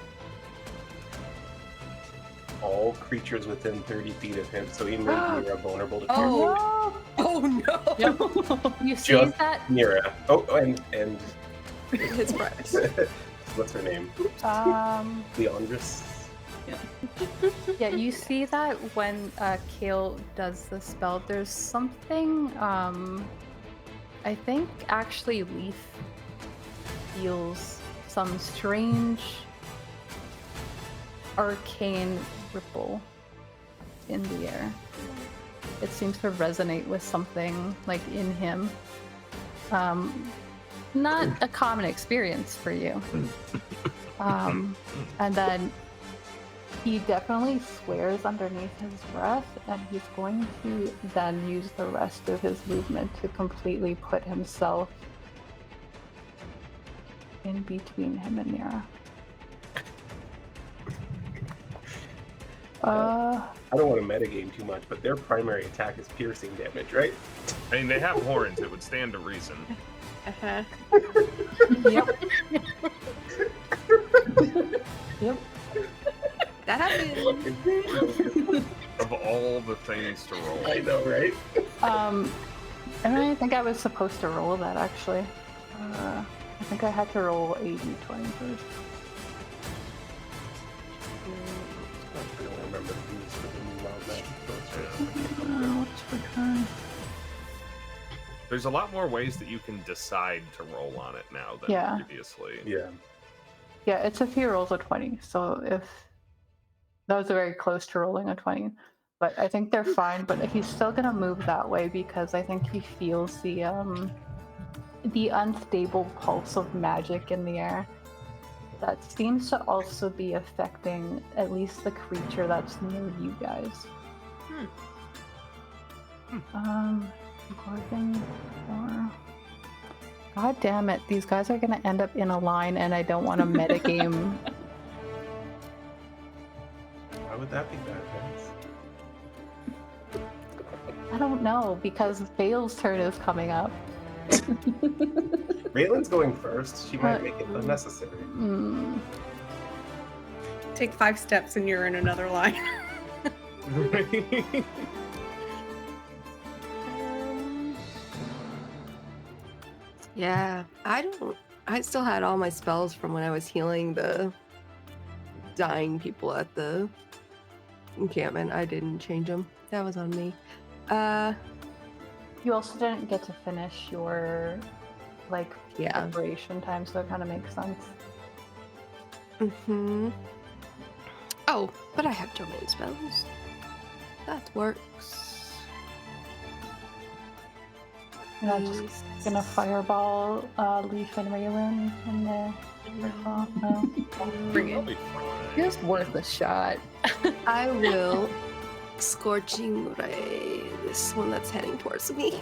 All creatures within 30 feet of him, so he made Nyra vulnerable to fear. Oh. Oh no! You see Just that? Nyra. Oh, and His prize. what's her name? Leandris. Yeah, you see that when Kael does the spell, there's something, I think actually Leif feels some strange arcane ripple in the air. It seems to resonate with something like in him. Not a common experience for you. And then He definitely swears underneath his breath, and he's going to then use the rest of his movement to completely put himself in between him and Nyra. I don't want to metagame too much, but their primary attack is piercing damage, right? I mean, they have horns. It would stand to reason. Uh-huh. Yep. Yep. That happened. Of all the things to roll. I know, right? I don't think I was supposed to roll that actually. I think I had to roll a d20 first. I don't remember the rules for the new MAB magic. What's for turn? There's a lot more ways that you can decide to roll on it now than previously. Yeah. Yeah, it's if he rolls a 20. So if that was very close to rolling a 20, but I think they're fine. But he's still gonna move that way because I think he feels the unstable pulse of magic in the air. That seems to also be affecting at least the creature that's near you guys. Gorgon or... God damn it, these guys are gonna end up in a line and I don't want to metagame. Why would that be bad, guys? I don't know, because Vale's turn is coming up. Raelynn's going first. She might make it unnecessary. Take 5 steps and you're in another line. Yeah, I still had all my spells from when I was healing the dying people at the encampment. I didn't change them. That was on me. You also didn't get to finish your, like, preparation time, so it kind of makes sense. Oh, but I have domain spells. That works. Yeah, just gonna fireball Leif and Raelynn in the no. Bring it. It's worth a shot. I will Scorching Ray, this one that's heading towards me.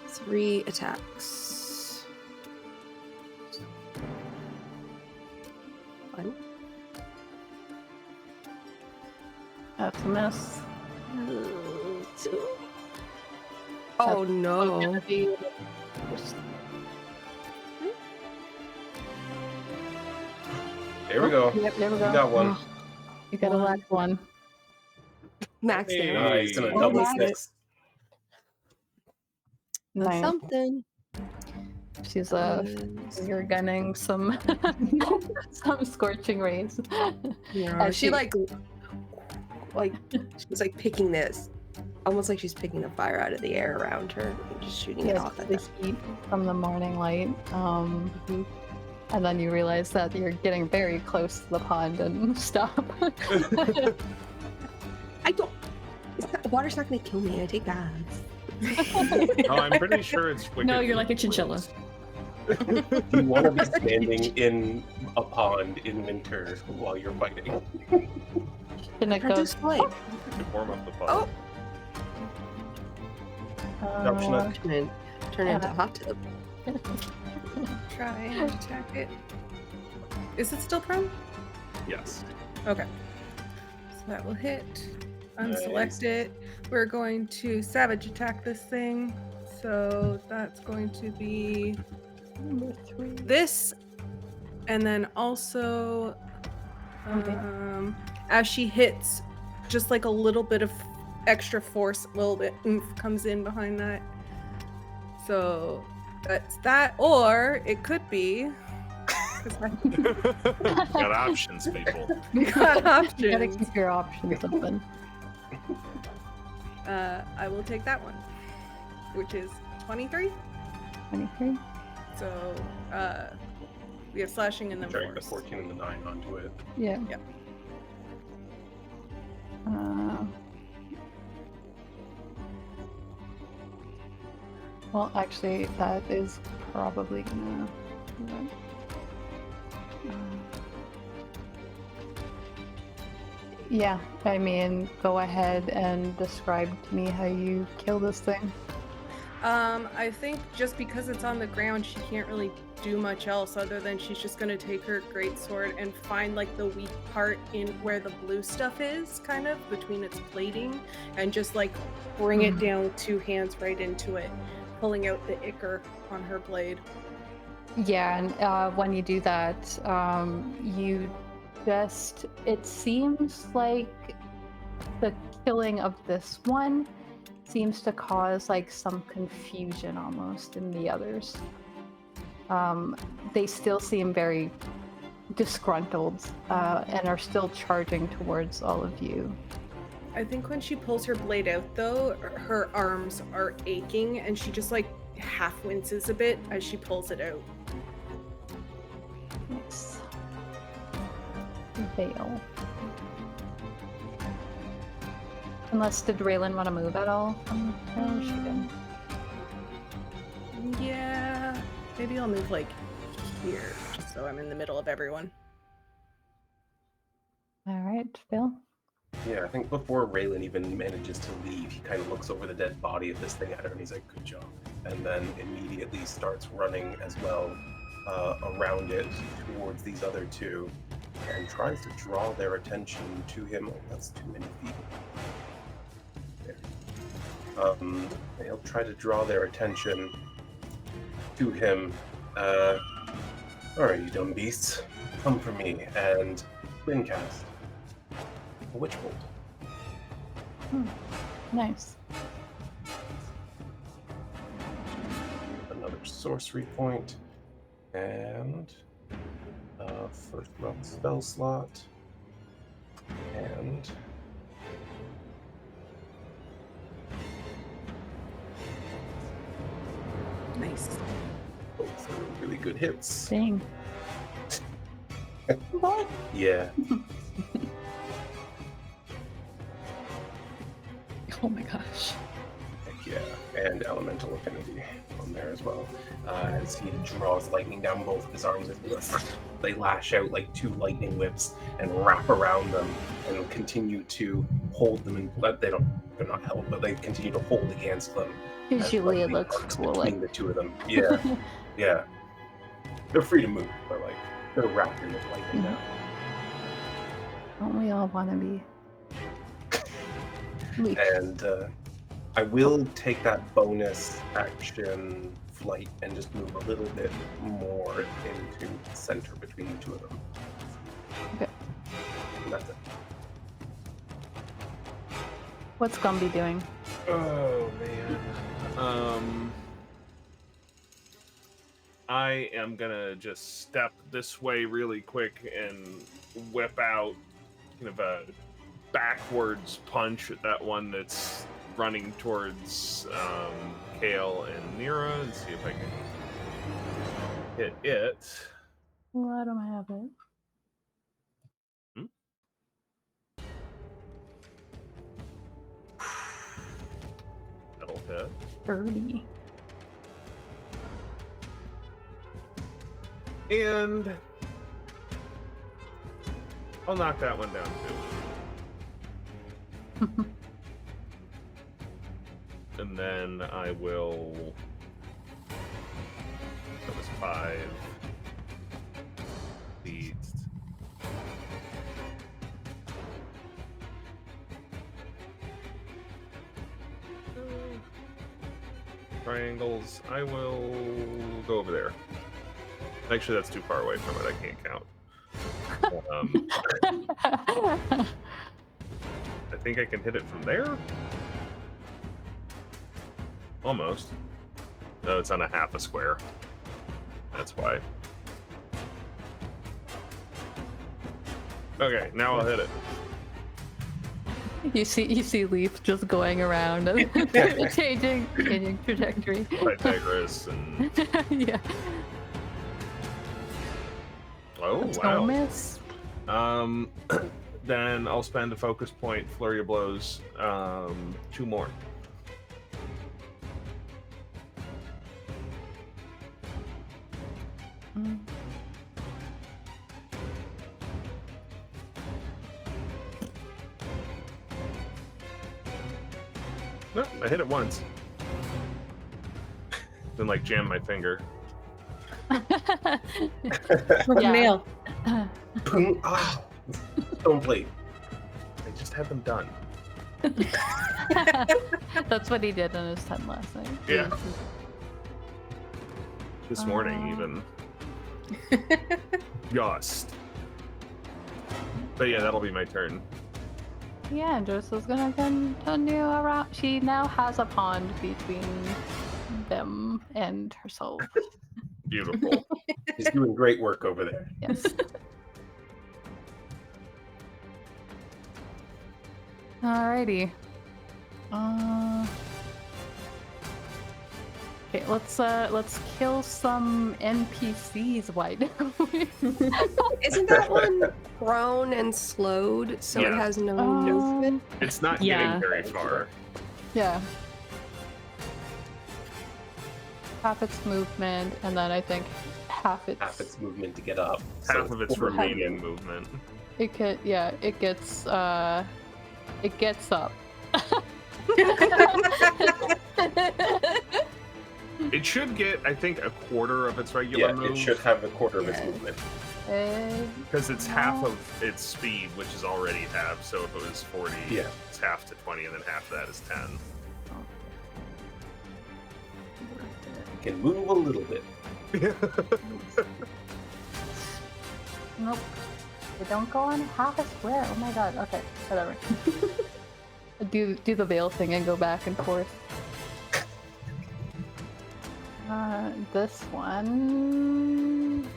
3 attacks. 1. That's a miss. 2. Oh no. There we go. Yep, there we go. You got one. You got a last one. Max Hey. damage. Nice. And a double 6. Nice. Something. She's you're gunning some some scorching rays. Yeah, she like she's like picking this, almost like she's picking the fire out of the air around her and just shooting it off at the them. heat from the morning light. And then you realize that you're getting very close to the pond and stop. I don't. The water's not gonna kill me. I take baths. Oh, I'm pretty sure it's wicked. No, you're like a chinchilla. You want to be standing in a pond in winter while you're fighting. Can it go? Produce light. Warm up the pond. Turn into a hot tub. Try and attack it. Is it still prone? Yes. Okay. So that will hit. Unselect it. We're going to savage attack this thing. So that's going to be Number 3. this. And then also, as she hits, just like a little bit of extra force, a little bit oomph comes in behind that. So that's that. Or it could be. Got options, people. Got options. You gotta keep your options open. I will take that one, which is 23. 23. So we have slashing and then Drag the force. 14 and the 9 onto it. Yeah. Yep. Well, actually, that is probably gonna Yeah, I mean, go ahead and describe to me how you kill this thing. I think just because it's on the ground, she can't really do much else other than she's just gonna take her greatsword and find like the weak part in where the blue stuff is, kind of between its plating, and just like bring it down with 2 hands right into it, pulling out the ichor on her blade. Yeah, and when you do that, you just, it seems like the killing of this one seems to cause like some confusion almost in the others. They still seem very disgruntled and are still charging towards all of you. I think when she pulls her blade out though, her arms are aching and she just like half winces a bit as she pulls it out. Nice. Veil. Unless, did Raelynn want to move at all? No, she didn't. Yeah, maybe I'll move like here, just so I'm in the middle of everyone. All right, Phil. Yeah, I think before Raelynn even manages to leave, he kind of looks over the dead body of this thing at her and he's like, good job. And then immediately starts running as well around it towards these other two and tries to draw their attention to him. Oh, that's too many feet. There. He'll try to draw their attention to him. Alright, you dumb beasts. Come for me and twin cast. A witch bolt. Nice. Another sorcery point. And first level spell slot. And Nice. both are really good hits. Dang. What? Yeah. Oh my gosh. Heck yeah. And elemental affinity on there as well. As he draws lightning down both of his arms, they lash out like 2 lightning whips and wrap around them and continue to hold them in. They're not held, but they continue to hold against them. Visually, it looks cool. Between Like, the 2 of them. Yeah. Yeah. They're free to move, but like they're wrapped in this lightning now. don't we all want to be? Leaf. And I will take that bonus action flight and just move a little bit more into the center between the 2 of them. Okay. And that's it. What's Gumby doing? Oh man. I am gonna just step this way really quick and whip out kind of a backwards punch at that one that's running towards Kael and Nyra and see if I can hit it. Why don't I have it? That'll hit. 30. And I'll knock that one down too. And then I will. That was 5. Beats. Triangles. I will go over there. Actually, that's too far away from it. I can't count. I think I can hit it from there. Almost. No, it's on a half a square. That's why. Okay, now I'll hit it. You see Leif just going around and changing trajectory. Pythagoras and Yeah. oh That's wow. no miss. Then I'll spend a focus point, flurry of blows, 2 more. Mm. No, I hit it once. Then like jam my finger. Nail. Boom. Ah. Stone plate. I just had them done. That's what he did on his 10 last night. Yeah. This morning even. Yost. But yeah, that'll be my turn. Yeah, Joseph's gonna continue around. She now has a pond between them and herself. Beautiful. He's doing great work over there. Yes. Alrighty. Okay, let's kill some NPCs. Why don't we? Isn't that one grown and slowed, so it has no movement? It's not getting very far. Yeah. Half its movement, and then I think half its movement to get up. Half of its remaining movement. It could, yeah, it gets up. It should get, I think, a quarter of its regular move. It should have a quarter of its movement. Because it's half of its speed, which is already half. So if it was 40, it's half to 20, and then half of that is 10. It can move a little bit. Nope. They don't go on half a square. Oh my god. Okay, whatever. do the veil thing and go back and forth. This one.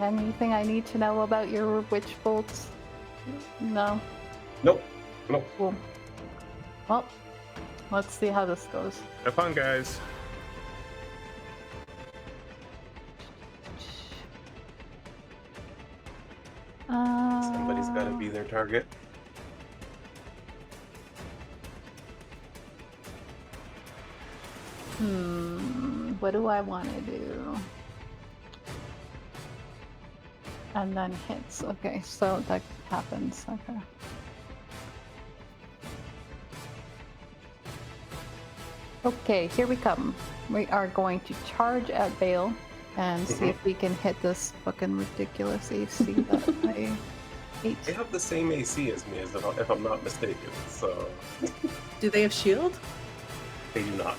Anything I need to know about your witch bolts? No. Nope. Cool. Well, let's see how this goes. Have fun, guys. Somebody's got to be their target. What do I want to do? And then hits. Okay, so that happens. Okay. Okay, here we come. We are going to charge at Vale and see if we can hit this fucking ridiculous AC that I ate. They have the same AC as me, if I'm not mistaken. So. Do they have shield? They do not.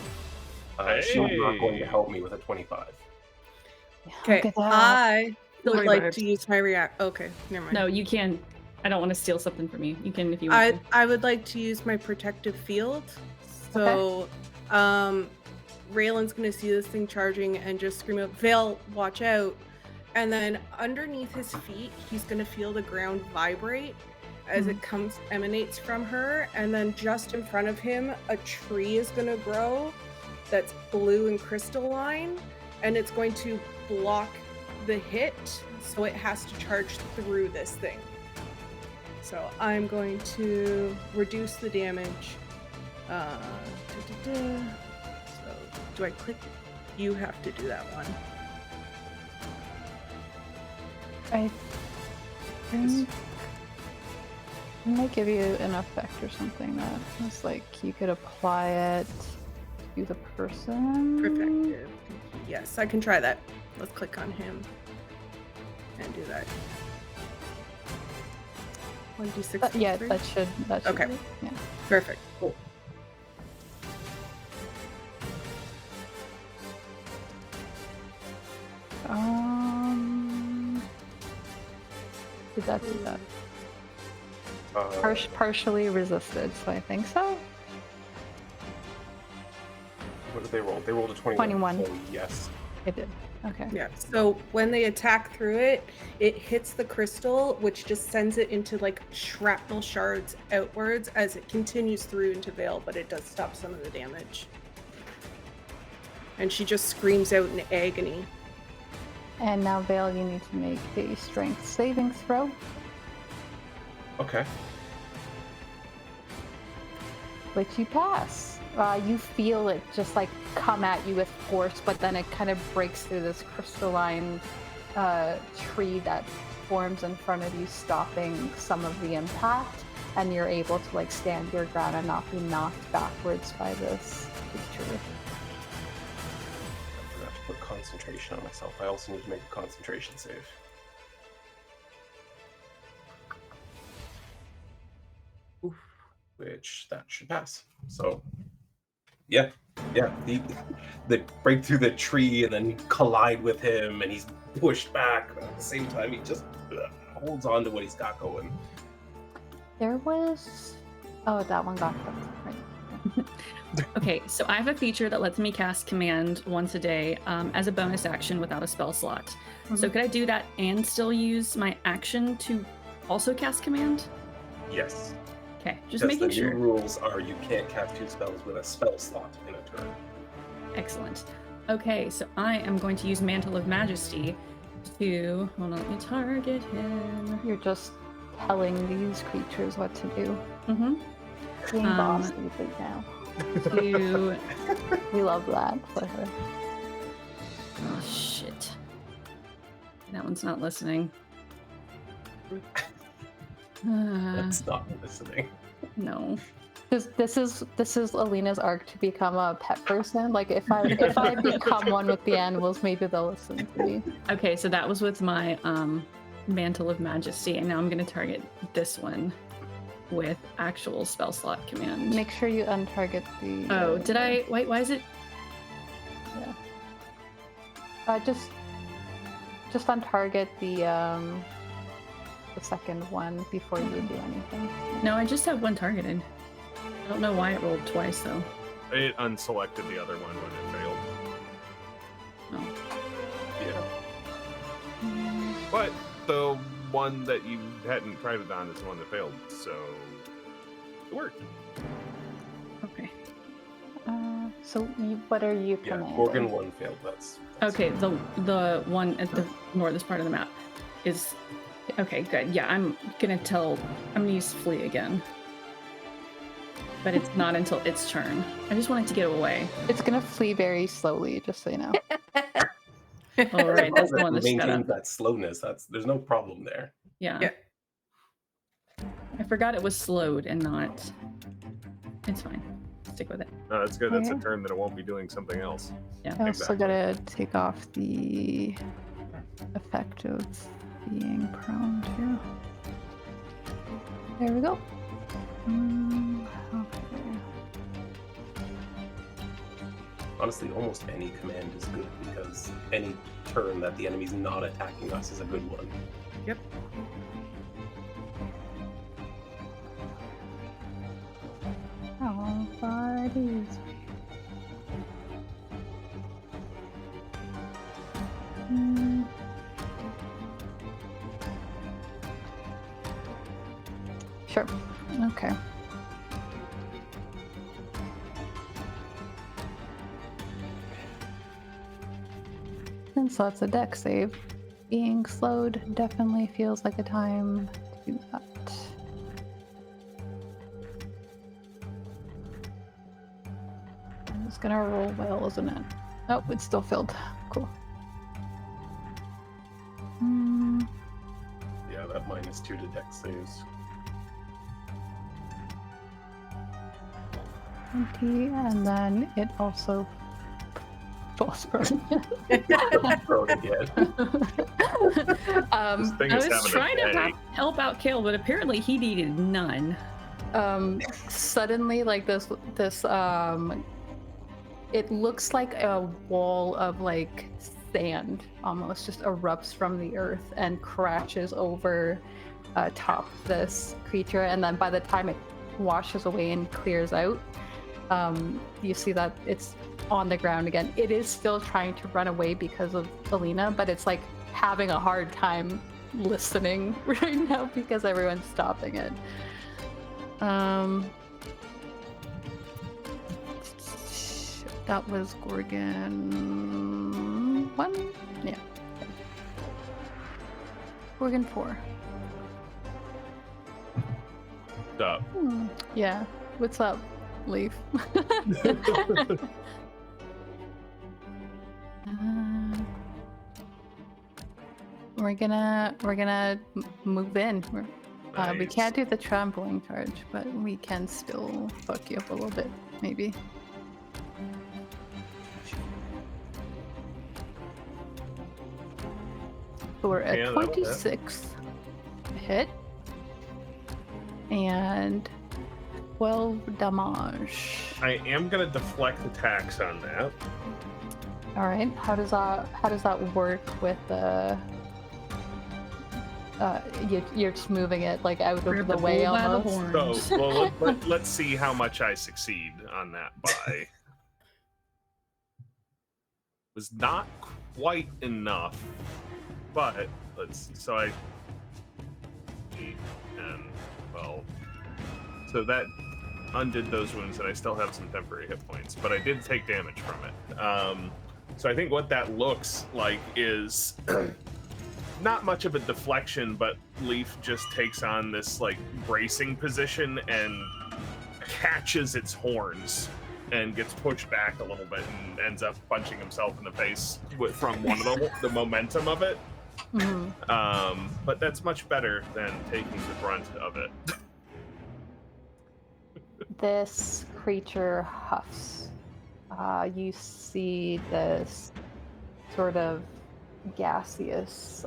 She's not going to help me with a 25. Okay, I would like to use my react. Okay, never mind. No, you can. I don't want to steal something from you. You can if you want. I would like to use my protective field. So, Raelynn's gonna see this thing charging and just scream out, "Vale, watch out!" And then underneath his feet, he's gonna feel the ground vibrate as it emanates from her. And then just in front of him, a tree is gonna grow that's blue and crystalline, and it's going to block the hit, so it has to charge through this thing. So I'm going to reduce the damage. So do I click? You have to do that one. I might give you an effect or something that was like you could apply it to the person. Perfect. Yes, I can try that. Let's click on him and do that. 1d6. Yeah, that should okay. Be, yeah. Perfect. Cool. Did that do that? Partially resisted, so I think so. What did they roll? They rolled a 21. 21. So yes. It did. Okay. Yeah. So when they attack through it, it hits the crystal, which just sends it into like shrapnel shards outwards as it continues through into Vale, but it does stop some of the damage. And she just screams out in agony. And now, Vale, you need to make a strength saving throw. Okay. Which you pass. You feel it just like come at you with force, but then it kind of breaks through this crystalline tree that forms in front of you, stopping some of the impact. and you're able to like stand your ground and not be knocked backwards by this creature. I forgot to put concentration on myself. I also need to make a concentration save. Oof, which that should pass. So, yeah. They break through the tree and then collide with him, and he's pushed back. But at the same time, he just holds on to what he's got going. There was... Oh, that one got hooked. Right. Okay, so I have a feature that lets me cast command once a day as a bonus action without a spell slot. Mm-hmm. So could I do that and still use my action to also cast command? Yes. Okay, just making sure. The new rules are you can't cast 2 spells with a spell slot in a turn. Excellent. Okay, so I am going to use Mantle of Majesty to... Hold on, let me target him. You're just telling these creatures what to do. Mm-hmm. Being bossy right now. We love that for her. Oh, shit. That one's not listening. That's not listening. No. This is Alina's arc to become a pet person. Like if I become one with the animals, maybe they'll listen to me. Okay, so that was with my Mantle of Majesty, and now I'm going to target this one with actual spell slot command. Make sure you untarget the... Oh, did I? Wait, why is it? Yeah. Just untarget the second one before you do anything. No, I just have one targeted. I don't know why it rolled twice, though. It unselected the other one when it failed. Oh. Yeah. But the one that you hadn't tried it on is the one that failed, so it worked. Okay. So what are you commanding? Yeah, Gorgon 1 failed. That's okay. The one at the northern part of the map is okay. Good. Yeah, I'm gonna use flee again, but it's not until its turn. I just want it to get away. It's gonna flee very slowly, just so you know. All right, that's the one that's maintains that slowness. There's no problem there. Yeah. I forgot it was slowed and not. It's fine. Stick with it. No, that's good. That's a turn that it won't be doing something else. Yeah. I also gotta take off the effect of being prone too. There we go. Okay. Honestly, almost any command is good because any turn that the enemy's not attacking us is a good one. Yep. How far are these? Sure. Okay. Since that's a deck save, being slowed definitely feels like a time to do that. It's gonna roll well, isn't it? Oh, it's still filled. Cool. Yeah, that -2 to deck saves. 20, and then it also falls prone. Prone again. I was trying to help out Kael, but apparently he needed none. Suddenly, like this it looks like a wall of like sand almost just erupts from the earth and crashes over top this creature, and then by the time it washes away and clears out, you see that it's on the ground again. It is still trying to run away because of Alina, but it's like having a hard time listening right now because everyone's stopping it. That was Gorgon 1? Yeah. Gorgon 4. Stop. Yeah. What's up, Leif? We're gonna move in. We can't do the trampling charge, but we can still fuck you up a little bit, maybe. So we're at 26 hit and 12 damage. I am gonna deflect attacks on that. All right. How does that work with the? You're just moving it like out of the way almost. So, well, let's see how much I succeed on that by. Was not quite enough, but so I 8 and 12. So that undid those wounds, and I still have some temporary hit points, but I did take damage from it. So I think what that looks like is not much of a deflection, but Leif just takes on this like bracing position and catches its horns and gets pushed back a little bit and ends up punching himself in the face from one of the momentum of it. Mm-hmm. But that's much better than taking the brunt of it. This creature huffs. You see this sort of gaseous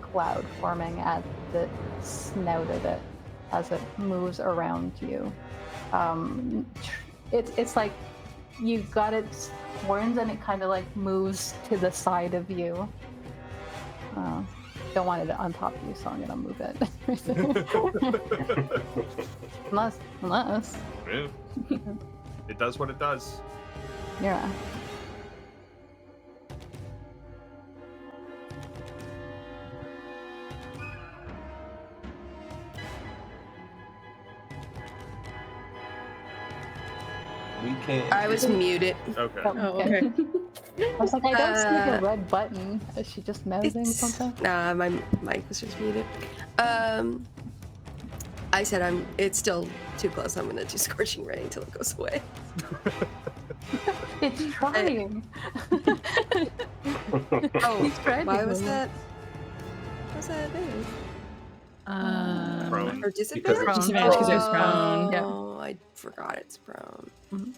cloud forming at the snout of it as it moves around you. It's like you got its horns and it kind of like moves to the side of you. Don't want it on top of you, so I'm gonna move it. unless. Yeah. It does what it does. Yeah. We can't. I was muted. Okay. Oh, okay. I was like, I don't see a red button. Is she just mouthing something? Nah, my mic was just muted. I said it's still too close. I'm gonna do Scorching Ray until it goes away. It's trying. Why was that? What was that move? Prone. Or disadvantage? Disadvantage because it's prone. Yeah. Oh, I forgot it's prone. Mm-hmm.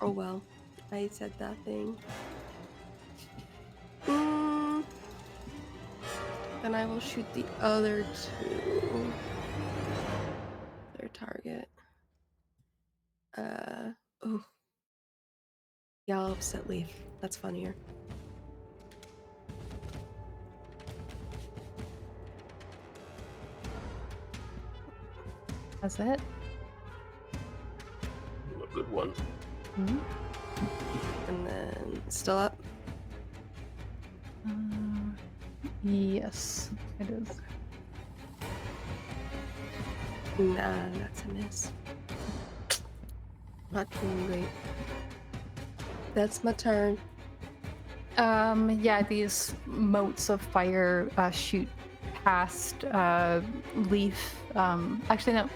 Oh well, I said that thing. Then I will shoot the other two. Their target. Oh. Yeah, I'll upset Leif. That's funnier. That's it. A good one. Mm-hmm. And then still up. Yes, it is. Nah, that's a miss. Not doing great. That's my turn. Yeah, these motes of fire shoot past Leif. Actually, no,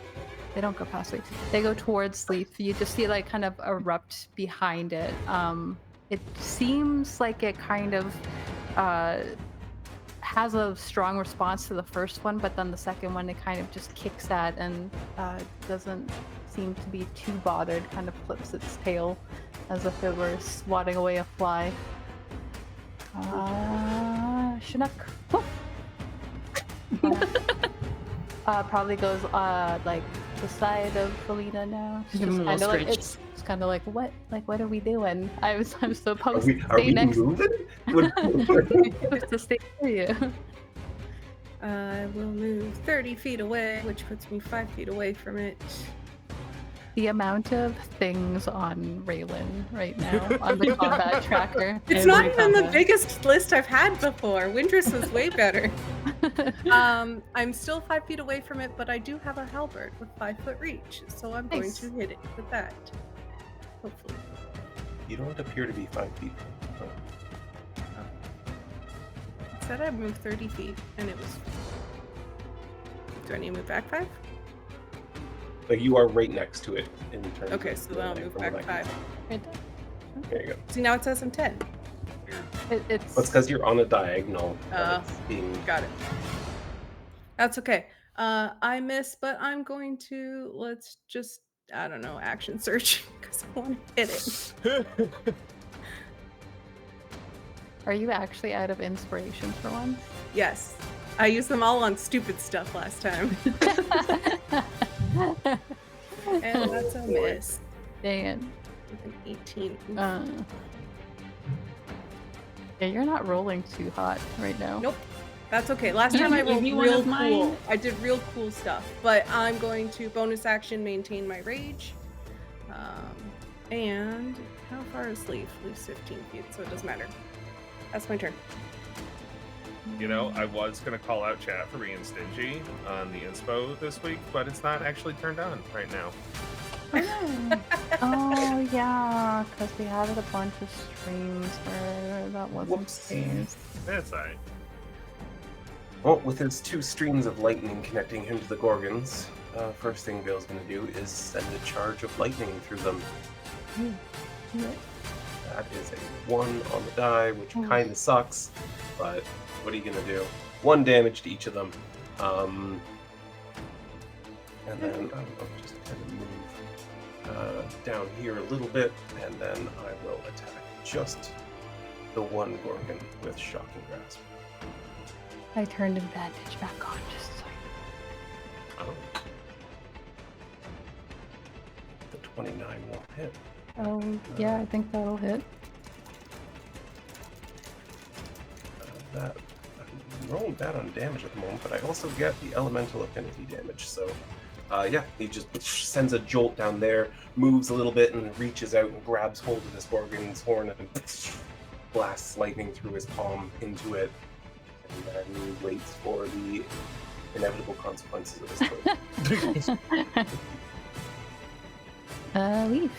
they don't go past Leif. They go towards Leif. You just see like kind of erupt behind it. It seems like it kind of has a strong response to the first one, but then the second one it kind of just kicks at and doesn't seem to be too bothered. Kind of flips its tail as if it were swatting away a fly. Chinook. Probably goes like the side of Alina now. It's just kind of like it's kind of like what are we doing? I'm supposed to stay next. Moving? Supposed to stay near you. I will move 30 feet away, which puts me 5 feet away from it. The amount of things on Raelynn right now on the combat tracker. It's not even the biggest list I've had before. Windress was way better. I'm still 5 feet away from it, but I do have a halberd with 5-foot reach, so I'm going to hit it with that. Hopefully. You don't appear to be 5 feet. It said I moved 30 feet, and it was... Do I need to move back 5? Like you are right next to it in terms Okay, of so then I'll move back 5. There you go. See, now it says I'm 10. It's That's because you're on a diagonal. Got it. That's okay. I miss, but I'm going to, let's just, I don't know, action search because I want to hit it. Are you actually out of inspiration for once? Yes. I used them all on stupid stuff last time. And that's a miss. Dang it. With an 18. Yeah, you're not rolling too hot right now. Nope. That's okay. Last You time I give rolled me one real of mine? cool. I did real cool stuff, but I'm going to bonus action maintain my rage. And how far is Leif? Leif's 15 feet, so it doesn't matter. That's my turn. You know, I was going to call out chat for being stingy on the inspo this week, but it's not actually turned on right now. Oh, yeah, because we had a bunch of streams where that wasn't the Whoopsie. case. That's all right. Well, with his 2 streams of lightning connecting him to the Gorgons, first thing Vale's going to do is send a charge of lightning through them. That is a 1 on the die, which kind of sucks, but what are you going to do? 1 damage to each of them. And then I'll just kind of move down here a little bit, and then I will attack just the 1 Gorgon with Shocking Grasp. I turned advantage back on just so Oh. The 29 will hit. Oh, yeah, I think that'll hit. That I'm rolling bad on damage at the moment, but I also get the elemental affinity damage. So, yeah, he just sends a jolt down there, moves a little bit, and reaches out and grabs hold of this Gorgon's horn and blasts lightning through his palm into it, and then waits for the inevitable consequences of his choice. Leaf.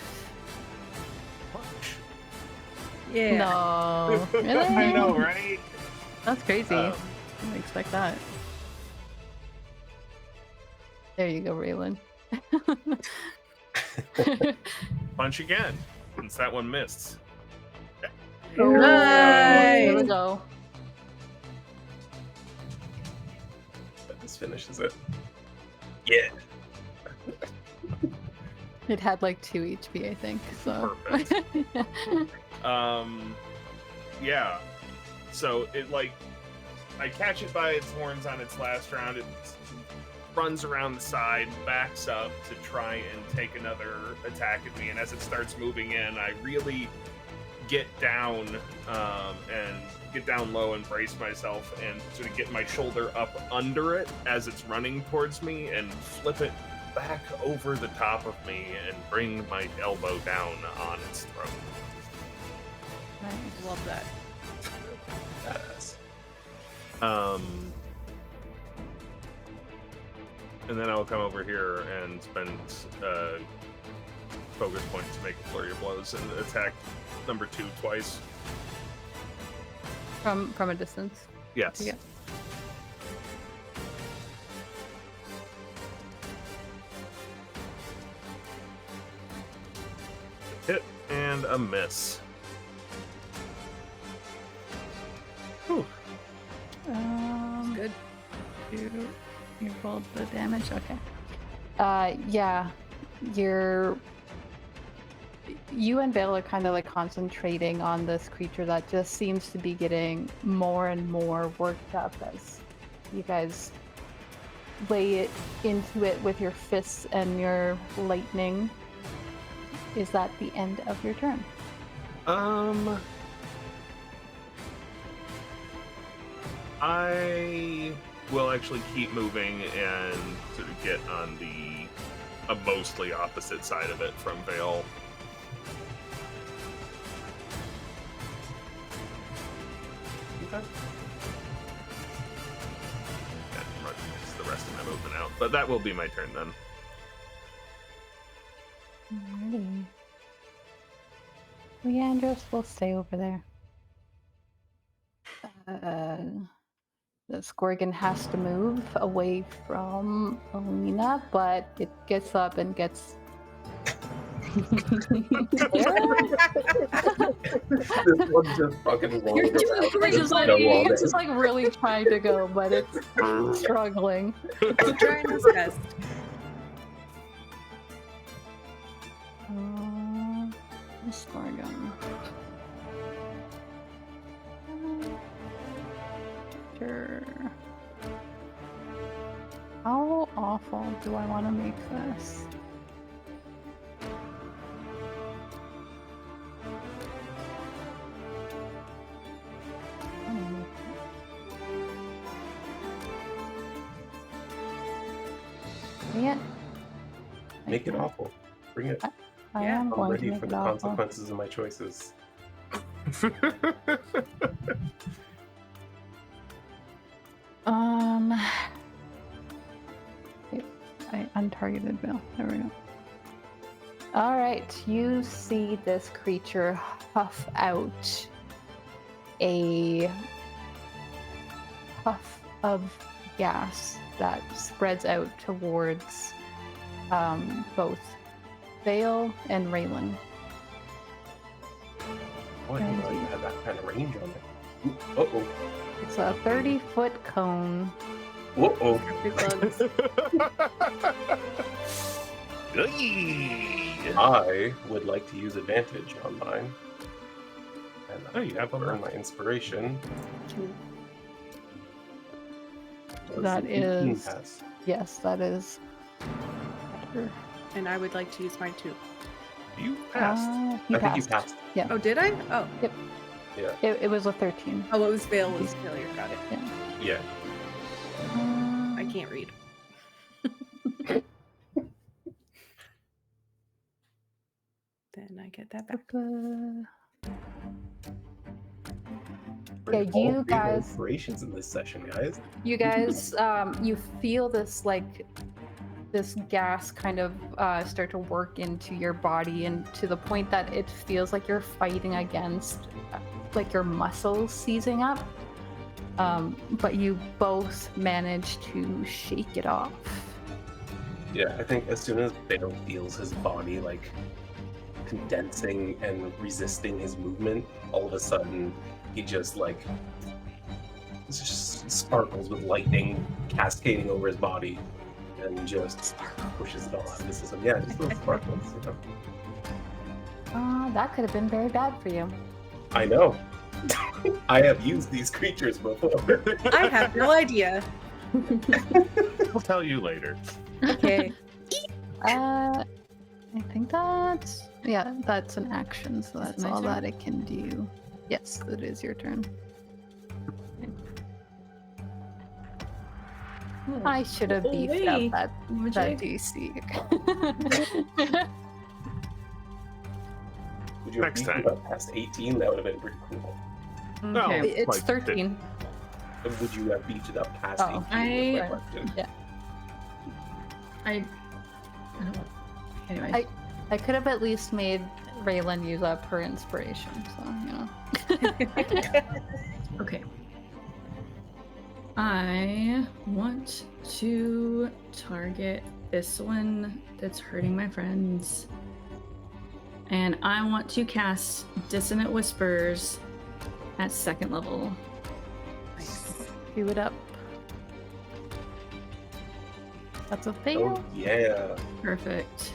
Yeah. No. Really? I know, right? That's crazy. I didn't expect that. There you go, Raelynn. Punch again, since that one missed. There we go. This finishes it. Yeah. It had like 2 HP, I think. So. Perfect. Yeah. So it I catch it by its horns on its last round. It runs around the side, backs up to try and take another attack at me. And as it starts moving in, I really get down and get down low and brace myself and sort of get my shoulder up under it as it's running towards me and flip it back over the top of me and bring my elbow down on its throat. Nice. Love that. Badass. And then I'll come over here and spend focus point to make a flurry of blows and attack number 2 twice. From a distance. Yes. Yeah. Hit and a miss. Whew. Good. You rolled the damage. Okay. Yeah, you and Vael are kind of like concentrating on this creature that just seems to be getting more and more worked up as you guys lay it into it with your fists and your lightning. Is that the end of your turn? I will actually keep moving and sort of get on the mostly opposite side of it from Vael. Okay. Yeah, the rest of my movement out, but that will be my turn then. Alrighty. Leandros will stay over there. The Scorgan has to move away from Alina, but it gets up and gets This one's just fucking rolling You're doing around. great, with just snow like- all It's day. just like really trying to go, but it's struggling. He's trying his best. Let's score again. Sure. How awful do I want to make this? Yeah, Make it awful. Bring it. I Yeah, am I'm going to ready make for it the awful. consequences of my choices. I untargeted Bill. There we go. All right, you see this creature huff out a puff of gas that spreads out towards both Vael and Raelynn. Oh, I didn't know you had that kind of range on it. Uh-oh. It's a 30-foot cone. Uh-oh. Big bugs. I would like to use advantage on mine. And Oh, you have to one earn left. my inspiration. That An 18 is- pass. Yes, that is better. And I would like to use mine too. You passed. You I think you passed. passed. Oh, did I? Oh. Yeah. It was a 13. Oh, it was Veil was failure. Got it. Yeah. I can't read. Then I get that back. Bring Yeah, all you three of my guys- inspirations in this session, guys. You guys, you feel this this gas kind of start to work into your body, and to the point that it feels like you're fighting against like your muscles seizing up. But you both manage to shake it off. Yeah, I think as soon as Bale feels his body like condensing and resisting his movement, all of a sudden he just sparkles with lightning cascading over his body and just pushes it all out of the system. Yeah, just little sparkles. You know? That could have been very bad for you. I know. I have used these creatures before. I have no idea. I'll tell you later. Okay. I think that's an action, so that's my all turn? that it can do. Yes, it is your turn. I should have Oh, beefed wait. up Would that you? DC. Would you have Next beaten time. up past 18? That would have been pretty cool. No. Okay. It's Like, 13. And would you have beat it up past Oh, 18? was my I- question. I don't know. Anyway. I could have at least made Raelynn use up her inspiration, so you know. Okay. I want to target this one that's hurting my friends. And I want to cast Dissonant Whispers at 2nd level. Do it up. That's a fail. Oh, yeah. Perfect.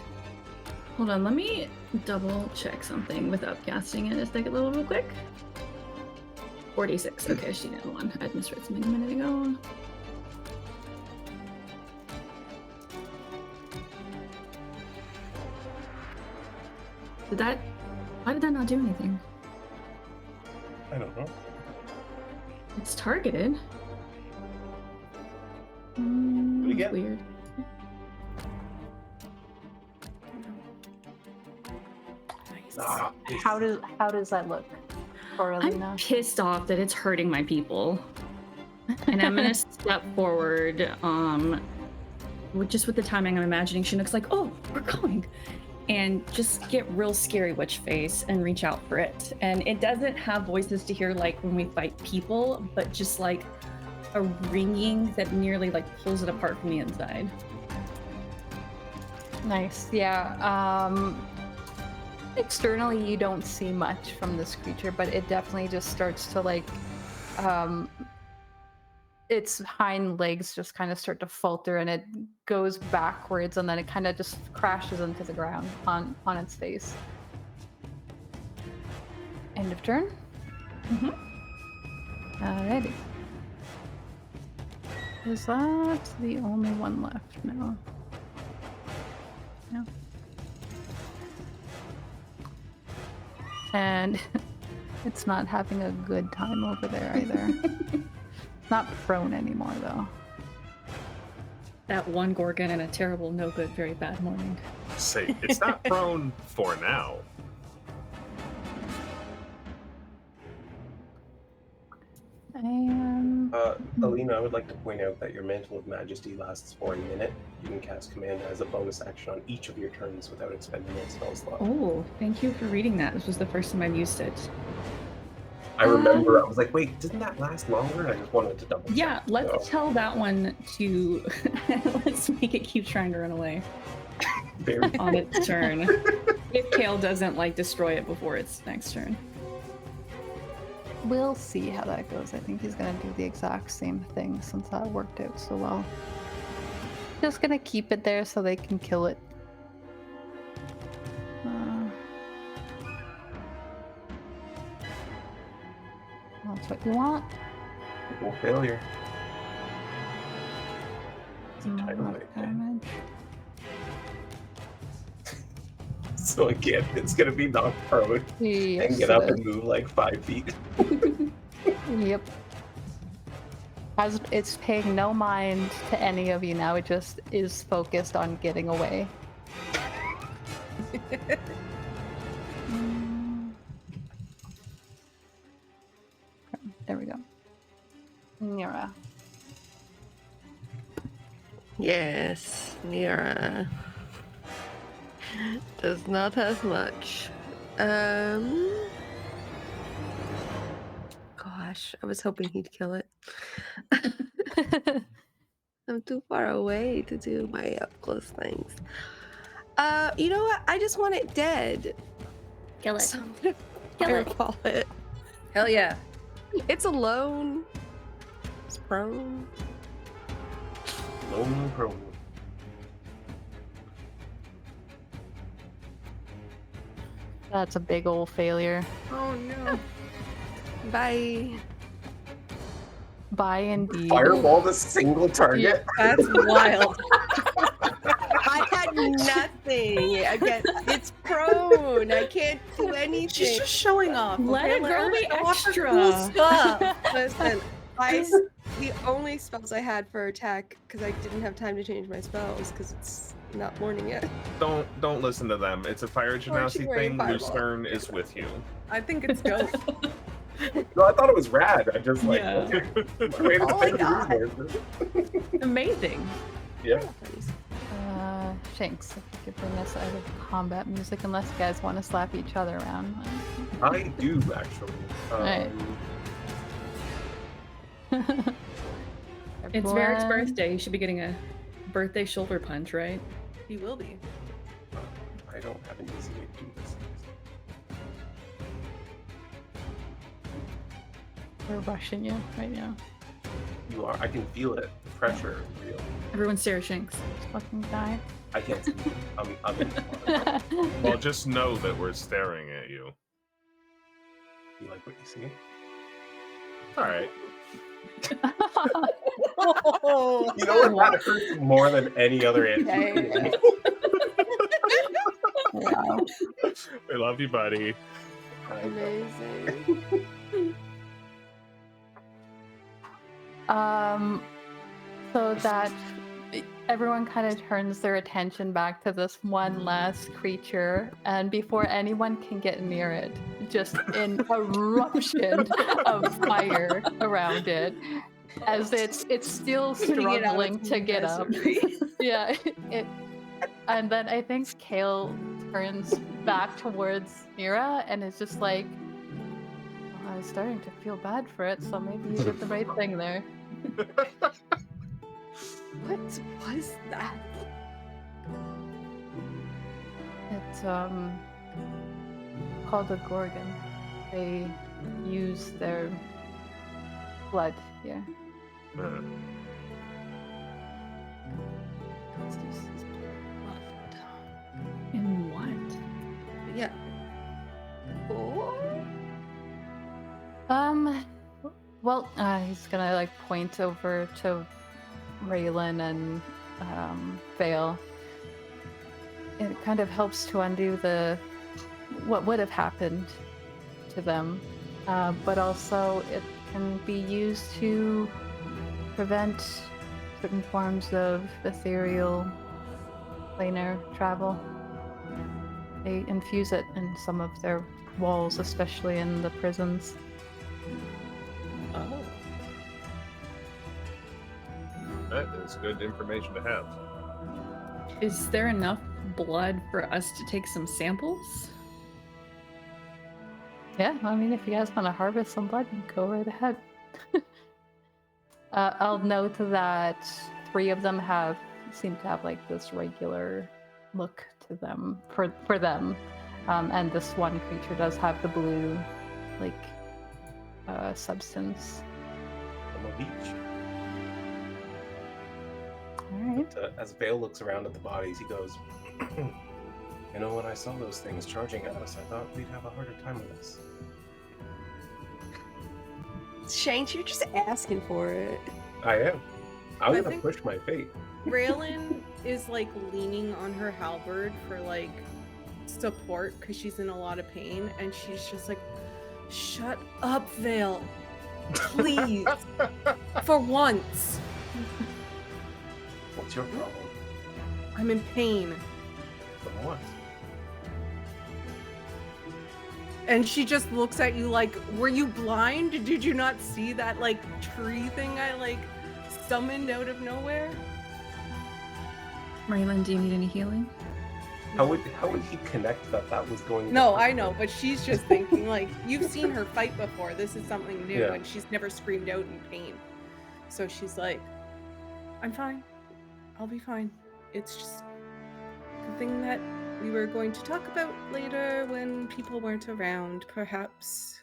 Hold on, let me double check something without casting it at 2nd level real quick. 46. Okay, she did one. I misread something a minute ago. Why did that not do anything? I don't know. It's targeted. What do you get? Weird. Ah, How does that look for I'm Alina? pissed off that it's hurting my people. And I'm gonna step forward, with the timing I'm imagining Chinook's like, oh, we're going. And just get real scary witch face and reach out for it. And it doesn't have voices to hear like when we fight people, but just like a ringing that nearly like pulls it apart from the inside. Nice. Yeah. Externally, you don't see much from this creature, but it definitely just starts to like, its hind legs just kind of start to falter, and it goes backwards, and then it kind of just crashes into the ground on its face. End of turn. Alrighty. Is that the only one left now? No. And it's not having a good time over there either. Not prone anymore, though. That one Gorgon and a terrible, no good, very bad morning. Say, it's not prone for now. Alina, I would like to point out that your Mantle of Majesty lasts for a minute. You can cast command as a bonus action on each of your turns without expending a spell slot. Oh, thank you for reading that. This was the first time I've used it. I remember, I was like, wait, doesn't that last longer? I just wanted to double check. Yeah, let's tell that one to... let's make it keep trying to run away on its turn. If Kael doesn't, like, destroy it before its next turn. We'll see how that goes. I think he's gonna do the exact same thing since that worked out so well. Just gonna keep it there so they can kill it. That's what you want. Equal failure. Not enough damage. So again, it's gonna be knocked prone and get up and move like 5 feet. Yep. As it's paying no mind to any of you now, it just is focused on getting away. There we go. Nyra. Yes, Nyra does not have much. Gosh, I was hoping he'd kill it. I'm too far away to do my up close things. You know what? I just want it dead. Kill it. So I'm gonna fireball it. Hell yeah. It's alone. It's prone. Lone prone. That's a big old failure. Oh no. Bye. Bye indeed. Fireball the single target. That's wild. I had nothing. Again, it's prone. I can't do anything. She's just showing off. Let okay? a girl be her show off her extra. Cool stuff. Listen, the only spells I had for attack, because I didn't have time to change my spells, because it's not morning yet. Don't listen to them. It's a fire genasi wearing thing. fireball. Lucerne is with you. I think it's dope. No, I thought it was rad. I just like Yeah. wait a Oh my second. God. Amazing. Yeah. Shanks, if you could bring us out of combat music, unless you guys want to slap each other around. I do actually. Right. It's Varric's Everyone- birthday. You should be getting a birthday shoulder punch, right? He will be. I don't have an easy way to do this. We're rushing you right now. You are. I can feel it. The pressure is real. Everyone stare at Shanks. Fucking die. I can't see. I'm in. Well, just know that we're staring at you. You like what you see? All right. Oh, You know what? That hurts more than any other answer. Wow. We love you, buddy. Amazing. So that everyone kind of turns their attention back to this one last creature, and before anyone can get near it, just an eruption of fire around it, as it's still struggling to get up. Yeah, and then I think Kael turns back towards Nyra and is just like, well, I was starting to feel bad for it, so maybe you did the right thing there. What was that? It called a gorgon. They use their blood here. In what? Yeah. Oh. Well, he's gonna like point over to Raelynn and Vael. It kind of helps to undo what would have happened to them, but also it can be used to prevent certain forms of ethereal planar travel. They infuse it in some of their walls, especially in the prisons. Oh. That is good information to have. Is there enough blood for us to take some samples? Yeah, I mean, if you guys want to harvest some blood, go right ahead. I'll note that 3 of them seem to have like this regular look to them for them, and this one creature does have the blue, like, substance. On the beach. All right. As Vael looks around at the bodies, he goes, "You know, when I saw those things charging at us, I thought we'd have a harder time with this." Shanks, you're just asking for it. I am. I'm I gonna think- push my fate. Raelynn is like leaning on her halberd for like support because she's in a lot of pain, and she's just like, "Shut up, Vael, please, for once. What's your problem? I'm in pain." From what? And she just looks at you like, "Were you blind? Did you not see that like tree thing I like summoned out of nowhere?" Raelynn, do you need any healing? How would he connect that was going to No, hurt I him? know, but she's just thinking like, you've seen her fight before. This is something new, Yeah. and she's never screamed out in pain. So she's like, "I'm fine. I'll be fine. It's just the thing that we were going to talk about later when people weren't around, perhaps.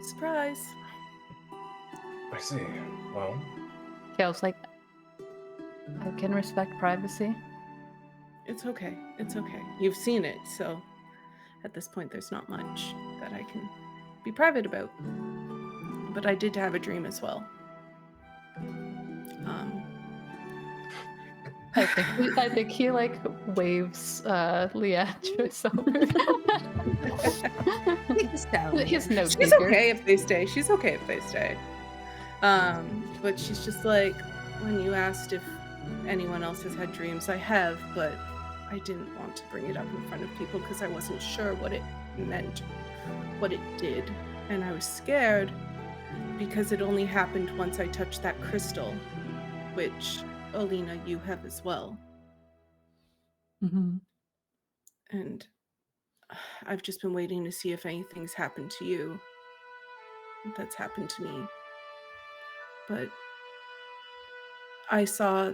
Surprise." I see. Well, Kael's like, I can respect privacy. It's okay. It's okay. You've seen it, so at this point there's not much that I can be private about. But I did have a dream as well. I think he like waves Leandris over. Take this down. His note She's taker. okay if they stay. She's okay if they stay. But she's just like, when you asked if anyone else has had dreams, I have, but I didn't want to bring it up in front of people because I wasn't sure what it meant, what it did. And I was scared because it only happened once I touched that crystal, which, Alina, you have as well. Mm-hmm. And I've just been waiting to see if anything's happened to you. That's happened to me. But I saw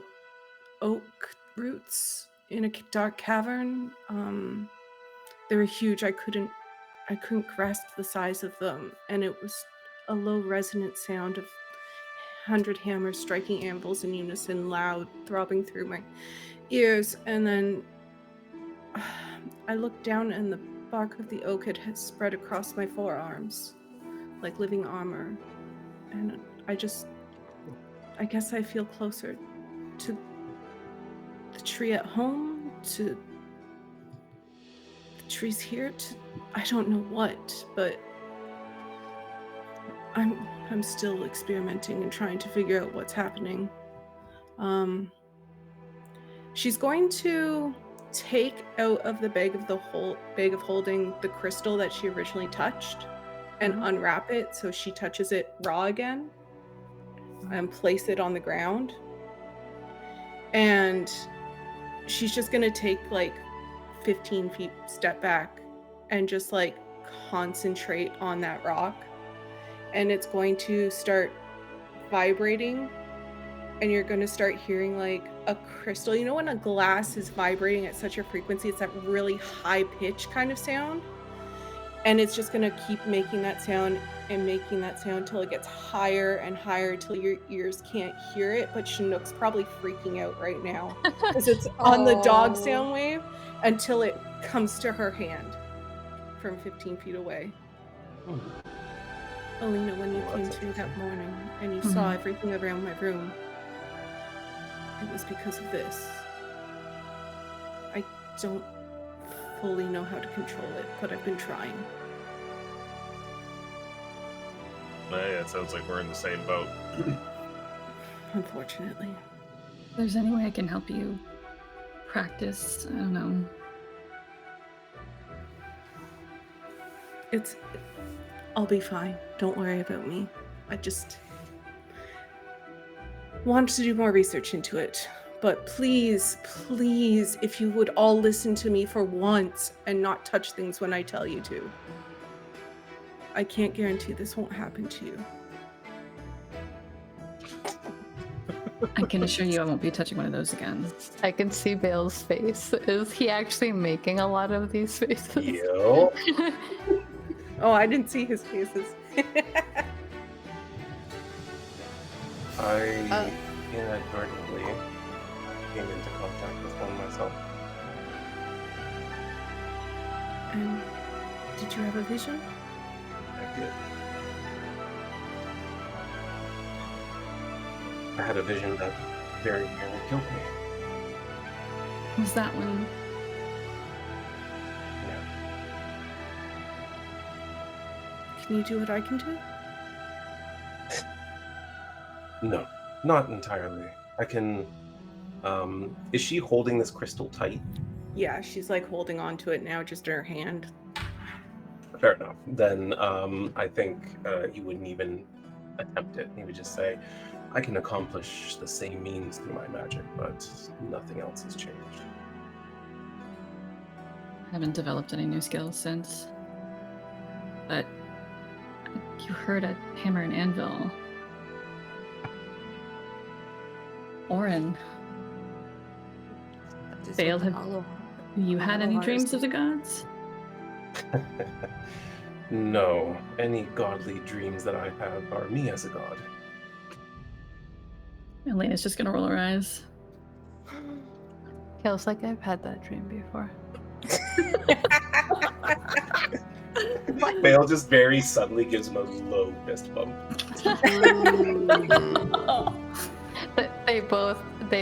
oak roots in a dark cavern. They were huge. I couldn't grasp the size of them, and it was a low resonant sound of 100 hammers striking anvils in unison, loud, throbbing through my ears. And then I looked down, and the bark of the oak had spread across my forearms like living armor. And I guess I feel closer to the tree at home, to the trees here, to I don't know what, but I'm still experimenting and trying to figure out what's happening. She's going to take out of the bag of holding the crystal that she originally touched and unwrap it so she touches it raw again and place it on the ground. And she's just gonna take like 15 feet step back and just like concentrate on that rock, and it's going to start vibrating, and you're going to start hearing like a crystal. When a glass is vibrating at such a frequency, it's that really high pitch kind of sound. And it's just gonna keep making that sound and making that sound till it gets higher and higher till your ears can't hear it. But Chinook's probably freaking out right now because it's on the dog sound wave until it comes to her hand from 15 feet away. Alina, when you came through that morning and you saw everything around my room, it was because of this. I don't fully know how to control it, but I've been trying. Yeah, it sounds like we're in the same boat. Unfortunately. If there's any way I can help you practice, I don't know. I'll be fine. Don't worry about me. I just want to do more research into it. But please, please, if you would all listen to me for once and not touch things when I tell you to. I can't guarantee this won't happen to you. I can assure you I won't be touching one of those again. I can see Vale's face. Is he actually making a lot of these faces? Yo. Oh, I didn't see his faces. I inadvertently came into contact with one myself. And did you have a vision? I did. I had a vision that very nearly killed me. Was that one? Yeah. Can you do what I can do? No, not entirely. I can. Is she holding this crystal tight? Yeah, she's like holding on to it now, just in her hand. Fair enough. Then I think you wouldn't even attempt it. You would just say, I can accomplish the same means through my magic, but nothing else has changed. I haven't developed any new skills since. But you heard a hammer and anvil. Oren, Vael, have you had any dreams of the gods? No, any godly dreams that I have are me as a god. Elena's just gonna roll her eyes. Kael's like, I've had that dream before. Vael just very suddenly gives him a low fist bump. They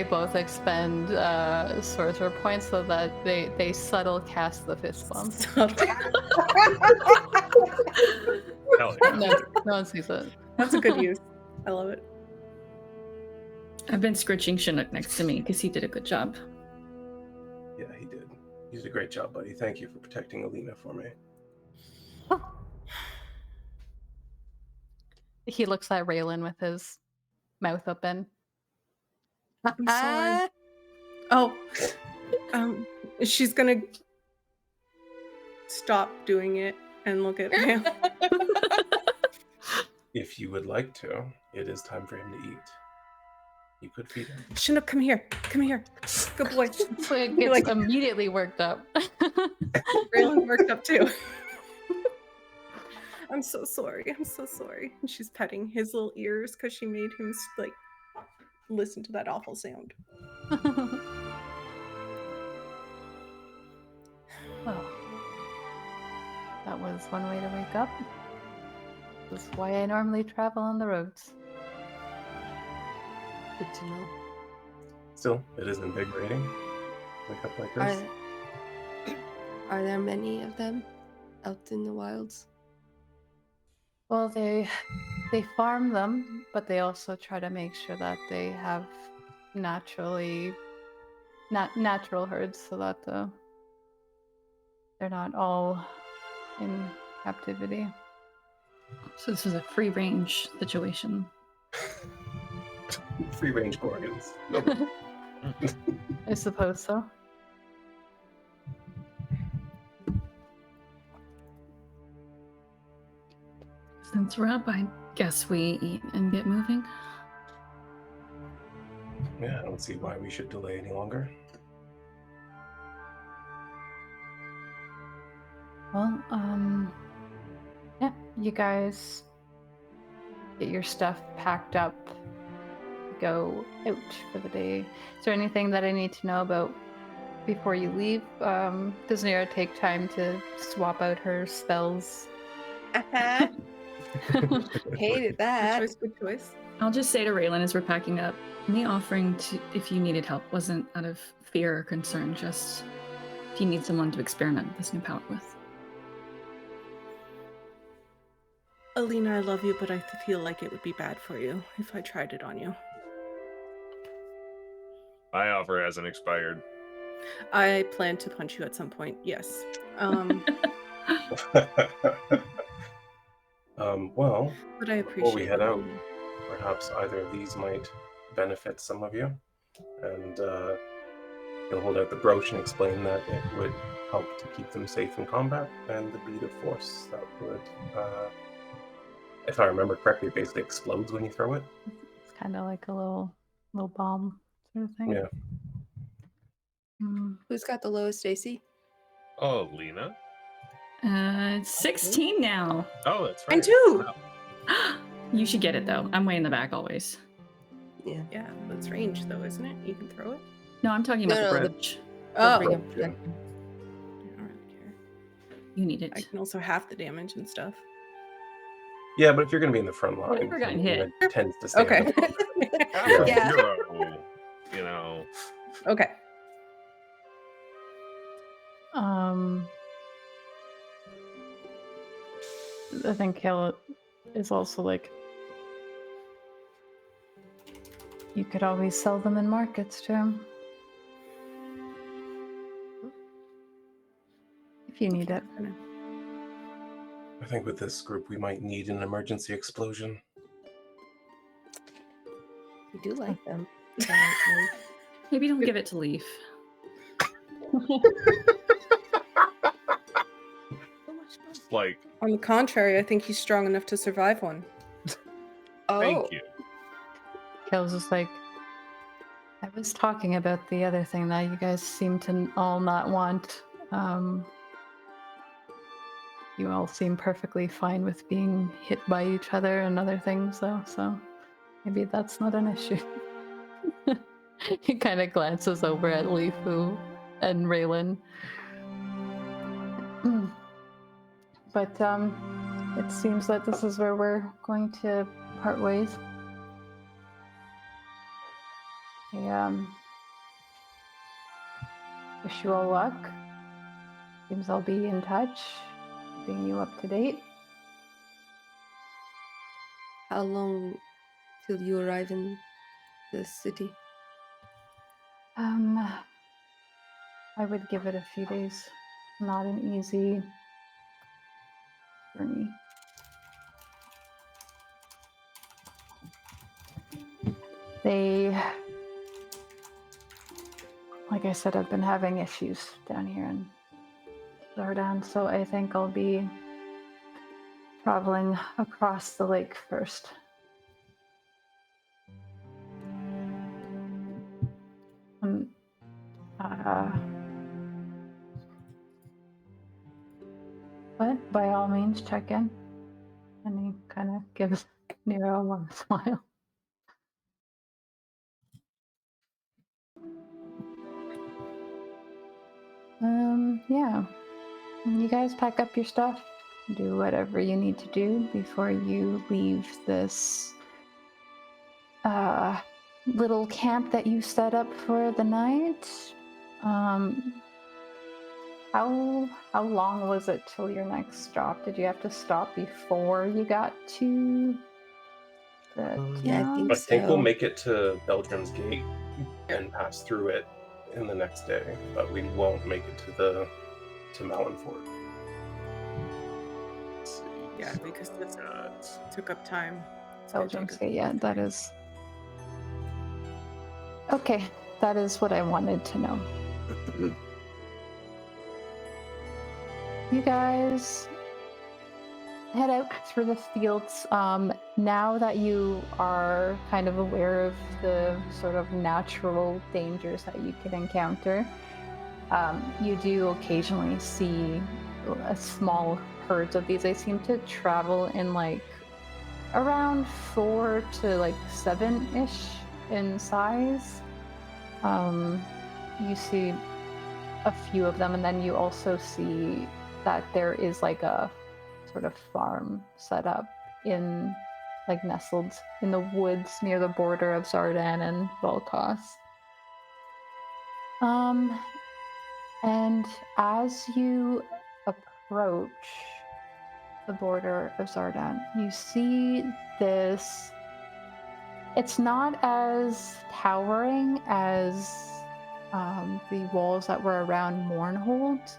both expend sorcerer points so that they subtle cast the fist bump. Hell yeah. No one sees it. That's a good use. I love it. I've been scritching Chinook next to me because he did a good job. Yeah, he did. You did a great job, buddy. Thank you for protecting Alina for me. He looks at Raelynn with his mouth open. I'm sorry. Oh, she's gonna stop doing it and look at him. If you would like to, it is time for him to eat. You could feed him. Chinook, come here. Come here. Good boy. So it gets immediately worked up. Raelynn's worked up too. I'm so sorry. I'm so sorry. And she's petting his little ears because she made him like listen to that awful sound. Well, that was one way to wake up. That's why I normally travel on the roads. Good to know. Still, it is invigorating. Wake up like this. Are there many of them out in the wilds? Well, they farm them, but they also try to make sure that they have natural herds so that they're not all in captivity. So this is a free range situation. Free range gorgons. Nope. I suppose so. Since we're up, I guess we eat and get moving. Yeah, I don't see why we should delay any longer. Well, you guys get your stuff packed up, go out for the day. Is there anything that I need to know about before you leave? Does Nyra take time to swap out her spells? Hated that. Good choice. I'll just say to Raelynn as we're packing up, me offering to, if you needed help, wasn't out of fear or concern, just if you need someone to experiment with this new power with. Alina, I love you, but I feel like it would be bad for you if I tried it on you. My offer hasn't expired. I plan to punch you at some point, yes. Well, but I appreciate before we head out, perhaps either of these might benefit some of you. And he'll hold out the brooch and explain that it would help to keep them safe in combat, and the bead of force that would, if I remember correctly, it basically explodes when you throw it. It's kind of like a little bomb sort of thing. Yeah. Who's got the lowest AC? Oh, Lena? 16 now. Oh, that's right. Mine too. Wow. You should get it, though. I'm way in the back always. Yeah. Yeah, that's range though, isn't it? You can throw it. No, I'm talking about No, the the- brooch. Oh, Bring I him. Yeah. don't really care. You need I it. can also half the damage and stuff. Yeah, but if you're going to be in the front line, never gotten hit. it tends to stay. Okay. Yeah. Hero, you know. Okay. I think Kael is also like, you could always sell them in markets too. If you need it. I think with this group, we might need an emergency explosion. We do like them. Maybe don't give it to Leif. Like, On the contrary, I think he's strong enough to survive one. thank you. Kael's just like, I was talking about the other thing that you guys seem to all not want. You all seem perfectly fine with being hit by each other and other things, though, so maybe that's not an issue. He kind of glances over at Leif and Raelynn. But it seems that this is where we're going to part ways. I wish you all luck. Seems I'll be in touch, keeping you up to date. How long till you arrive in the city? I would give it a few days. Not an easy journey. They, like I said, I've been having issues down here in Zordan, so I think I'll be traveling across the lake first. But by all means, check in. And he kind of gives Nyra a warm smile. Yeah. You guys pack up your stuff. Do whatever you need to do before you leave this little camp that you set up for the night. How long was it till your next stop? Did you have to stop before you got to the Yeah, I town? I think we'll So- make it to Belgium's Gate and pass through it in the next day, but we won't make it to Malinford. Let's see. Yeah, because this took up time. It's gonna take Belgium's us- Gate, yeah, that is. Okay, that is what I wanted to know. You guys head out through the fields. Now that you are kind of aware of the sort of natural dangers that you could encounter, you do occasionally see a small herds of these. They seem to travel in like around 4 to like 7-ish in size. You see a few of them, and then you also see that there is like a sort of farm set up in like nestled in the woods near the border of Zardan and Volkos. And as you approach the border of Zardan, you see this. It's not as towering as the walls that were around Mournhold,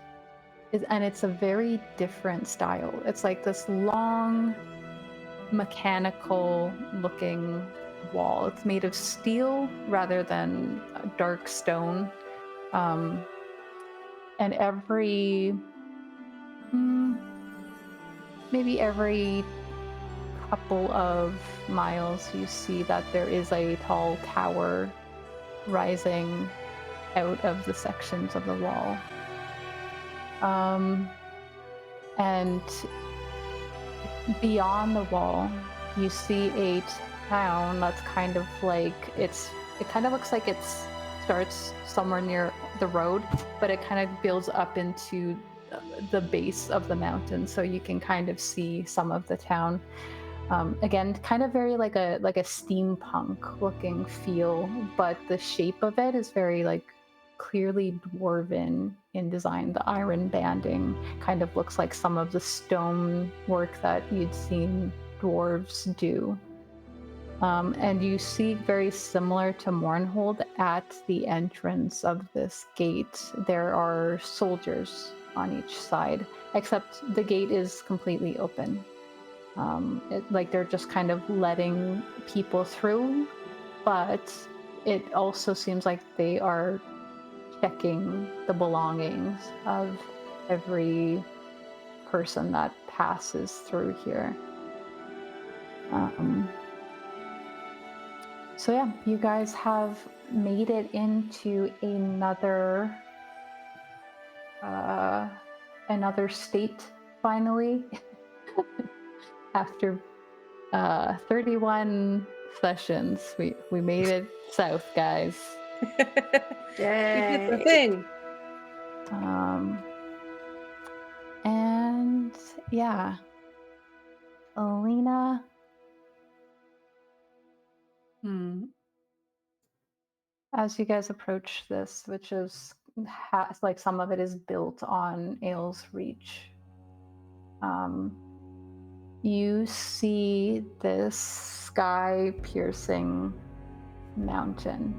and it's a very different style. It's like this long, mechanical-looking wall. It's made of steel rather than dark stone. And maybe every couple of miles, you see that there is a tall tower rising out of the sections of the wall. And beyond the wall, you see a town that's kind of like it kind of looks like it starts somewhere near the road, but it kind of builds up into the base of the mountain, so you can kind of see some of the town. Again, kind of very like a steampunk looking feel, but the shape of it is very like clearly dwarven in design. The iron banding kind of looks like some of the stone work that you'd seen dwarves do. And you see, very similar to Mournhold, at the entrance of this gate, there are soldiers on each side, except the gate is completely open. Like they're just kind of letting people through, but it also seems like they are checking the belongings of every person that passes through here. So yeah, you guys have made it into another state finally. After 31 sessions, we made it south, guys. Yay! We did the thing. And yeah, Alina. As you guys approach this, which is like some of it is built on Ale's Reach, you see this sky-piercing mountain,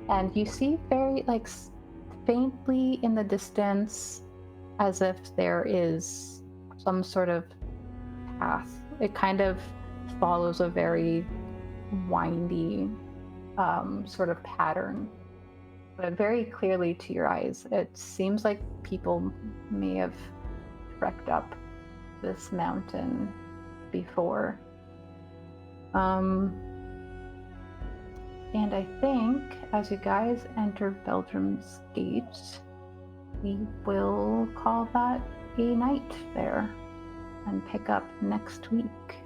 and you see very like faintly in the distance, as if there is some sort of path. It kind of follows a very windy sort of pattern, but very clearly to your eyes, it seems like people may have trekked up this mountain before. And I think as you guys enter Belgium's Gate, we will call that a night there and pick up next week.